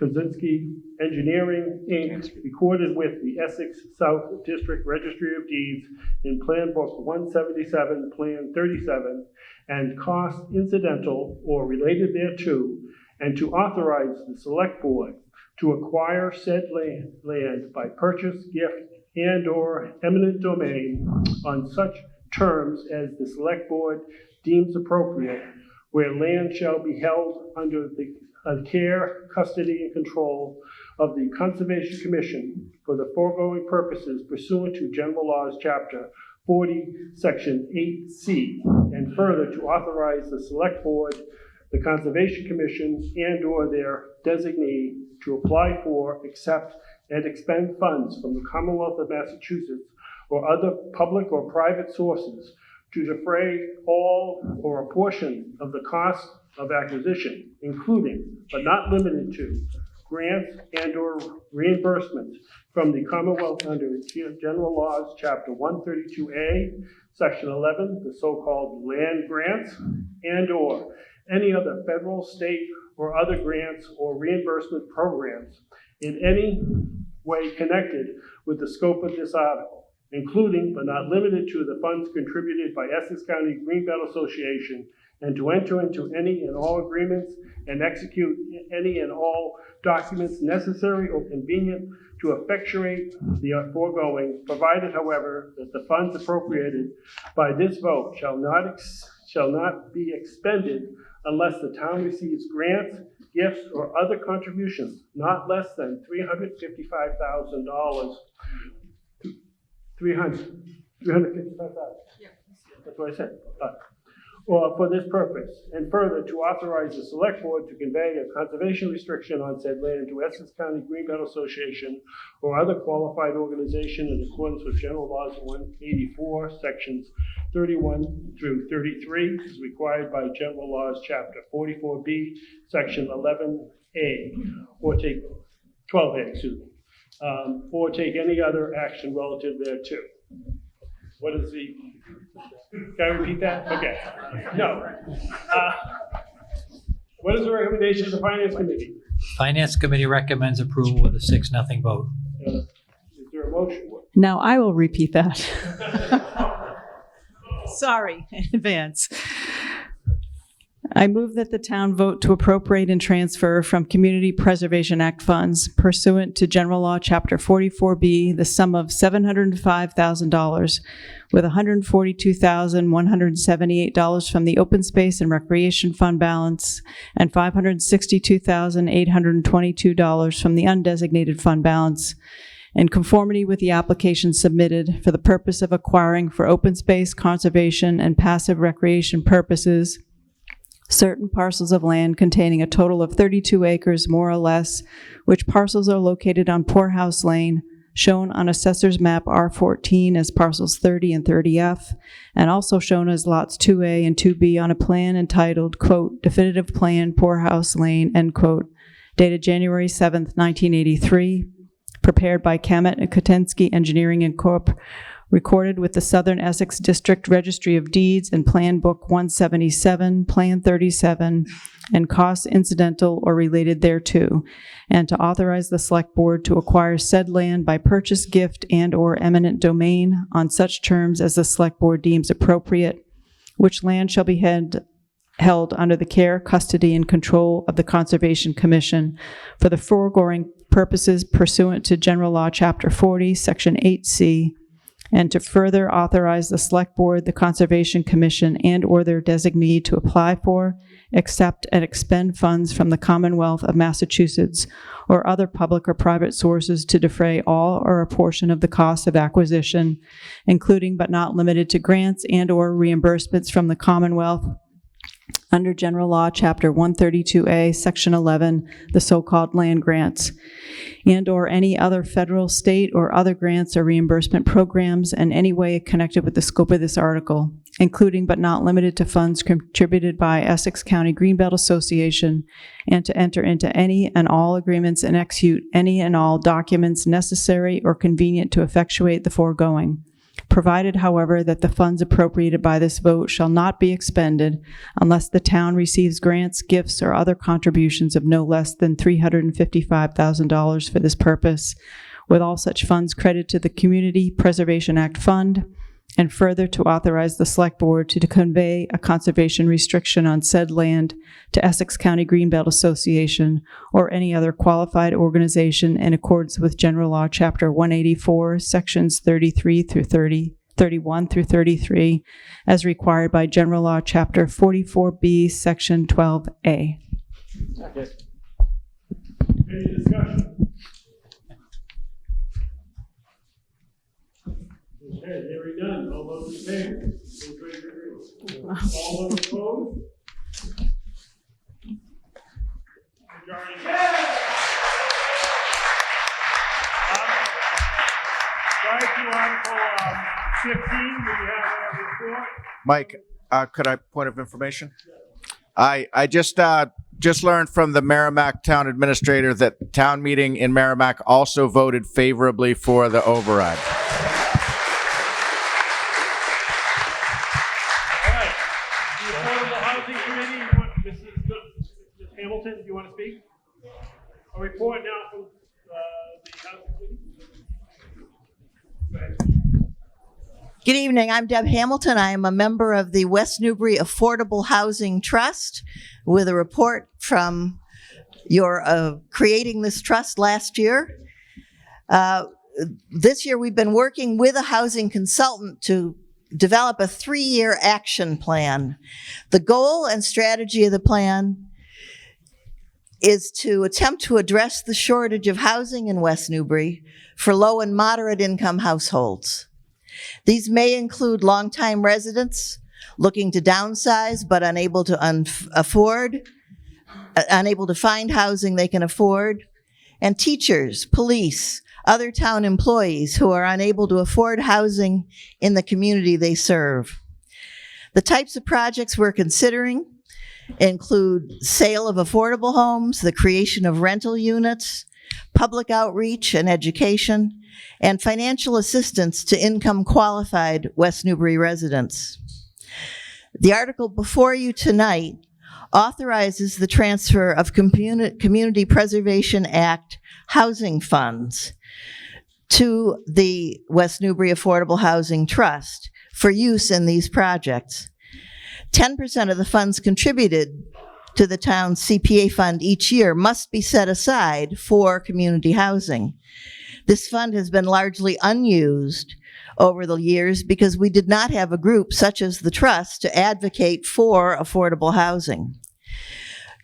Kozinski Engineering, Inc., recorded with the Essex South District Registry of Deeds in Plan Book 177, Plan 37, and costs incidental or related thereto, and to authorize the Select Board to acquire said land by purchase, gift, and/or eminent domain on such terms as the Select Board deems appropriate, where land shall be held under the care, custody, and control of the Conservation Commission for the foregoing purposes pursuant to General Laws, Chapter 40, Section 8C, and further to authorize the Select Board, the Conservation Commission, and/or their designee to apply for, accept, and expend funds from the Commonwealth of Massachusetts or other public or private sources to defray all or a portion of the cost of acquisition, including, but not limited to, grants and/or reimbursements from the Commonwealth under General Laws, Chapter 132A, Section 11, the so-called land grants, and/or any other federal, state, or other grants or reimbursement programs in any way connected with the scope of this article, including but not limited to the funds contributed by Essex County Greenbelt Association, and to enter into any and all agreements and execute any and all documents necessary or convenient to effectuate the foregoing, provided, however, that the funds appropriated by this vote shall not be expended unless the town receives grants, gifts, or other contributions not less than $355,000. $355,000. That's what I said. Or for this purpose, and further to authorize the Select Board to convey a conservation restriction on said land to Essex County Greenbelt Association or other qualified organization in accordance with General Laws 184, Sections 31 through 33, as required by General Laws Chapter 44B, Section 11A, or take 12A, excuse me, or take any other action relative thereto. What is the? Can I repeat that? Okay. No. What is the recommendation of the Finance Committee? Finance Committee recommends approval with a 6-0 vote. Is there a motion? Now I will repeat that. Sorry in advance. I move that the town vote to appropriate and transfer from Community Preservation Act funds pursuant to General Law, Chapter 44B, the sum of $705,000, with $142,178 from the Open Space and Recreation Fund balance and $562,822 from the undesignated fund balance, in conformity with the application submitted for the purpose of acquiring for open space, conservation, and passive recreation purposes certain parcels of land containing a total of 32 acres, more or less, which parcels are located on Poorhouse Lane, shown on Assessor's Map R14 as parcels 30 and 30F, and also shown as lots 2A and 2B on a plan entitled, quote, Definitive Plan Poorhouse Lane, end quote, dated January 7th, 1983, prepared by Kamet and Kotensky Engineering and Corp., recorded with the Southern Essex District Registry of Deeds in Plan Book 177, Plan 37, and costs incidental or related thereto, and to authorize the Select Board to acquire said land by purchase, gift, and/or eminent domain on such terms as the Select Board deems appropriate, which land shall be held under the care, custody, and control of the Conservation Commission for the foregoing purposes pursuant to General Law, Chapter 40, Section 8C, and to further authorize the Select Board, the Conservation Commission, and/or their designee to apply for, accept, and expend funds from the Commonwealth of Massachusetts or other public or private sources to defray all or a portion of the cost of acquisition, including but not limited to grants and/or reimbursements from the Commonwealth under General Law, Chapter 132A, Section 11, the so-called land grants, and/or any other federal, state, or other grants or reimbursement programs in any way connected with the scope of this article, including but not limited to funds contributed by Essex County Greenbelt Association, and to enter into any and all agreements and execute any and all documents necessary or convenient to effectuate the foregoing, provided, however, that the funds appropriated by this vote shall not be expended unless the town receives grants, gifts, or other contributions of no less than $355,000 for this purpose, with all such funds credited to the Community Preservation Act Fund, and further to authorize the Select Board to convey a conservation restriction on said land to Essex County Greenbelt Association or any other qualified organization in accordance with General Law, Chapter 184, Sections 31 through 33, as required by General Law, Chapter 44B, Section 12A. Any discussion? Okay, hearing none. All those in favor? Please raise your hand. All those opposed? Majority. Prior to Article 15, we have a report. Mike, could I point of information? I just learned from the Merrimack Town Administrator that town meeting in Merrimack also voted favorably for the override. The Affordable Housing Committee, Ms. Hamilton, do you want to speak? A report now from the Housing Committee. Good evening. I'm Deb Hamilton. I am a member of the West Newbury Affordable Housing Trust with a report from your creating this trust last year. This year we've been working with a housing consultant to develop a 3-year action plan. The goal and strategy of the plan is to attempt to address the shortage of housing in West Newbury for low and moderate income households. These may include longtime residents looking to downsize but unable to unable to find housing they can afford, and teachers, police, other town employees who are unable to afford housing in the community they serve. The types of projects we're considering include sale of affordable homes, the creation of rental units, public outreach and education, and financial assistance to income-qualified West Newbury residents. The article before you tonight authorizes the transfer of Community Preservation Act housing funds to the West Newbury Affordable Housing Trust for use in these projects. 10% of the funds contributed to the town's CPA fund each year must be set aside for community housing. This fund has been largely unused over the years because we did not have a group such as the trust to advocate for affordable housing.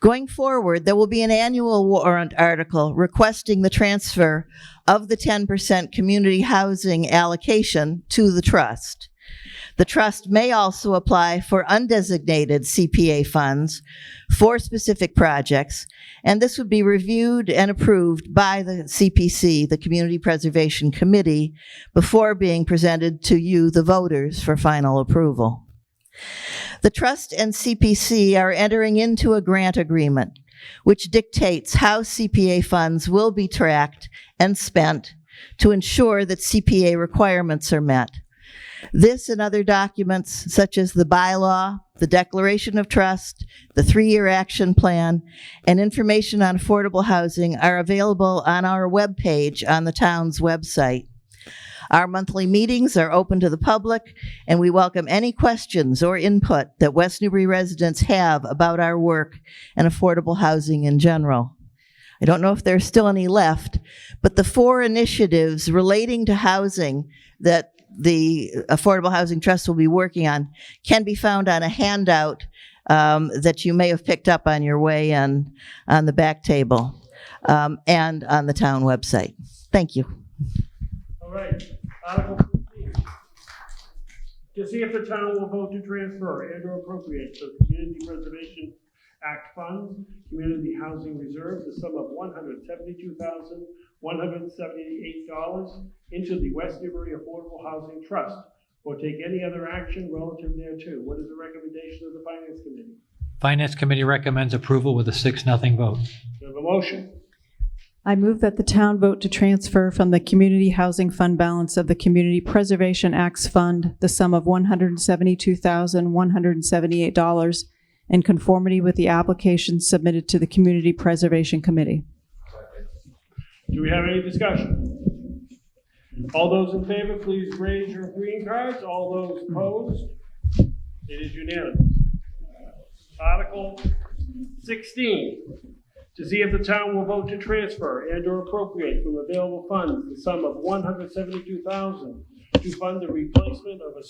Going forward, there will be an annual warrant article requesting the transfer of the 10% community housing allocation to the trust. The trust may also apply for undesignated CPA funds for specific projects, and this would be reviewed and approved by the CPC, the Community Preservation Committee, before being presented to you, the voters, for final approval. The trust and CPC are entering into a grant agreement, which dictates how CPA funds will be tracked and spent to ensure that CPA requirements are met. This and other documents, such as the bylaw, the declaration of trust, the 3-year action plan, and information on affordable housing are available on our webpage on the town's website. Our monthly meetings are open to the public, and we welcome any questions or input that West Newbury residents have about our work and affordable housing in general. I don't know if there's still any left, but the 4 initiatives relating to housing that the Affordable Housing Trust will be working on can be found on a handout that you may have picked up on your way in on the back table and on the town website. Thank you. All right, Article 15. To see if the town will vote to transfer and or appropriate to the Community Preservation Act funds, Community Housing Reserve, the sum of $172,178 into the West Newbury Affordable Housing Trust, or take any other action relative thereto. What is the recommendation of the Finance Committee? Finance Committee recommends approval with a 6-0 vote. Do you have a motion? I move that the town vote to transfer from the Community Housing Fund balance of the Community Preservation Acts Fund the sum of $172,178 in conformity with the application submitted to the Community Preservation Committee. Do we have any discussion? All those in favor, please raise your green cards. All those opposed? It is unanimous. Article 16, to see if the town will vote to transfer and or appropriate from available funds the sum of $172,000 to fund the replacement of a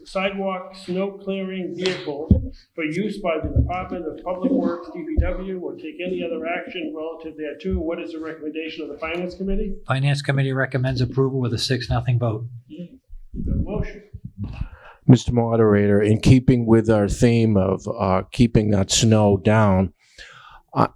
sidewalk snow clearing vehicle for use by the Department of Public Works, DPW, or take any other action relative thereto. What is the recommendation of the Finance Committee? Finance Committee recommends approval with a 6-0 vote. Motion. Mr. Moderator, in keeping with our theme of keeping that snow down,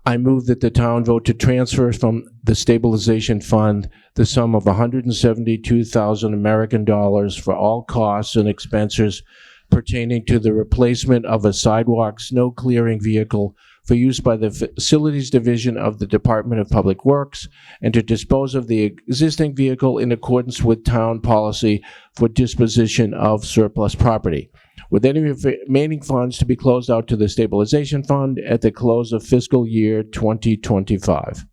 I move that the town vote to transfer from the stabilization fund the sum of 172,000 American dollars for all costs and expenses pertaining to the replacement of a sidewalk snow clearing vehicle for use by the Facilities Division of the Department of Public Works, and to dispose of the existing vehicle in accordance with town policy for disposition of surplus property, with any remaining funds to be closed out to the stabilization fund at the close of fiscal year 2025.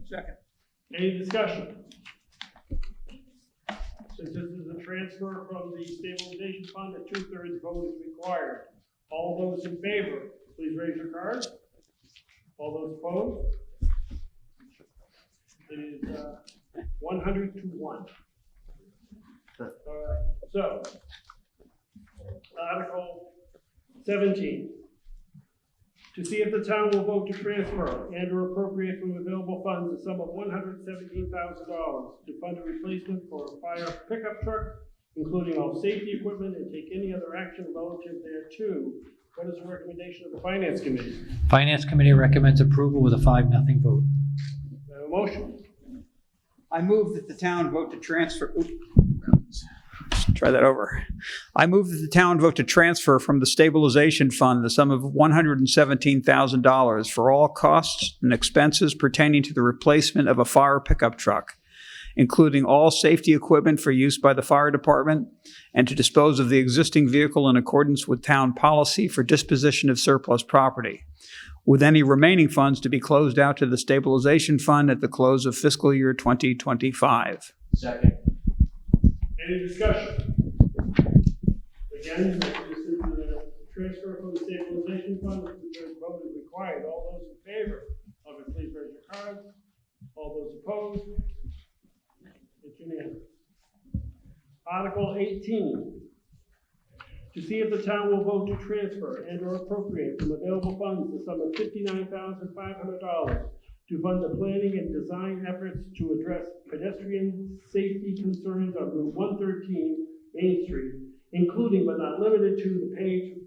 Second. Any discussion? Since this is a transfer from the stabilization fund, a 2/3 vote is required. All those in favor, please raise your card. All those opposed? It is 100 to 1. So, Article 17. To see if the town will vote to transfer and or appropriate from available funds the sum of $117,000 to fund a replacement for a fire pickup truck, including all safety equipment, and take any other action relative thereto. What is the recommendation of the Finance Committee? Finance Committee recommends approval with a 5-0 vote. Do I have a motion? I move that the town vote to transfer. Try that over. I move that the town vote to transfer from the stabilization fund the sum of $117,000 for all costs and expenses pertaining to the replacement of a fire pickup truck, including all safety equipment for use by the fire department, and to dispose of the existing vehicle in accordance with town policy for disposition of surplus property, with any remaining funds to be closed out to the stabilization fund at the close of fiscal year 2025. Second. Any discussion? Again, this is a transfer from the stabilization fund. The 2/3 vote is required. All those in favor of it, please raise your cards. All those opposed? It's unanimous. Article 18. To see if the town will vote to transfer and or appropriate from available funds the sum of $59,500 to fund the planning and design efforts to address pedestrian safety concerns on Route 113 Main Street, including but not limited to the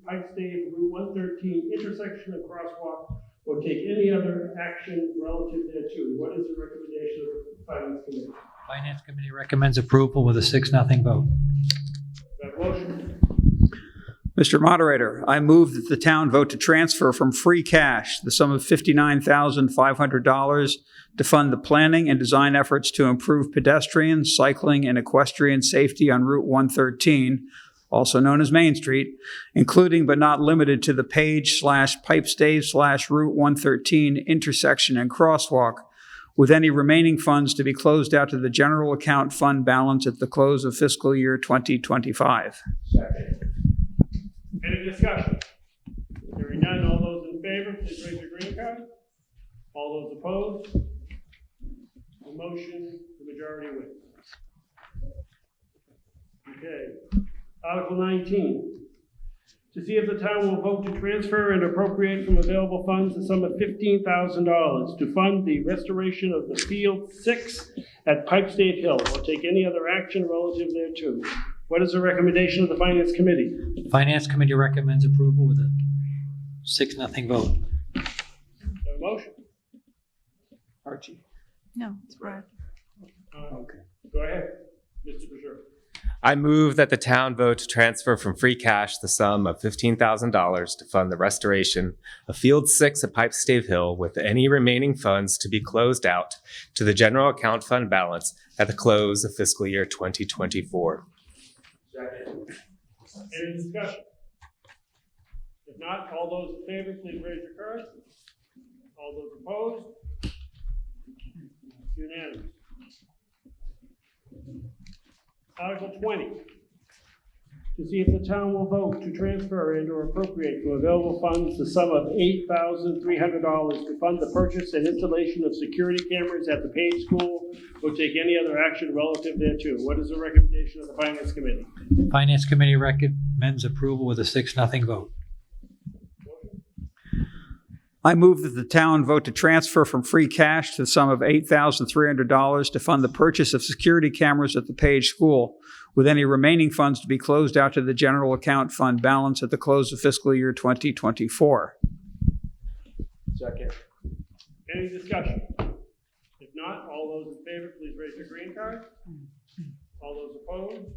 Pipe Stave Route 113 intersection and crosswalk, or take any other action relative thereto. What is the recommendation of the Finance Committee? Finance Committee recommends approval with a 6-0 vote. That motion. Mr. Moderator, I move that the town vote to transfer from free cash the sum of $59,500 to fund the planning and design efforts to improve pedestrian, cycling, and equestrian safety on Route 113, also known as Main Street, including but not limited to the Page/Pipe Stave/Route 113 intersection and crosswalk, with any remaining funds to be closed out to the general account fund balance at the close of fiscal year 2025. Second. Any discussion? Hearing none, all those in favor, please raise your green card. All those opposed? The motion, the majority wins. Okay. Article 19. To see if the town will vote to transfer and appropriate from available funds the sum of $15,000 to fund the restoration of the Field 6 at Pipe Stave Hill, or take any other action relative thereto. What is the recommendation of the Finance Committee? Finance Committee recommends approval with a 6-0 vote. A motion? Archie. No, it's Brad. Okay. Go ahead, Mr. Bashir. I move that the town vote to transfer from free cash the sum of $15,000 to fund the restoration of Field 6 at Pipe Stave Hill, with any remaining funds to be closed out to the general account fund balance at the close of fiscal year 2024. Any discussion? If not, all those in favor, please raise your card. All those opposed? Unanimous. Article 20, to see if the town will vote to transfer and or appropriate from available funds the sum of $8,300 to fund the purchase and installation of security cameras at the Page School or take any other action relative thereto. What is the recommendation of the Finance Committee? Finance Committee recommends approval with a 6-0 vote. I move that the town vote to transfer from free cash the sum of $8,300 to fund the purchase of security cameras at the Page School, with any remaining funds to be closed out to the general account fund balance at the close of fiscal year 2024. Second. Any discussion? If not, all those in favor, please raise your green card. All those opposed?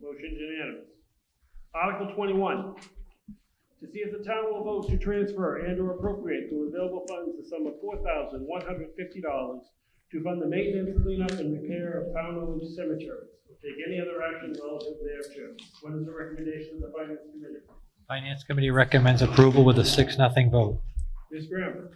Motion unanimous. Article 21. To see if the town will vote to transfer and or appropriate to available funds the sum of $4,150 to fund the maintenance, cleanup, and repair of town-owned cemeteries. Take any other action relative thereto. What is the recommendation of the Finance Committee? Finance Committee recommends approval with a 6-0 vote. Ms. Graham.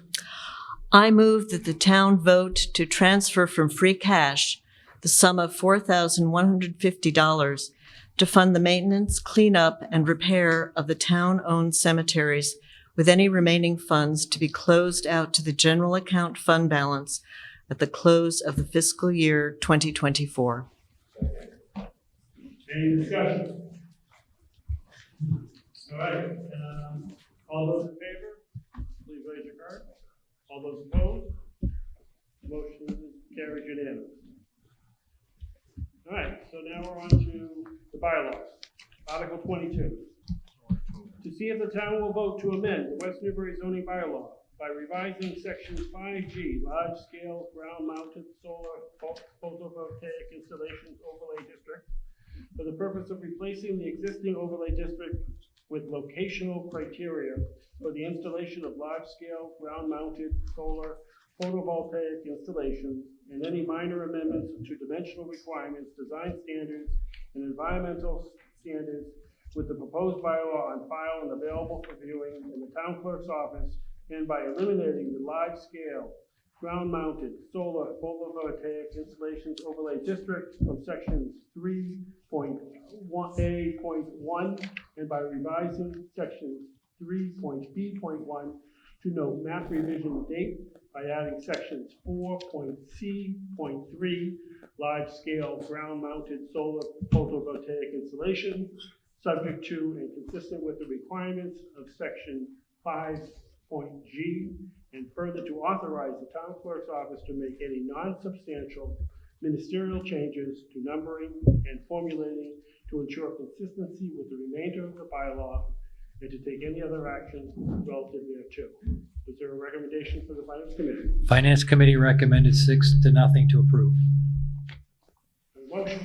I move that the town vote to transfer from free cash the sum of $4,150 to fund the maintenance, cleanup, and repair of the town-owned cemeteries, with any remaining funds to be closed out to the general account fund balance at the close of the fiscal year 2024. Any discussion? All right. All those in favor, please raise your card. All those opposed? Motion carries unanimous. All right, so now we're on to the bylaws. Article 22. To see if the town will vote to amend the West Newbury zoning bylaw by revising section 5G, large-scale ground-mounted solar photovoltaic installations overlay district, for the purpose of replacing the existing overlay district with locational criteria for the installation of large-scale ground-mounted solar photovoltaic installations, and any minor amendments to dimensional requirements, design standards, and environmental standards with the proposed bylaw on file and available for viewing in the town clerk's office, and by eliminating the large-scale ground-mounted solar photovoltaic installations overlay district of sections 3.A.1, and by revising sections 3.B.1 to note map revision date by adding sections 4.C.3, large-scale ground-mounted solar photovoltaic installation, subject to and consistent with the requirements of section 5.G, and further to authorize the town clerk's office to make any non-substantial ministerial changes to numbering and formulating to ensure consistency with the remainder of the bylaw, and to take any other action relative thereto. Is there a recommendation for the Finance Committee? Finance Committee recommended 6-0 to approve. Motion.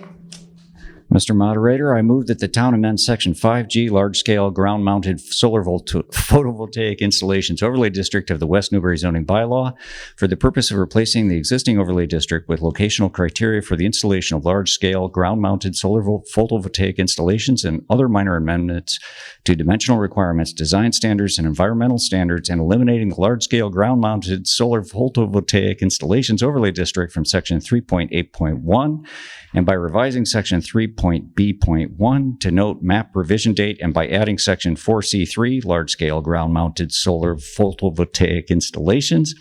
Mr. Moderator, I move that the town amend Section 5G, large-scale ground-mounted solar photovoltaic installations overlay district of the West Newbury zoning bylaw for the purpose of replacing the existing overlay district with locational criteria for the installation of large-scale ground-mounted solar photovoltaic installations and other minor amendments to dimensional requirements, design standards, and environmental standards, and eliminating the large-scale ground-mounted solar photovoltaic installations overlay district from Section 3.8.1, and by revising Section 3.B.1 to note map revision date, and by adding Section 4C3, large-scale ground-mounted solar photovoltaic installations,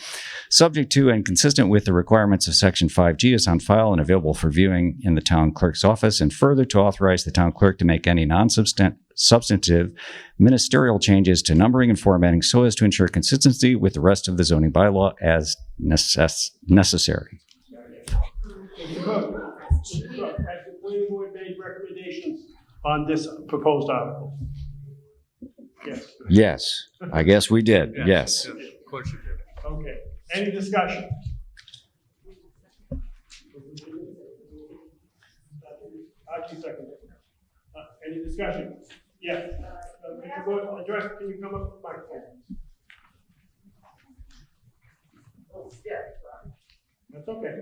subject to and consistent with the requirements of Section 5G, is on file and available for viewing in the town clerk's office, and further to authorize the town clerk to make any non-substantive ministerial changes to numbering and formatting so as to ensure consistency with the rest of the zoning bylaw as necessary. Mr. Cook, has the planning board made recommendations on this proposed article? Yes. Yes, I guess we did, yes. Of course you did. Okay, any discussion? Any discussion? Yes. Mr. Gordon, address, can you come up with the microphone? That's okay.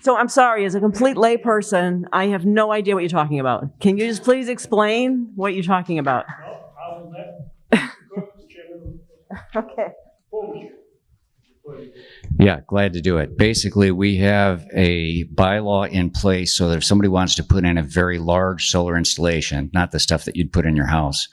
So I'm sorry, as a complete layperson, I have no idea what you're talking about. Can you just please explain what you're talking about? I'll let Okay. Yeah, glad to do it. Basically, we have a bylaw in place so that if somebody wants to put in a very large solar installation, not the stuff that you'd put in your house,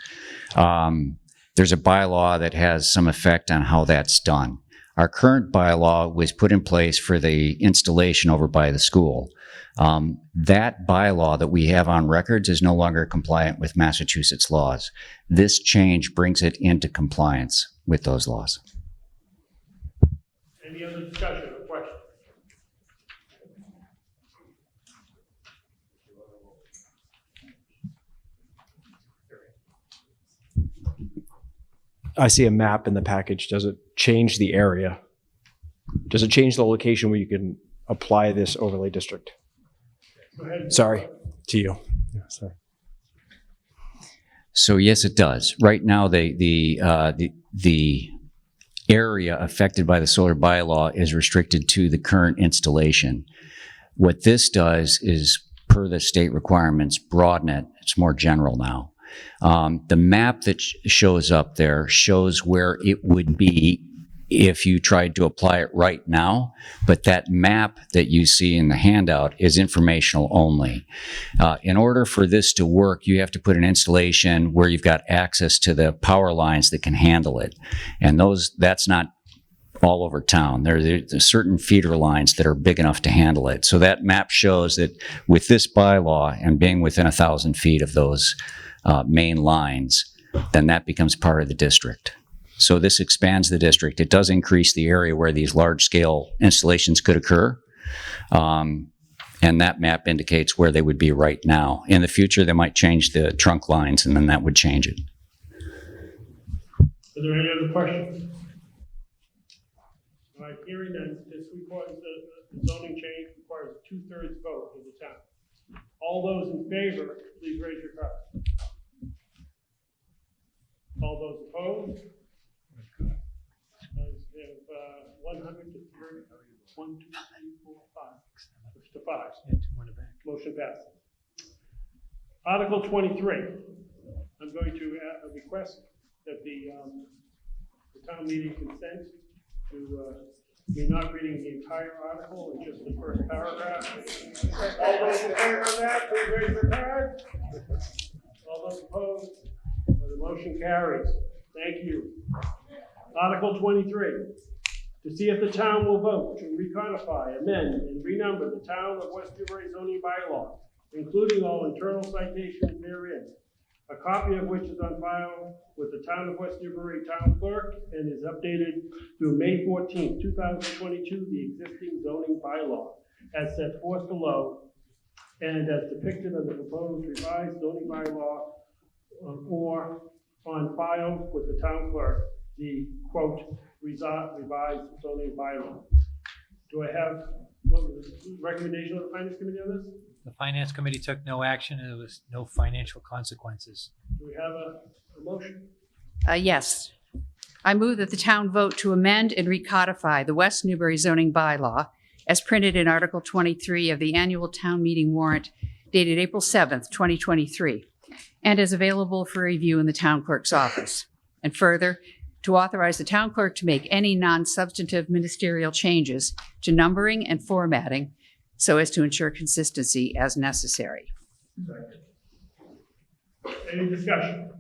there's a bylaw that has some effect on how that's done. Our current bylaw was put in place for the installation over by the school. That bylaw that we have on records is no longer compliant with Massachusetts laws. This change brings it into compliance with those laws. Any other discussion or questions? I see a map in the package. Does it change the area? Does it change the location where you can apply this overlay district? Go ahead. Sorry, to you. Yeah, sorry. So yes, it does. Right now, the area affected by the solar bylaw is restricted to the current installation. What this does is, per the state requirements, broaden it. It's more general now. The map that shows up there shows where it would be if you tried to apply it right now, but that map that you see in the handout is informational only. In order for this to work, you have to put an installation where you've got access to the power lines that can handle it. And that's not all over town. There's certain feeder lines that are big enough to handle it. So that map shows that with this bylaw and being within 1,000 feet of those main lines, then that becomes part of the district. So this expands the district. It does increase the area where these large-scale installations could occur. And that map indicates where they would be right now. In the future, they might change the trunk lines, and then that would change it. Are there any other questions? All right, hearing that this requires, the zoning change requires a 2/3 vote of the town. All those in favor, please raise your card. All those opposed? We have 100 to 30, 1, 2, 3, 4, 5. It's to 5. Motion passes. Article 23. I'm going to request that the town meeting consent to me not reading the entire article and just the first paragraph. All those in favor of that, please raise your card. All those opposed? The motion carries. Thank you. Article 23, to see if the town will vote to recodify, amend, and renumber the town of West Newbury zoning bylaw, including all internal citations therein, a copy of which is on file with the town of West Newbury town clerk and is updated through May 14, 2022, the existing zoning bylaw, as set forth below, and as depicted on the proposed revised zoning bylaw, or on file with the town clerk, the quote, revised zoning bylaw. Do I have recommendation of the finance committee on this? The finance committee took no action and there was no financial consequences. Do we have a motion? Yes. I move that the town vote to amend and recodify the West Newbury zoning bylaw as printed in Article 23 of the annual town meeting warrant dated April 7th, 2023, and is available for review in the town clerk's office. And further, to authorize the town clerk to make any non-substantive ministerial changes to numbering and formatting so as to ensure consistency as necessary. Any discussion?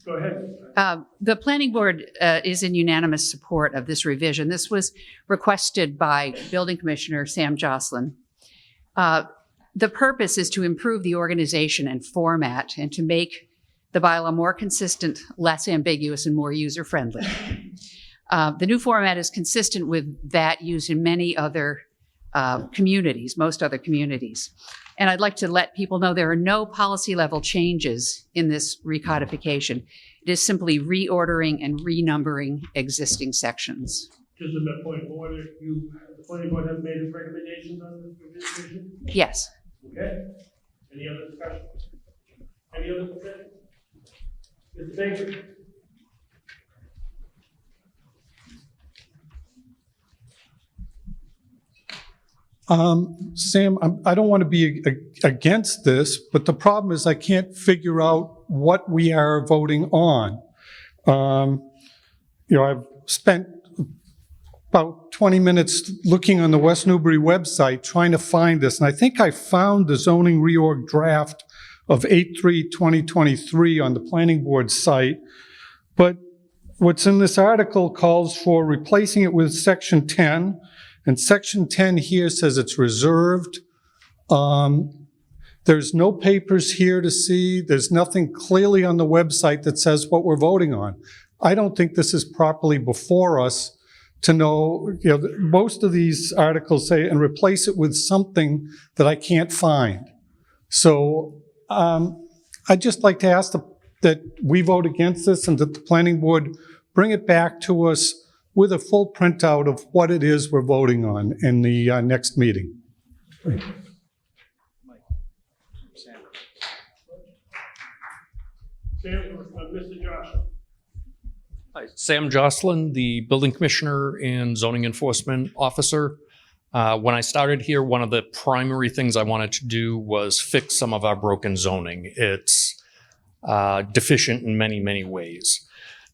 Go ahead. The planning board is in unanimous support of this revision. This was requested by Building Commissioner Sam Jocelyn. The purpose is to improve the organization and format and to make the bylaw more consistent, less ambiguous, and more user-friendly. The new format is consistent with that used in many other communities, most other communities. And I'd like to let people know there are no policy-level changes in this recodification. It is simply reordering and renumbering existing sections. Just at that point, the planning board has made its recommendations on this revision? Yes. Okay. Any other discussion? Any other discussion? Mr. Baker? Sam, I don't want to be against this, but the problem is I can't figure out what we are voting on. I've spent about 20 minutes looking on the West Newbury website trying to find this, and I think I found the zoning reorg draft of 8/3/2023 on the planning board site, but what's in this article calls for replacing it with section 10, and section 10 here says it's reserved. There's no papers here to see. There's nothing clearly on the website that says what we're voting on. I don't think this is properly before us to know, most of these articles say, and replace it with something that I can't find. So I'd just like to ask that we vote against this and that the planning board bring it back to us with a full printout of what it is we're voting on in the next meeting. Mr. Joshua. Hi, Sam Jocelyn, the Building Commissioner and Zoning Enforcement Officer. When I started here, one of the primary things I wanted to do was fix some of our broken zoning. It's deficient in many, many ways.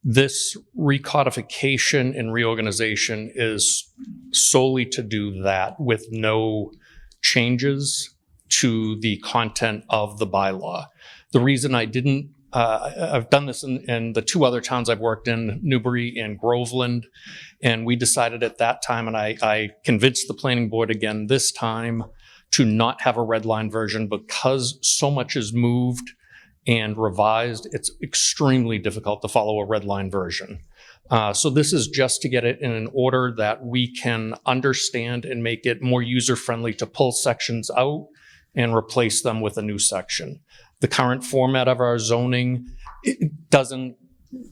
This recodification and reorganization is solely to do that with no changes to the content of the bylaw. The reason I didn't I've done this in the two other towns I've worked in, Newbury and Groveland, and we decided at that time, and I convinced the planning board again this time, to not have a red line version because so much is moved and revised. It's extremely difficult to follow a red line version. So this is just to get it in an order that we can understand and make it more user-friendly to pull sections out and replace them with a new section. The current format of our zoning doesn't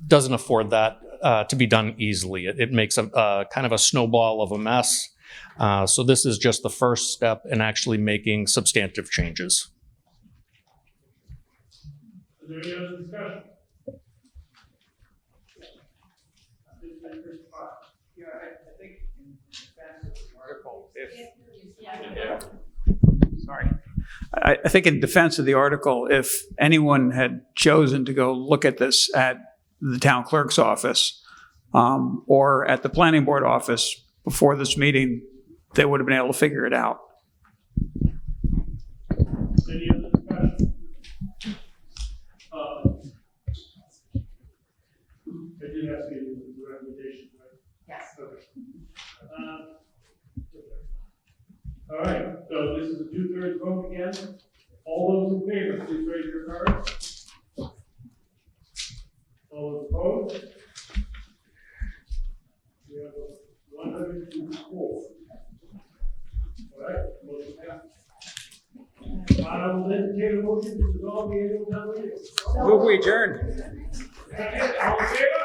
afford that to be done easily. It makes a kind of a snowball of a mess. So this is just the first step in actually making substantive changes. Is there any other discussion? Yeah, I think in defense of the article, I think in defense of the article, if anyone had chosen to go look at this at the town clerk's office or at the planning board office before this meeting, they would have been able to figure it out. Any other discussion? I did ask you the recommendation, right? Yes. Okay. All right, so this is a 2/3 vote again. All those in favor, please raise your cards. All those opposed? We have 104. All right, motion passed. I will entertain a motion to dissolve the annual town meeting. Move we adjourn. All in favor?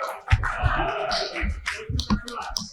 Thank you very much.